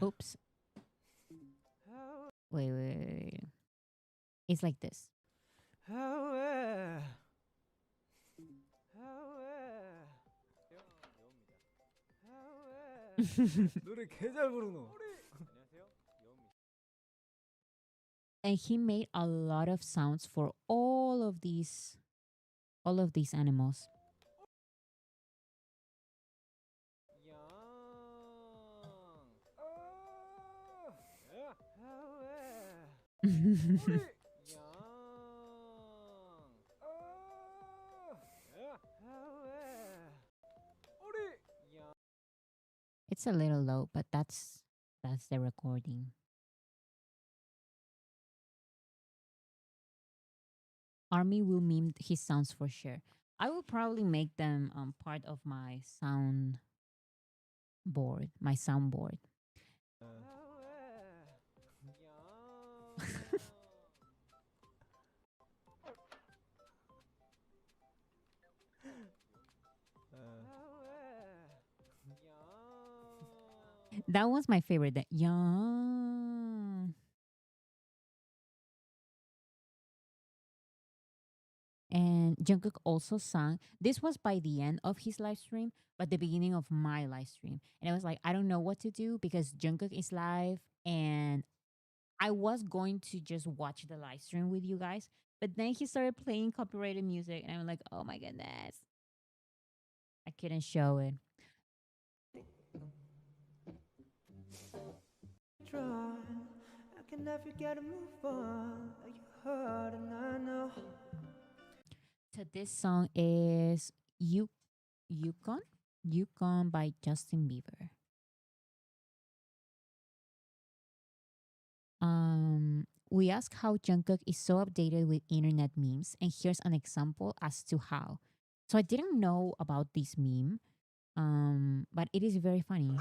Oops. Wait. It's like this. 노래 개잘 부르노. And he made a lot of sounds for all of these animals. It's a little low, but that's the recording. Army will meme his sounds for sure. I will probably make them part of my soundboard. That was my favorite. That young. And Jungkook also sang. This was by the end of his live stream, but the beginning of my live stream. And I was like, I don't know what to do because Jungkook is live, and I was going to just watch the live stream with you guys, but then he started playing copyrighted music, and I'm like, oh my goodness, I couldn't show it. I can never get a move on like you heard, and I know. So this song is Yukon by Justin Bieber. We ask how Jungkook is so updated with internet memes, and here's an example as to how. So I didn't know about this meme, but it is very funny.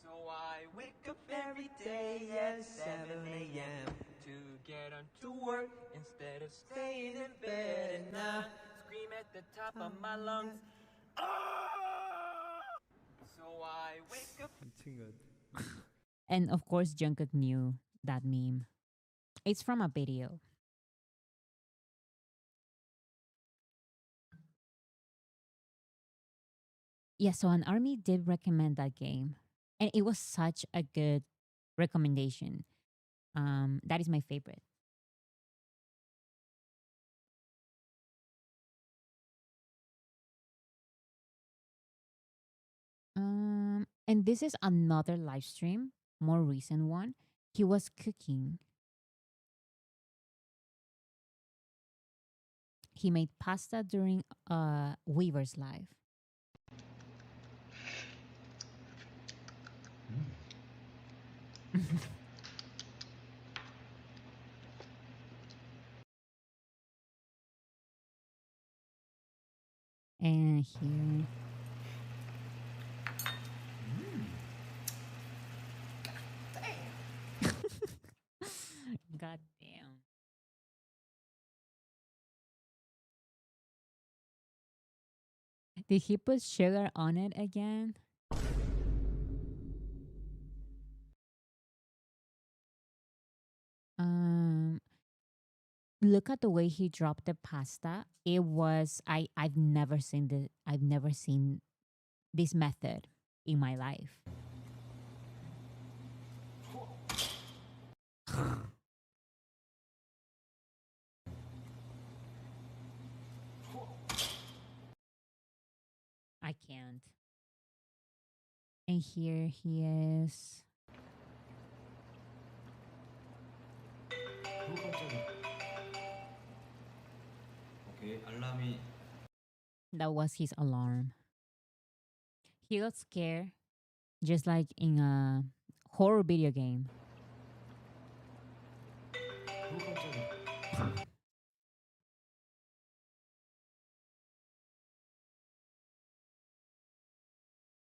So I wake up every day at 7 a.m. to get on to work instead of staying in bed, and I scream at the top of my lungs. So I wake up. 미친 것 같아. And of course, Jungkook knew that meme. It's from a video. Yeah, so an army did recommend that game, and it was such a good recommendation. That is my favorite. And this is another live stream, more recent one. He was cooking. He made pasta during Weverse live. And here. God damn. Did he put sugar on it again? Look at the way he dropped the pasta. It was I've never seen this method in my life. I can't. And here he is. 오케이, 알람이 That was his alarm. He got scared, just like in a horror video game.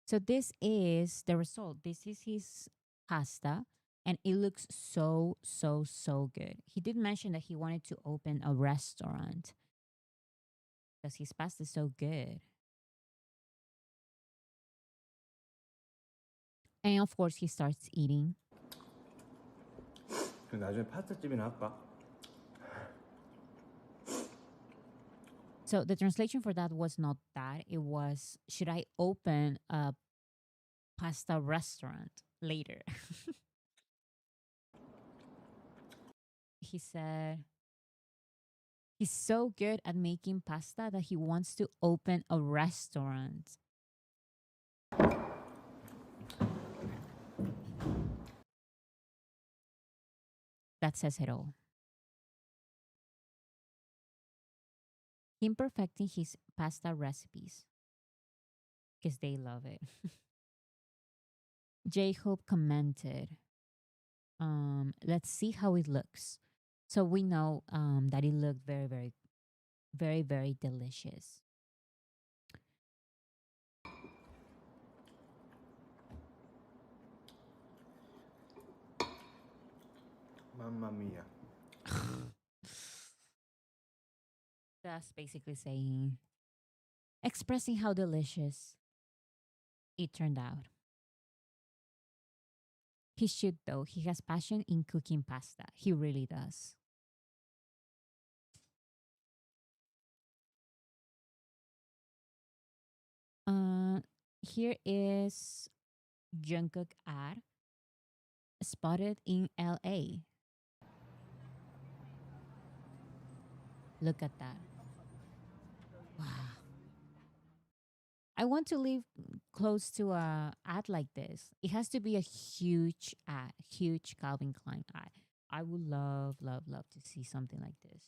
So this is the result. This is his pasta, and it looks so, so, so good. He did mention that he wanted to open a restaurant because his pasta is so good. And of course, he starts eating. 나중에 파스타집이나 할까? So the translation for that was not that. It was, should I open a pasta restaurant later? He said he's so good at making pasta that he wants to open a restaurant. That says it all. Him perfecting his pasta recipes because they love it. J Hope commented, let's see how it looks. So we know that it looked very, very, very, very delicious. Mamma mia. That's basically saying, expressing how delicious it turned out. He should, though. He has passion in cooking pasta. He really does. Here is Jungkook ad spotted in LA. Look at that. Wow. I want to live close to a ad like this. It has to be a huge ad, huge Calvin Klein ad. I would love, love, love to see something like this.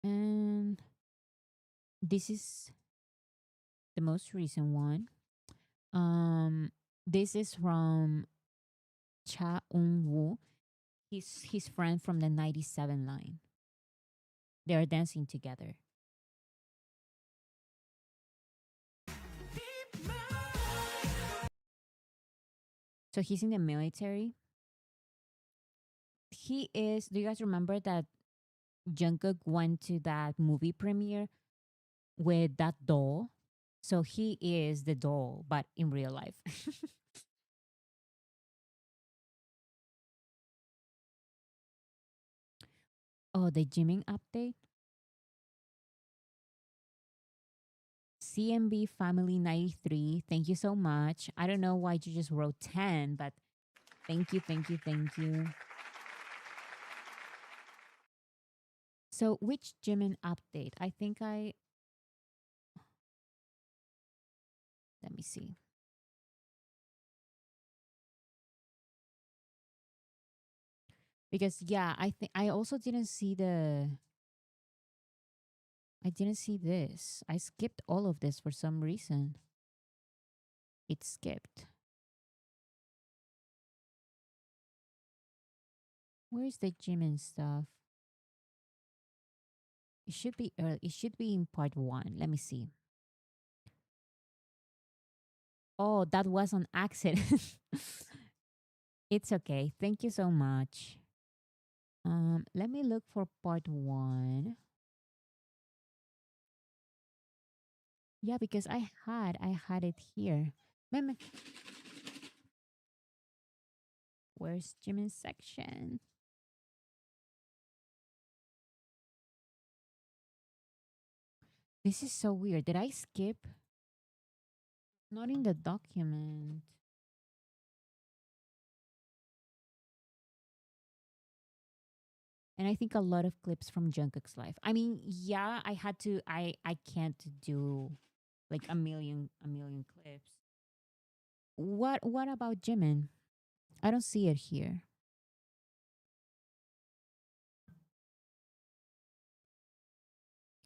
And this is the most recent one. This is from Cha Eun Woo. He's his friend from the 97 line. They are dancing together. So he's in the military. He is. Do you guys remember that Jungkook went to that movie premiere with that doll? So he is the doll, but in real life. Oh, the gymming update. CMB Family 93. Thank you so much. I don't know why you just wrote 10, but thank you, thank you, thank you. So which Jimin update? I think let me see. Because yeah, I think I also didn't see I didn't see this. I skipped all of this for some reason. It skipped. Where's the Jimin stuff? It should be early. It should be in part 1. Let me see. Oh, that was an accident. It's okay. Thank you so much. Let me look for part 1. Yeah, because I had it here. Where's Jimin's section? This is so weird. Did I skip? Not in the document. And I think a lot of clips from Jungkook's life. I mean, yeah, I can't do like a million clips. What about Jimin? I don't see it here.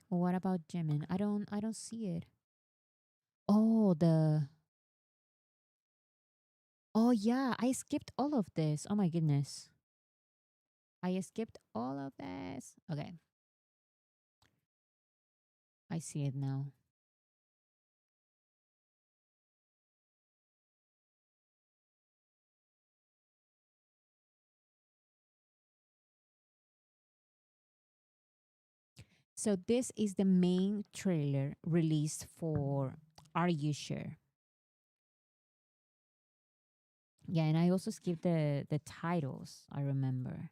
What about Jimin? I don't see it. Oh, the Oh yeah, I skipped all of this. Oh my goodness. I skipped all of this. Okay, I see it now. So this is the main trailer released for Are You Sure? Yeah, and I also skipped the titles, I remember.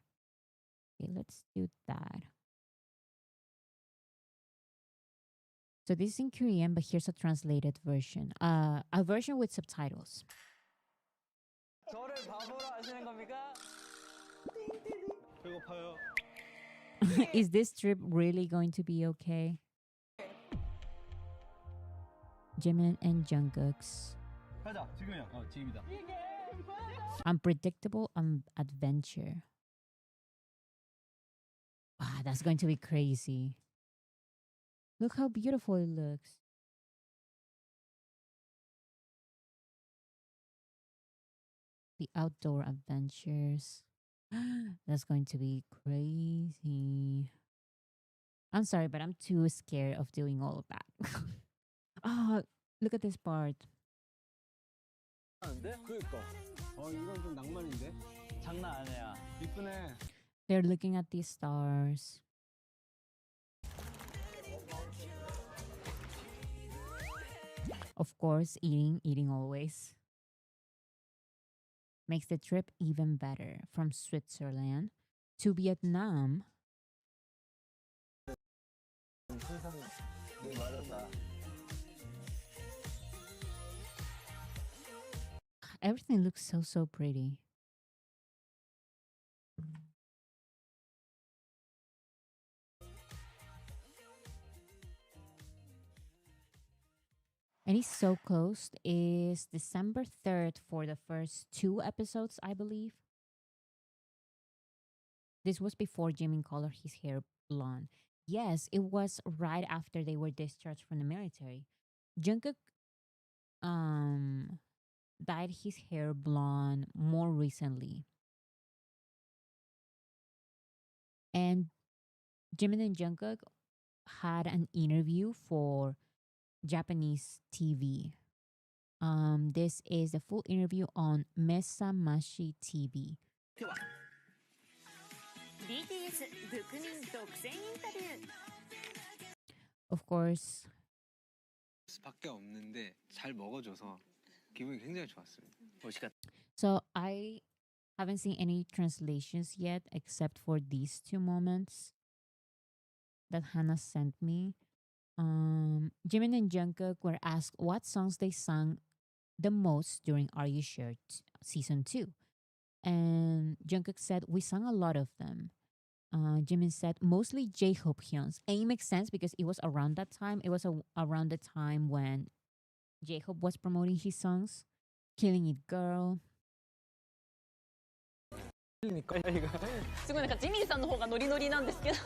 Okay, let's do that. So this is in Korean, but here's a translated version. A version with subtitles. 저를 바보로 하시는 겁니까? 배고파요. Is this trip really going to be okay? Jimin and Jungkook's 가자. 지금이야. 지금이다. unpredictable adventure. Wow, that's going to be crazy. Look how beautiful it looks. The outdoor adventures. That's going to be crazy. I'm sorry, but I'm too scared of doing all of that. Oh, look at this part. 그니까. 이건 좀 낭만인데. 장난 아니야. 이쁘네. They're looking at these stars. Of course, eating always. Makes the trip even better. From Switzerland to Vietnam. Everything looks so pretty. And it's so close. Is December 3rd for the first 2 episodes, I believe. This was before Jimin colored his hair blonde. Yes, it was right after they were discharged from the military. Jungkook dyed his hair blonde more recently. And Jimin and Jungkook had an interview for Japanese TV. This is the full interview on Mesamashi TV. BTS ブクミン独占インタビュー Of course. 밖에 없는데 잘 먹어줘서 기분이 굉장히 좋았습니다. So I haven't seen any translations yet except for these 2 moments that Hannah sent me. Jimin and Jungkook were asked what songs they sang the most during Are You Sure season 2. And Jungkook said, we sang a lot of them. Jimin said, mostly J-Hope hyuns. And it makes sense because it was around that time. It was around the time when J-Hope was promoting his songs. Killing It Girl. すごいなんかジミーさんの方がノリノリなんですけど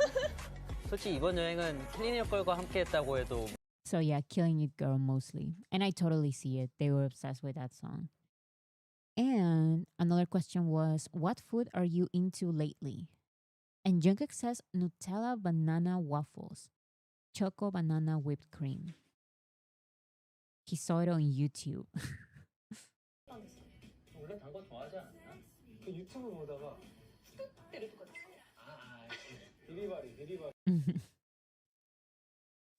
솔직히 이번 여행은 킬리니어 걸과 함께했다고 해도 So yeah, Killing It Girl mostly. And I totally see it. They were obsessed with that song. And another question was, what food are you into lately? And Jungkook says Nutella banana waffles, choco banana whipped cream. He saw it on YouTube. 원래 단 거 좋아하지 않나? 그 유튜브 보다가 디리바리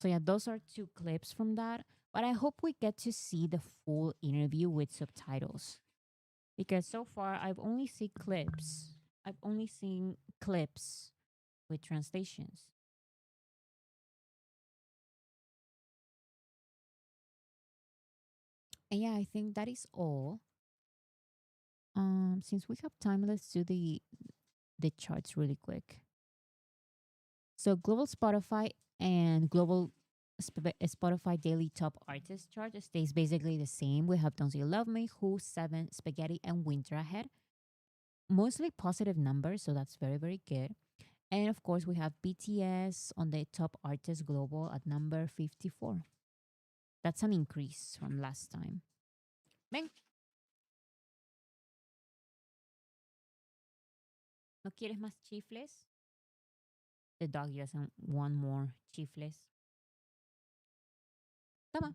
So yeah, those are 2 clips from that. But I hope we get to see the full interview with subtitles. Because so far I've only seen clips. I've only seen clips with translations. And yeah, I think that is all. Since we have time, let's do the charts really quick. So global Spotify and global Spotify daily top artist chart stays basically the same. We have Don't You Love Me, Who, Seven, Spaghetti, and Winter ahead. Mostly positive numbers, so that's very, very good. And of course, we have BTS on the top artist global at number 54. That's an increase from last time. Ven. ¿No quieres más chifles? The dog doesn't want more chifles. Toma.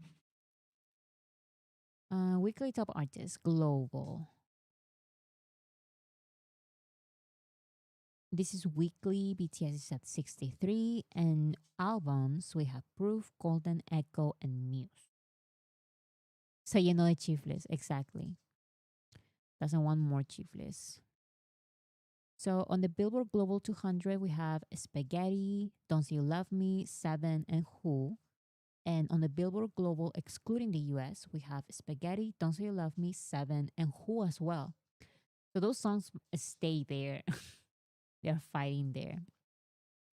Weekly top artist global. This is weekly. BTS is at 63. And albums, we have Proof, Golden Echo, and Muse. Se llenó de chifles, exactly. Doesn't want more chifles. So on the Billboard Global 200, we have Spaghetti, Don't You Love Me, Seven, and Who. And on the Billboard Global, excluding the US, we have Spaghetti, Don't You Love Me, Seven, and Who as well. So those songs stay there. They're fighting there.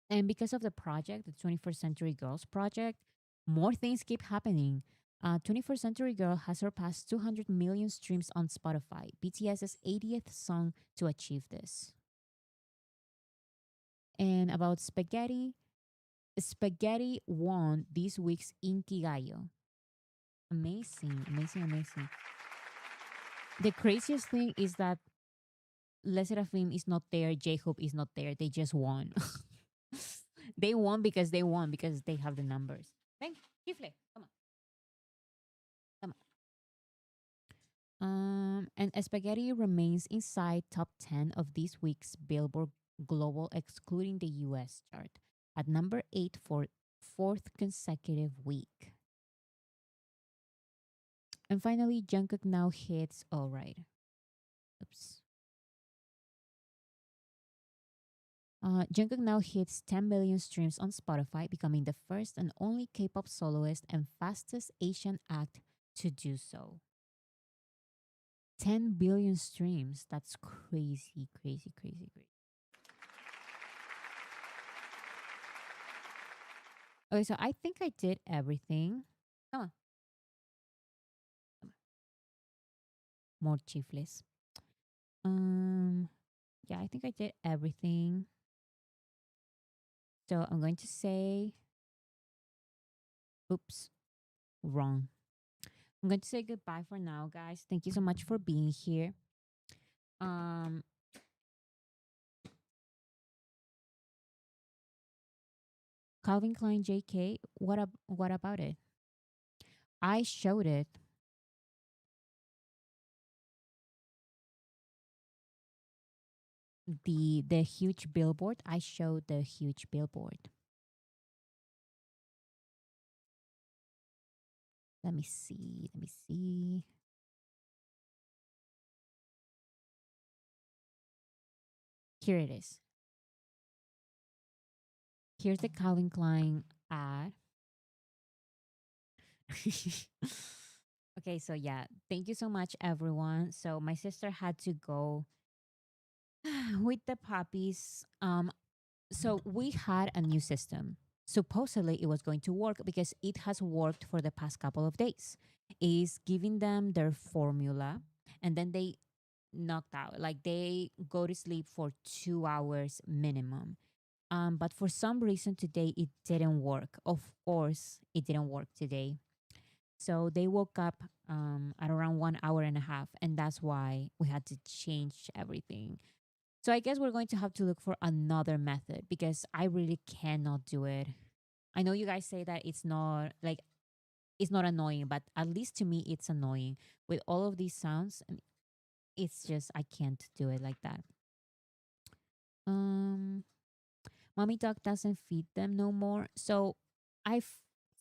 And because of the project, the 21st Century Girls project, more things keep happening. 21st Century Girl has surpassed 200 million streams on Spotify, BTS's 80th song to achieve this. And about Spaghetti, Spaghetti won this week's Inkigayo. Amazing, amazing, amazing. The craziest thing is that Le Sserafim is not there, J-Hope is not there. They just won. They won because they have the numbers. Ven, chifle, come on. Come on. And Spaghetti remains inside top 10 of this week's Billboard Global, excluding the US chart, at number 8 for fourth consecutive week. And finally, Jungkook now hits All Right. Oops. Jungkook now hits 10 million streams on Spotify, becoming the first and only K-pop soloist and fastest Asian act to do so. 10 billion streams. That's crazy, crazy, crazy, crazy. Okay, so I think I did everything. Come on. More chifles. Yeah, I think I did everything. So I'm going to say, oops, wrong. I'm going to say goodbye for now, guys. Thank you so much for being here. Calvin Klein JK, what about it? I showed it. The huge billboard. I showed the huge billboard. Let me see. Let me see. Here it is. Here's the Calvin Klein ad. Okay, so yeah, thank you so much, everyone. So my sister had to go with the puppies. So we had a new system. Supposedly it was going to work because it has worked for the past couple of days. Is giving them their formula and then they knocked out. Like they go to sleep for 2 hours minimum. But for some reason today it didn't work. Of course, it didn't work today. So they woke up at around 1 hour and a half, and that's why we had to change everything. So I guess we're going to have to look for another method because I really cannot do it. I know you guys say that it's not like it's not annoying, but at least to me it's annoying with all of these sounds. And it's just I can't do it like that. Mommy dog doesn't feed them no more. So I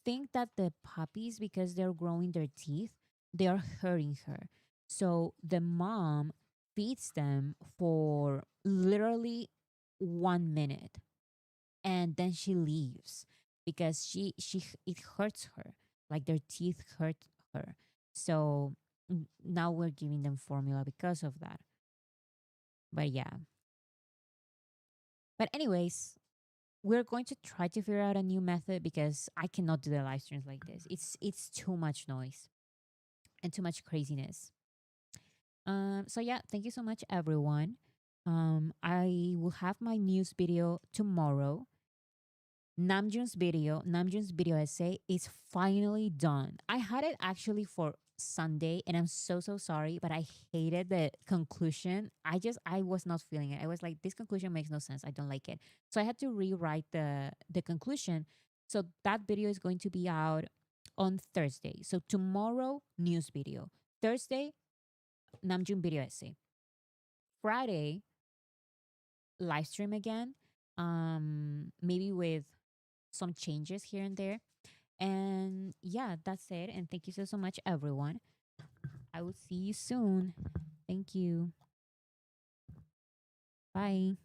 think that the puppies, because they're growing their teeth, they are hurting her. So the mom feeds them for literally 1 minute, and then she leaves because it hurts her. Like their teeth hurt her. So now we're giving them formula because of that. But yeah. But anyways, we're going to try to figure out a new method because I cannot do the live streams like this. It's too much noise and too much craziness. So yeah, thank you so much, everyone. I will have my news video tomorrow. Namjoon's video essay is finally done. I had it actually for Sunday, and I'm so sorry, but I hated the conclusion. I was not feeling it. I was like, this conclusion makes no sense. I don't like it. So I had to rewrite the conclusion. So that video is going to be out on Thursday. So tomorrow, news video. Thursday, Namjoon video essay. Friday, live stream again. Maybe with some changes here and there. And yeah, that's it. And thank you so much, everyone. I will see you soon. Thank you. Bye.